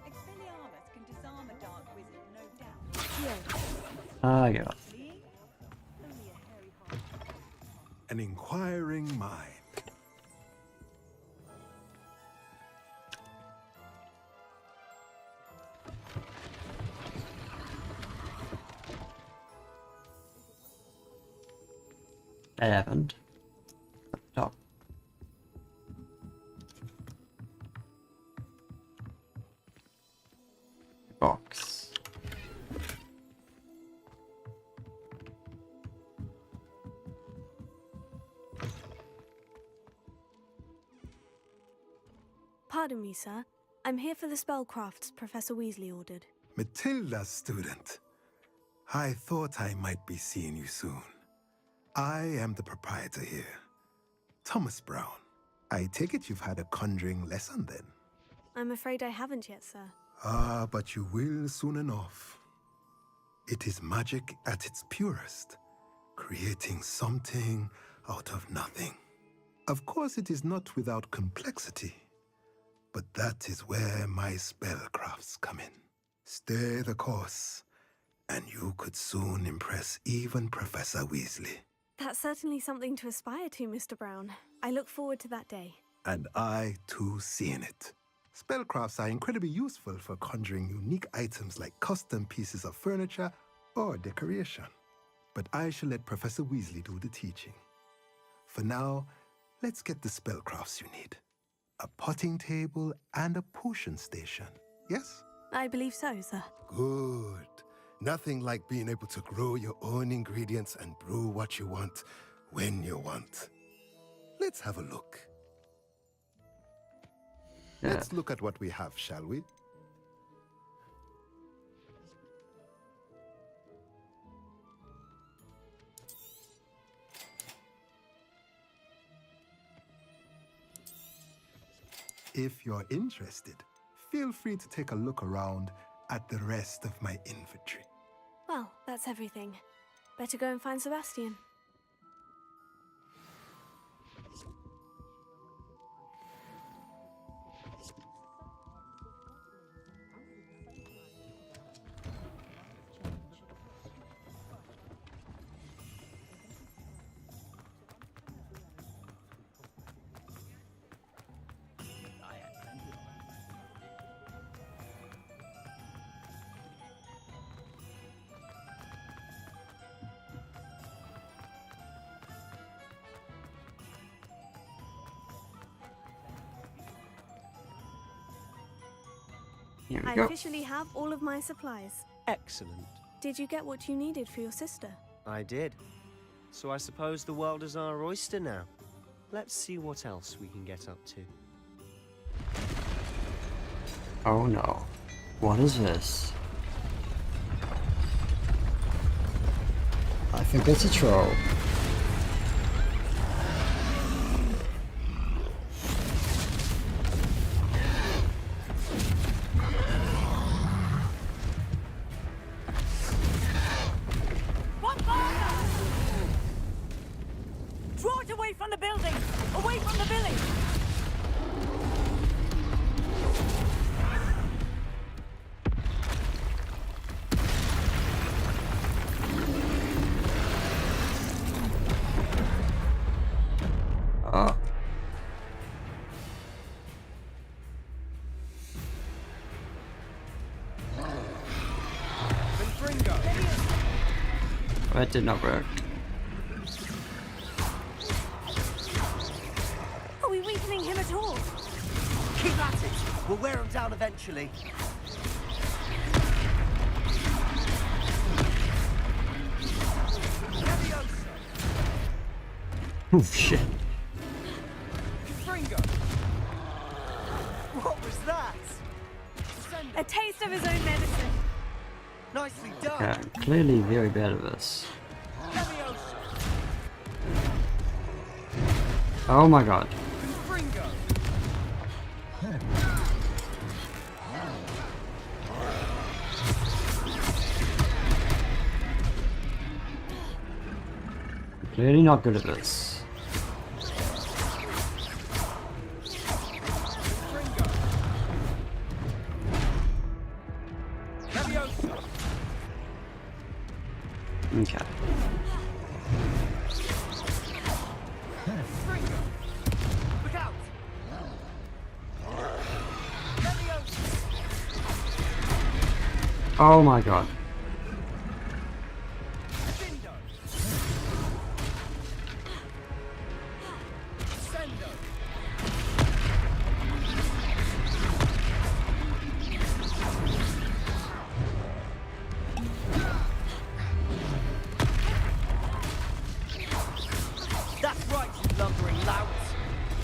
Expelliarmus can disarm a dark wizard, no doubt. Ah, yeah. An inquiring mind. That happened. Up top. Box. Pardon me, sir. I'm here for the spellcrafts Professor Weasley ordered. Matilda's student. I thought I might be seeing you soon. I am the proprietor here, Thomas Brown. I take it you've had a conjuring lesson then? I'm afraid I haven't yet, sir. Ah, but you will soon enough. It is magic at its purest, creating something out of nothing. Of course, it is not without complexity, but that is where my spellcrafts come in. Stay the course, and you could soon impress even Professor Weasley. That's certainly something to aspire to, Mr. Brown. I look forward to that day. And I, too, see in it. Spellcrafts are incredibly useful for conjuring unique items like custom pieces of furniture or decoration. But I shall let Professor Weasley do the teaching. For now, let's get the spellcrafts you need. A potting table and a potion station, yes? I believe so, sir. Good. Nothing like being able to grow your own ingredients and brew what you want when you want. Let's have a look. Yeah. Let's look at what we have, shall we? If you're interested, feel free to take a look around at the rest of my inventory. Well, that's everything. Better go and find Sebastian. Here we I go. officially have all of my supplies. Excellent. Did you get what you needed for your sister? I did. So I suppose the world is our oyster now. Let's see what else we can get up to. Oh no. What is this? I think it's a troll. Draw it away from the building! Away from the village! That did not work. Are we weakening him at all? Keep at it! We'll wear him down eventually. Oh shit. Fringo! What was that? A taste of his own medicine. Nicely done! Yeah, clearly very bad at this. Oh my god. Fringo! Clearly not good at this. Okay. Look out! Oh my god. That's right, you lumbering louts!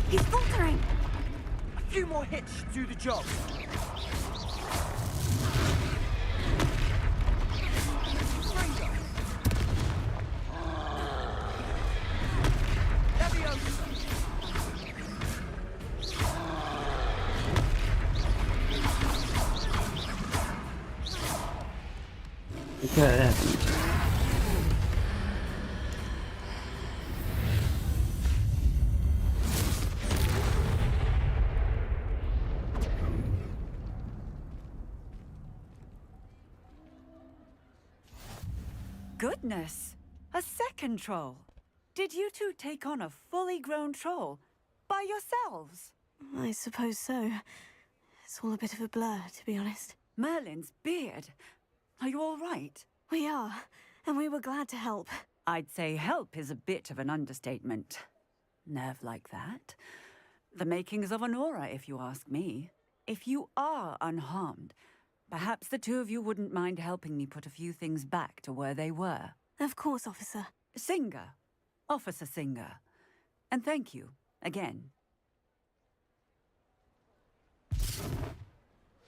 He's faltering! A few more hits should do the job. that happened. Goodness! A second troll. Did you two take on a fully grown troll by yourselves? I suppose so. It's all a bit of a blur, to be honest. Merlin's beard. Are you all right? We are, and we were glad to help. I'd say help is a bit of an understatement. Nerve like that. The makings of an aura, if you ask me. If you are unharmed, perhaps the two of you wouldn't mind helping me put a few things back to where they were. Of course, officer. Singer. Officer Singer. And thank you, again.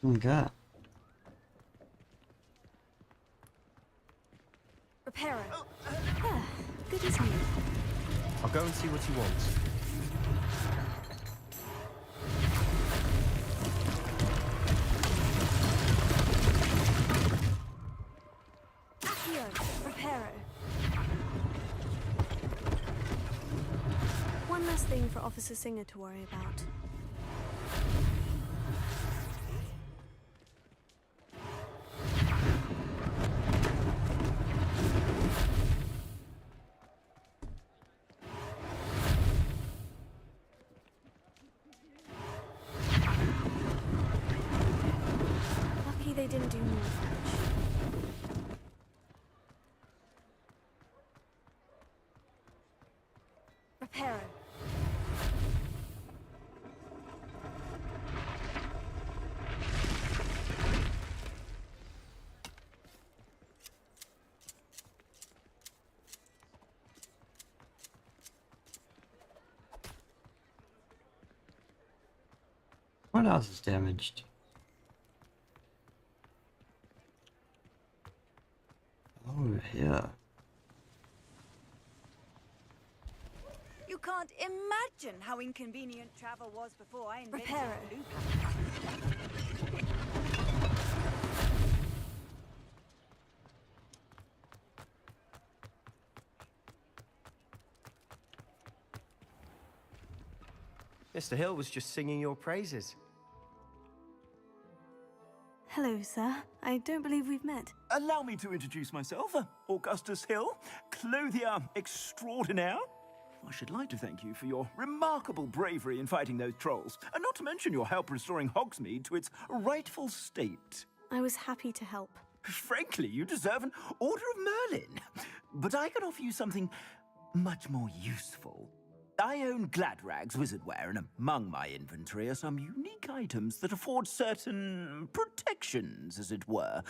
Okay. Repairer. Ah, good as new. I'll go and see what he wants. Accio, Repairer. One less thing for Officer Singer to worry about. Lucky they didn't do more damage. Repairer. What else is damaged? Oh, yeah. You can't imagine how inconvenient travel was before I invented Repairer. blue. Mr. Hill was just singing your praises. Hello, sir. I don't believe we've met. Allow me to introduce myself, Augustus Hill, clothier extraordinaire. I should like to thank you for your remarkable bravery in fighting those trolls, and not to mention your help restoring Hogsmeade to its rightful state. I was happy to help. Frankly, you deserve an Order of Merlin. But I can offer you something much more useful. I own Gladrag's wizardware, and among my inventory are some unique items that afford certain protections, as it were.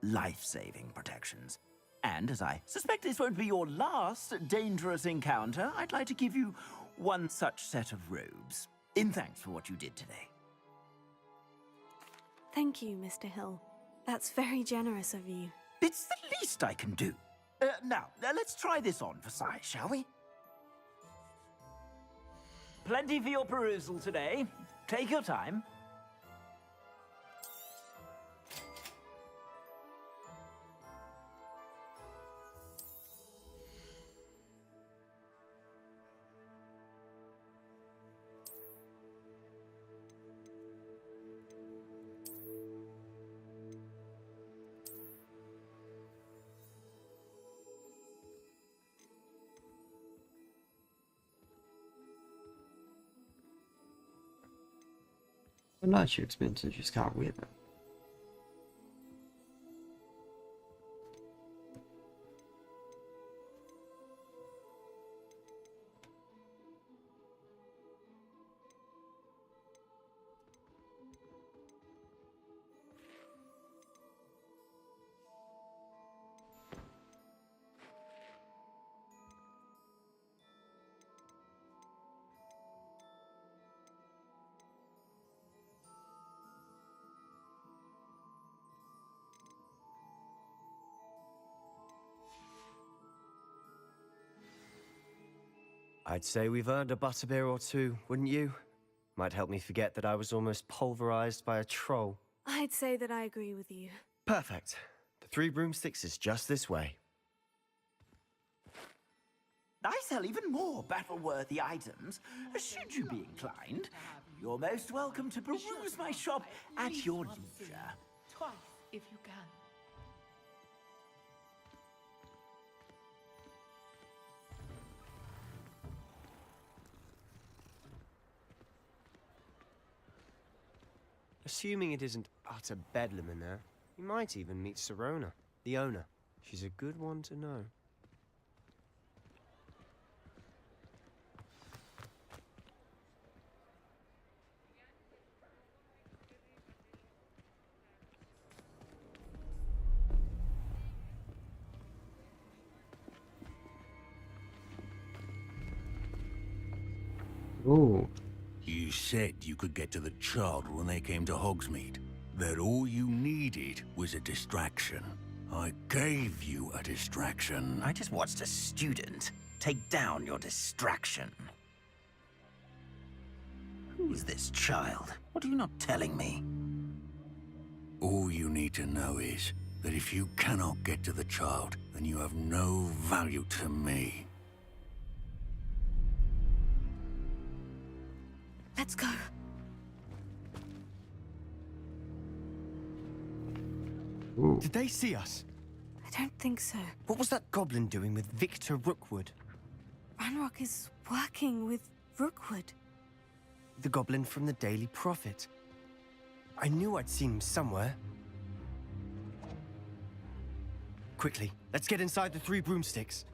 Life-saving protections. And as I suspect this won't be your last dangerous encounter, I'd like to give you one such set of robes, in thanks for what you did today. Thank you, Mr. Hill. That's very generous of you. It's the least I can do. Now, let's try this on for size, shall we? Plenty for your perusal today. Take your time. Well, not too expensive, you just can't wear them. I'd say we've earned a butterbeer or two, wouldn't you? Might help me forget that I was almost pulverized by a troll. I'd say that I agree with you. Perfect. The Three Broomsticks is just this way. I sell even more battle-worthy items. Should you be inclined, you're most welcome to peruse my shop at your leisure. Twice, if you can. Assuming it isn't utter bedlam in there, you might even meet Sirona, the owner. She's a good one to know. Ooh. You said you could get to the child when they came to Hogsmeade. That all you needed was a distraction. I gave you a distraction. I just watched a student take down your distraction. Who is this child? What are you not telling me? All you need to know is that if you cannot get to the child, then you have no value to me. Let's go. Ooh. Did they see us? I don't think so. What was that goblin doing with Victor Rookwood? Ranrock is working with Rookwood. The goblin from the Daily Prophet. I knew I'd seen him somewhere. Quickly, let's get inside the Three Broomsticks.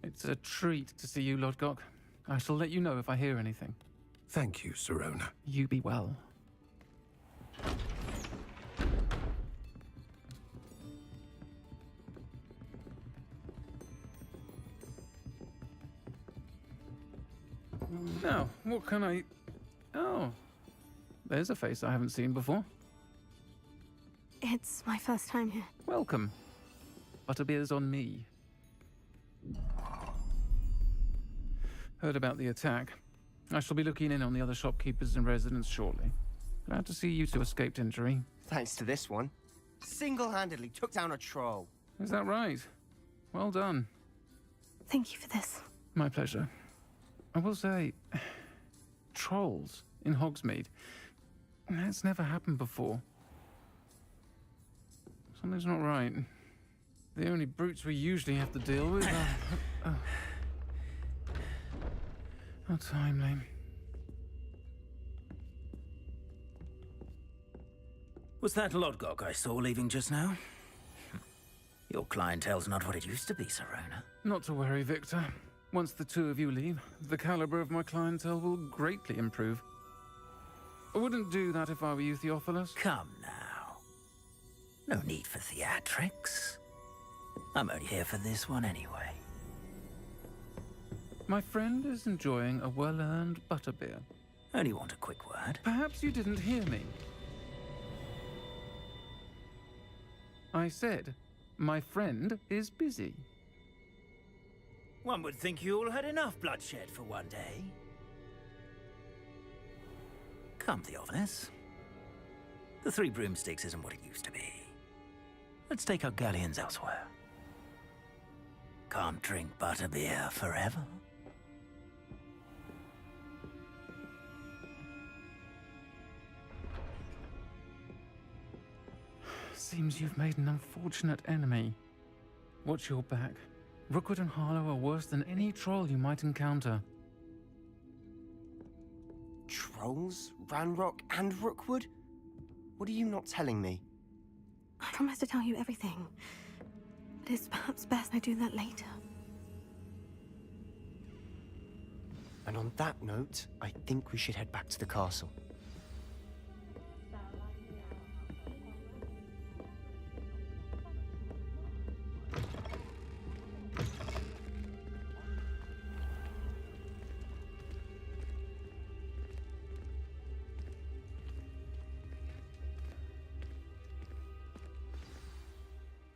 It's a treat to see you, Lodgok. I shall let you know if I hear anything. Thank you, Sirona. You be well. Now, what can I... Oh, there's a face I haven't seen before. It's my first time here. Welcome. Butterbeer's on me. Heard about the attack. I shall be looking in on the other shopkeepers and residents shortly. Glad to see you two escaped injury. Thanks to this one. Single-handedly took down a troll. Is that right? Well done. Thank you for this. My pleasure. I will say, trolls in Hogsmeade. That's never happened before. Something's not right. The only brutes we usually have to deal with are... How timely. Was that Lodgok I saw leaving just now? Your clientele's not what it used to be, Sirona. Not to worry, Victor. Once the two of you leave, the caliber of my clientele will greatly improve. I wouldn't do that if I were you, Theophilus. Come now. No need for theatrics. I'm only here for this one anyway. My friend is enjoying a well-earned butterbeer. Only want a quick word. Perhaps you didn't hear me. I said, my friend is busy. One would think you all had enough bloodshed for one day. Come, Theophilus. The Three Broomsticks isn't what it used to be. Let's take our galleons elsewhere. Can't drink butterbeer forever. Seems you've made an unfortunate enemy. Watch your back. Rookwood and Harlow are worse than any troll you might encounter. Trolls? Ranrock and Rookwood? What are you not telling me? I promise to tell you everything. But it's perhaps best I do that later. And on that note, I think we should head back to the castle.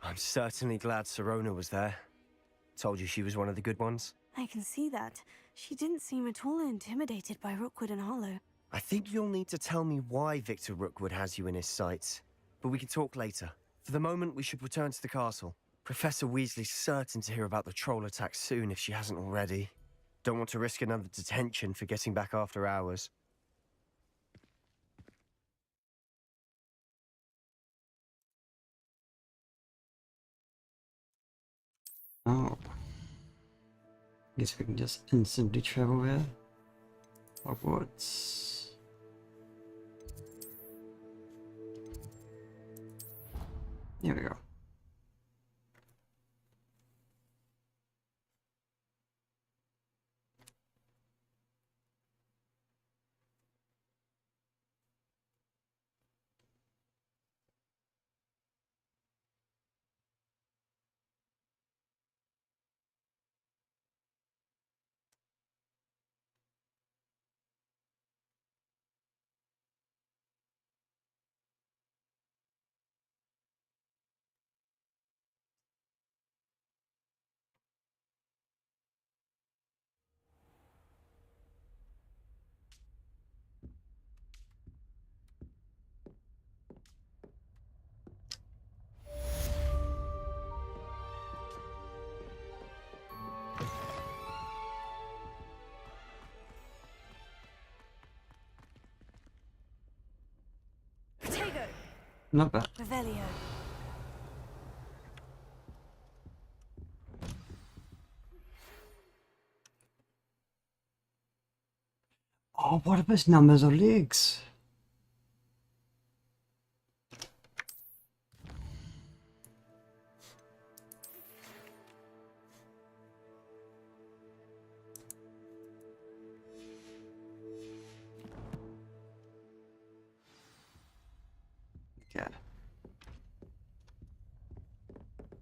I'm certainly glad Sirona was there. Told you she was one of the good ones. I can see that. She didn't seem at all intimidated by Rookwood and Harlow. I think you'll need to tell me why Victor Rookwood has you in his sights. But we can talk later. For the moment, we should return to the castle. Professor Weasley's certain to hear about the troll attack soon if she hasn't already. Don't want to risk another detention for getting back after hours. Oh. Guess we can just instantly travel there. Hogwarts. Here we go. Potato. Not bad. Revelio. Oh, what are his numbers or legs? Okay.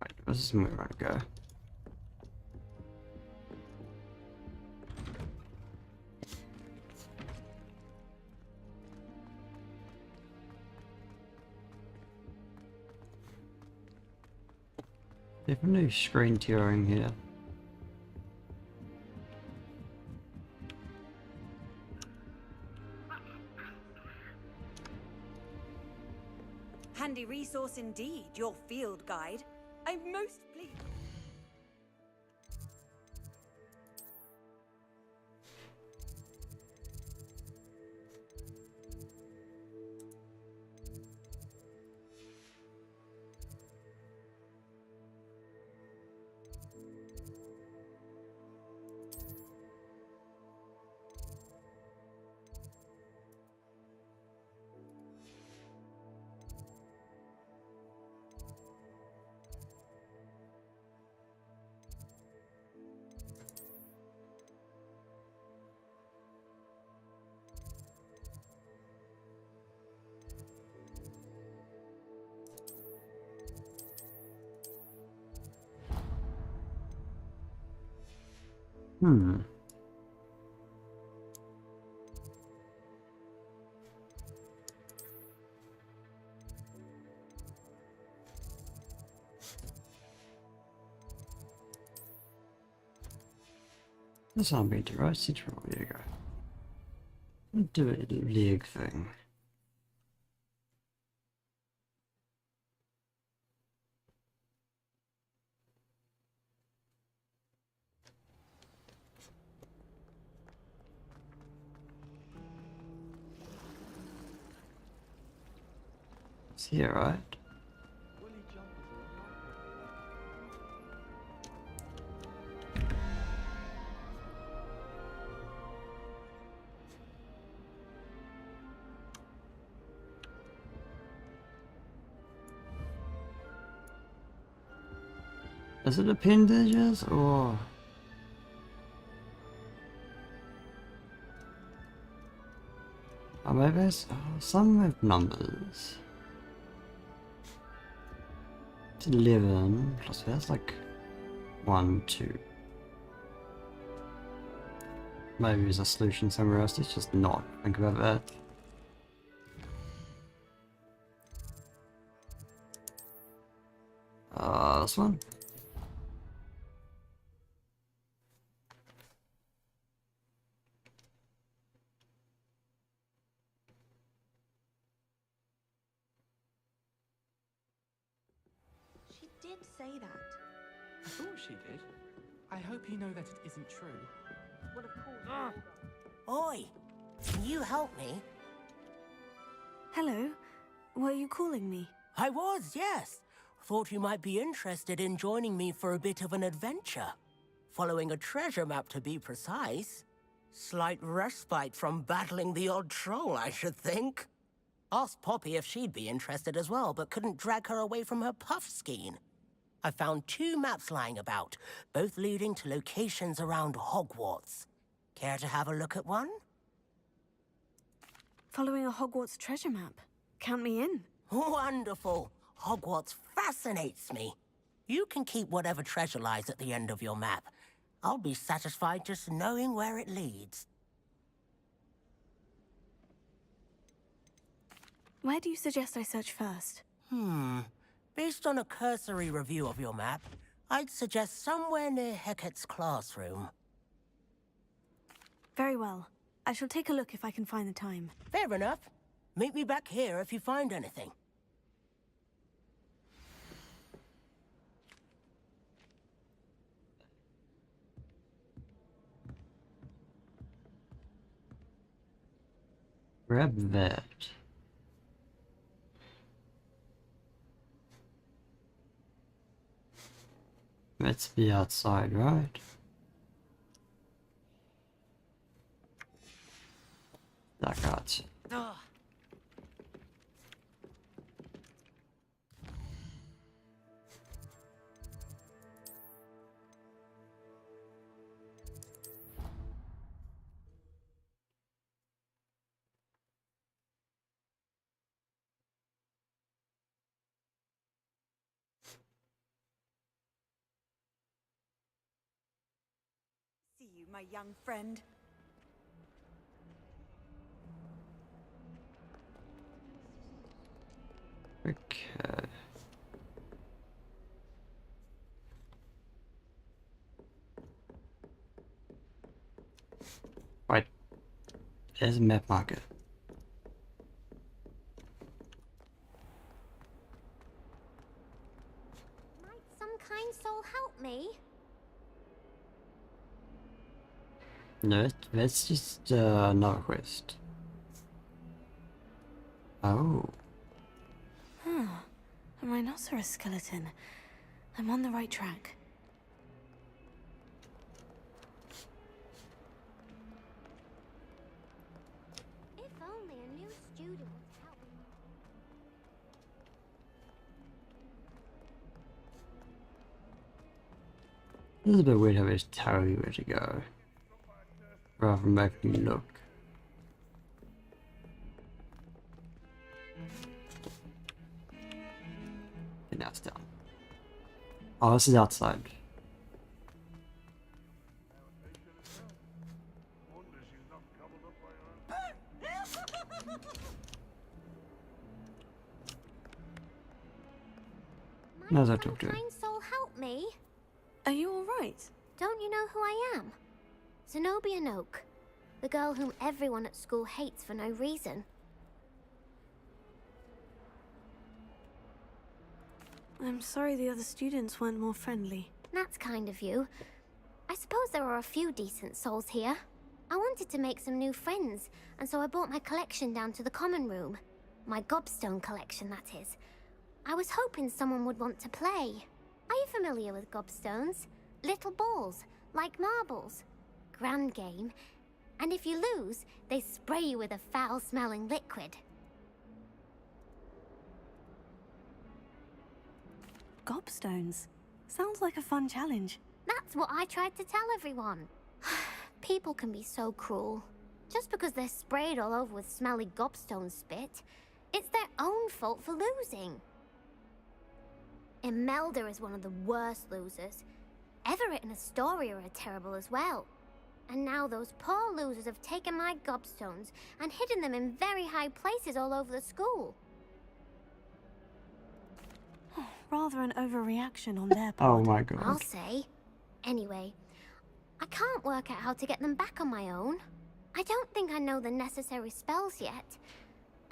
Right, this is where I go. Definitely screen tearing here. Handy resource indeed, your field guide. I'm most pleased. That's not being too right. Central. There you go. Do a leg thing. It's here, right? Is it appendages or? Oh, maybe it's, some have numbers. It's 11 plus that's like 1, 2. Maybe there's a solution somewhere else. Let's just not think about that. This one. she did. I hope you know that it isn't true. Well, of course. Oi! Can you help me? Hello? Were you calling me? I was, yes. Thought you might be interested in joining me for a bit of an adventure. Following a treasure map, to be precise. Slight respite from battling the odd troll, I should think. Asked Poppy if she'd be interested as well, but couldn't drag her away from her puff skein. I found 2 maps lying about, both leading to locations around Hogwarts. Care to have a look at one? Following a Hogwarts treasure map. Count me in. Wonderful. Hogwarts fascinates me. You can keep whatever treasure lies at the end of your map. I'll be satisfied just knowing where it leads. Where do you suggest I search first? Based on a cursory review of your map, I'd suggest somewhere near Hecat's classroom. Very well. I shall take a look if I can find the time. Fair enough. Meet me back here if you find anything. Grab that. Let's be outside, right? That got you. See you, my young friend. Okay. Right. There's a map marker. Might some kind soul help me? No, that's just another quest. Oh. Huh. A rhinoceros skeleton. I'm on the right track. If only a new student would help me. This is a bit weird how they just tell you where to go, rather than making you look. Okay, now it's down. Oh, this is outside. As I talk to him. Kind soul help me? Are you alright? Don't you know who I am? Zenobia Noak, the girl whom everyone at school hates for no reason. I'm sorry the other students weren't more friendly. That's kind of you. I suppose there are a few decent souls here. I wanted to make some new friends, and so I brought my collection down to the common room. My gobstone collection, that is. I was hoping someone would want to play. Are you familiar with gobstones? Little balls, like marbles. Grand game. And if you lose, they spray you with a foul-smelling liquid. Gobstones. Sounds like a fun challenge. That's what I tried to tell everyone. People can be so cruel. Just because they're sprayed all over with smelly gobstone spit, it's their own fault for losing. Imelda is one of the worst losers. Everett and Astoria are terrible as well. And now those poor losers have taken my gobstones and hidden them in very high places all over the school. Rather an overreaction on their part. Oh my god. I'll say. Anyway, I can't work out how to get them back on my own. I don't think I know the necessary spells yet.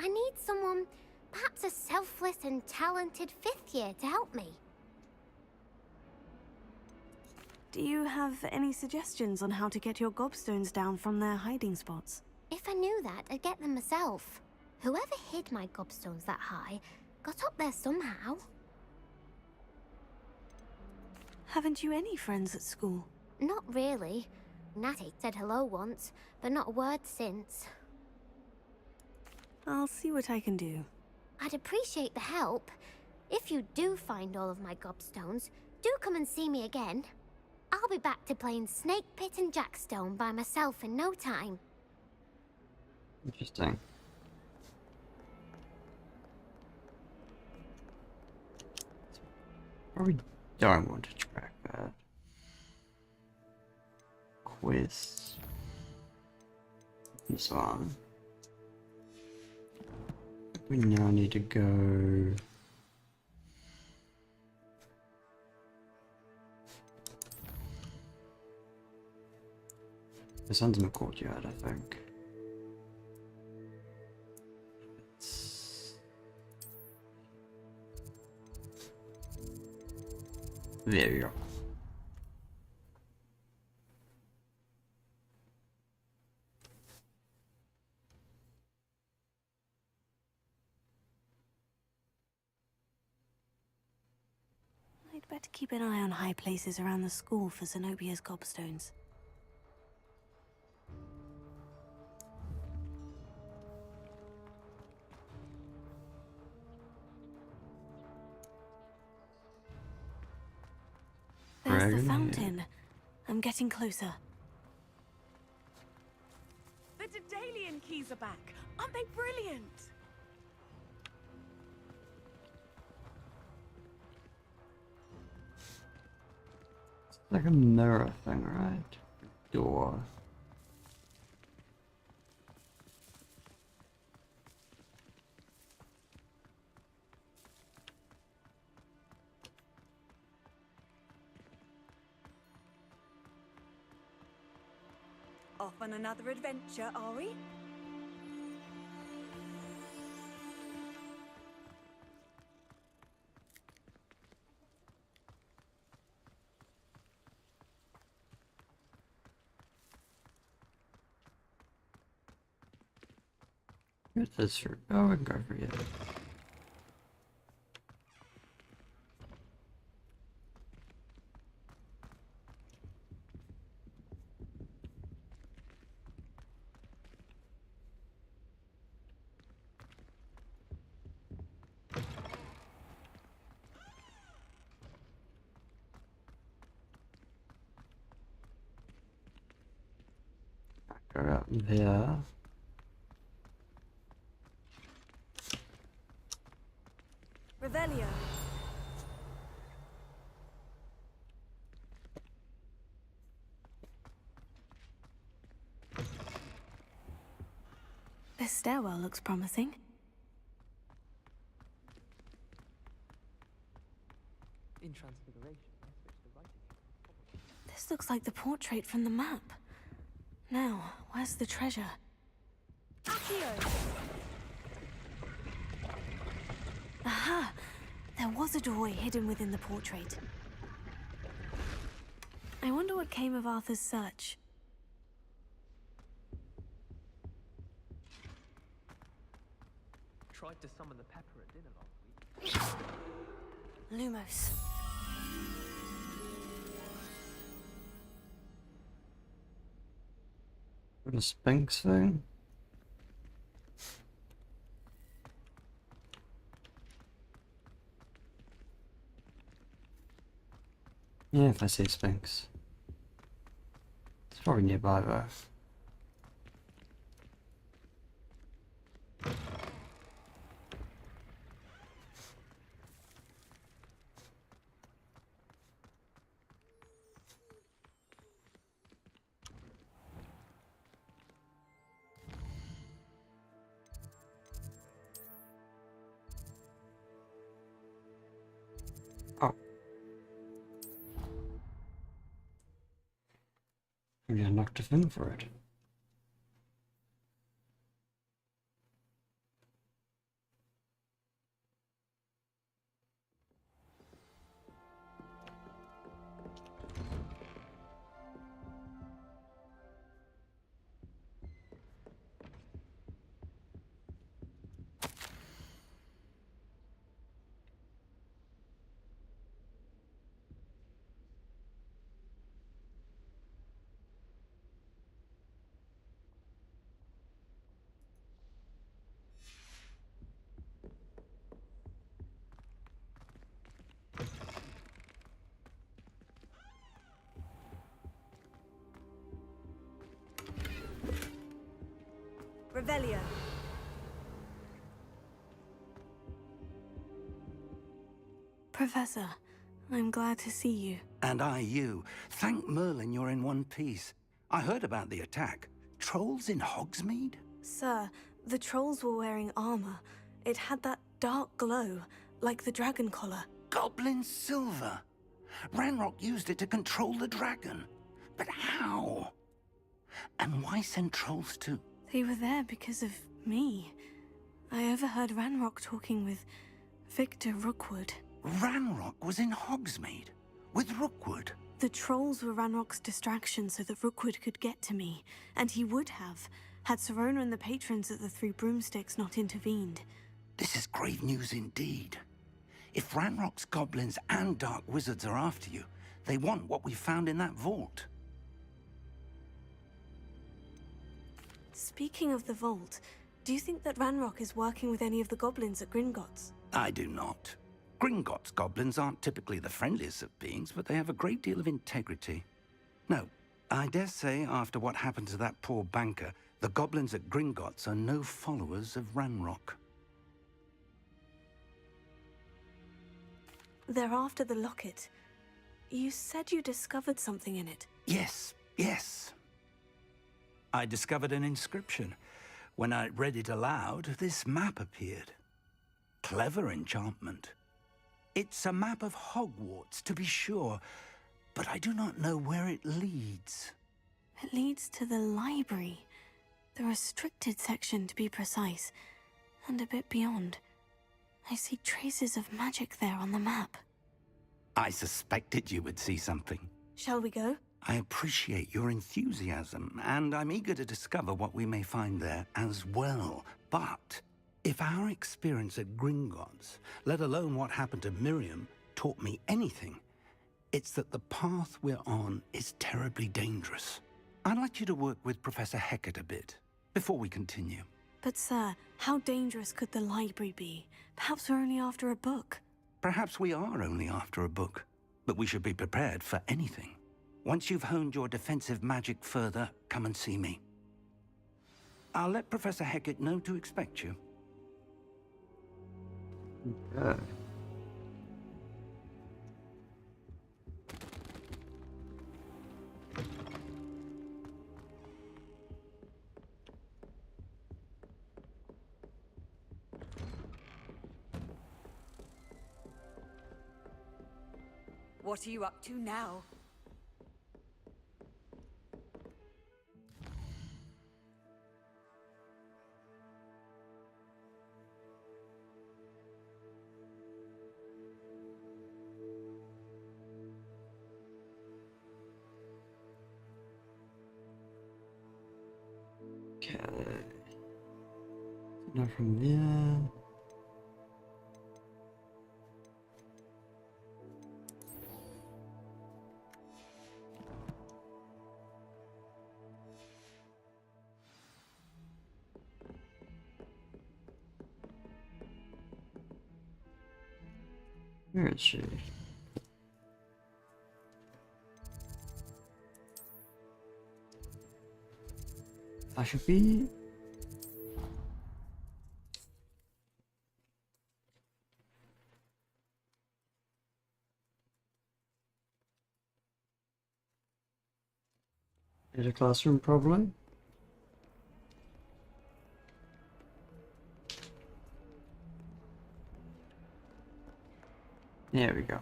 I need someone, perhaps a selfless and talented 5th year to help me. Do you have any suggestions on how to get your gobstones down from their hiding spots? If I knew that, I'd get them myself. Whoever hid my gobstones that high got up there somehow. Haven't you any friends at school? Not really. Natty said hello once, but not a word since. I'll see what I can do. I'd appreciate the help. If you do find all of my gobstones, do come and see me again. I'll be back to playing Snake Pit and Jackstone by myself in no time. Interesting. Probably don't want to track that. Quiz. This one. We now need to go. The sun's in the courtyard, I think. There we go. I'd better keep an eye on high places around the school for Zenobia's gobstones. There's the fountain. I'm getting closer. The Daedalian keys are back. Aren't they brilliant? It's like a mirror thing, right? Door. Off on another adventure, are we? Here's this for go and go for you. Go up there. Revelio. This stairwell looks promising. In Transfiguration, I switched to writing. This looks like the portrait from the map. Now, where's the treasure? Aha! There was a doorway hidden within the portrait. I wonder what came of Arthur's search. Tried to summon the pepper at dinner last week. Lumos. The Sphinx thing? Yeah, if I see a Sphinx. It's probably nearby though. We unlocked a thing for it. Revelio. Professor, I'm glad to see you. And I you. Thank Merlin you're in one piece. I heard about the attack. Trolls in Hogsmeade? Sir, the trolls were wearing armor. It had that dark glow, like the dragon collar. Goblin silver. Ranrock used it to control the dragon. But how? And why send trolls too? They were there because of me. I overheard Ranrock talking with Victor Rookwood. Ranrock was in Hogsmeade with Rookwood. The trolls were Ranrock's distraction so that Rookwood could get to me, and he would have, had Serona and the patrons at the Three Broomsticks not intervened. This is grave news indeed. If Ranrock's goblins and dark wizards are after you, they want what we found in that vault. Speaking of the vault, do you think that Ranrock is working with any of the goblins at Gringotts? I do not. Gringotts goblins aren't typically the friendliest of beings, but they have a great deal of integrity. No, I dare say after what happened to that poor banker, the goblins at Gringotts are no followers of Ranrock. They're after the locket. You said you discovered something in it. Yes, yes. I discovered an inscription. When I read it aloud, this map appeared. Clever enchantment. It's a map of Hogwarts, to be sure, but I do not know where it leads. It leads to the library. The restricted section, to be precise, and a bit beyond. I see traces of magic there on the map. I suspected you would see something. Shall we go? I appreciate your enthusiasm, and I'm eager to discover what we may find there as well. But if our experience at Gringotts, let alone what happened to Miriam, taught me anything, it's that the path we're on is terribly dangerous. I'd like you to work with Professor Hecat a bit, before we continue. But sir, how dangerous could the library be? Perhaps we're only after a book. Perhaps we are only after a book, but we should be prepared for anything. Once you've honed your defensive magic further, come and see me. I'll let Professor Hecat know to expect you. Okay. What are you up to now? Okay. Now from there. Where is she? I should be. In a classroom, probably. There we go.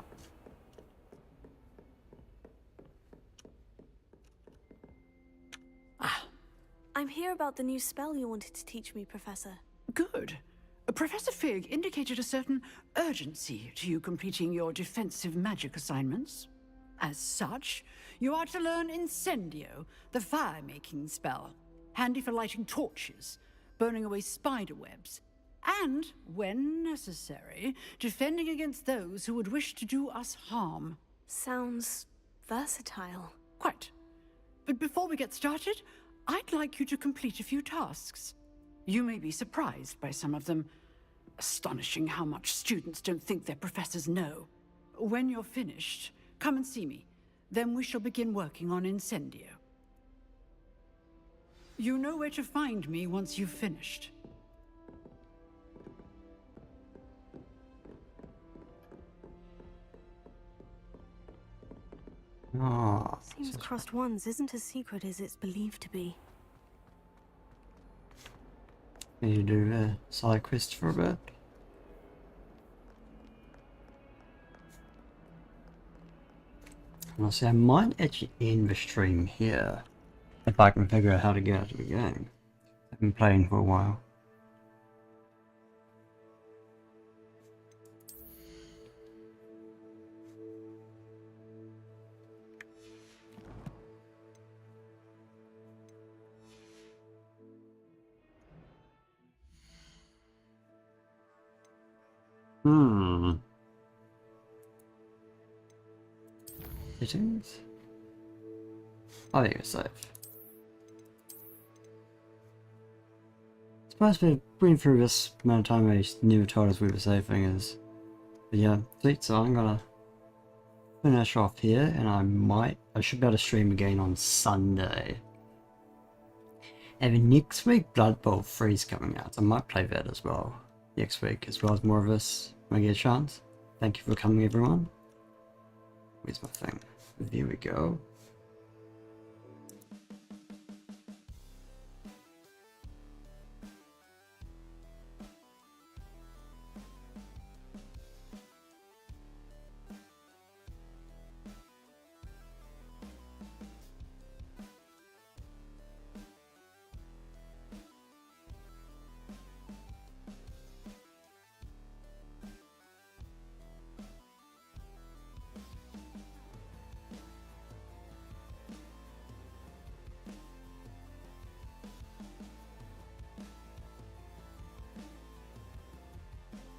I'm here about the new spell you wanted to teach me, Professor. Good. Professor Fig indicated a certain urgency to you completing your defensive magic assignments. As such, you are to learn Incendio, the fire-making spell, handy for lighting torches, burning away spider webs, and, when necessary, defending against those who would wish to do us harm. Sounds versatile. Quite. But before we get started, I'd like you to complete a few tasks. You may be surprised by some of them. Astonishing how much students don't think their professors know. When you're finished, come and see me. Then we shall begin working on Incendio. You know where to find me once you've finished. Ah, Seems crossed ones isn't as secret as it's believed to be. can you do a side quest for a bit? Honestly, I might actually end the stream here if I can figure out how to get out of the game. I've been playing for a while. Settings? I think it's safe. Supposed to been through this amount of time they never told us we were safe thing is. But yeah, sweet, so I'm gonna finish off here and I should be able to stream again on Sunday. And then next week Blood Bowl 3 is coming out, so I might play that as well next week, as well as more of this when I get a chance. Thank you for coming everyone. Where's my thing? There we go.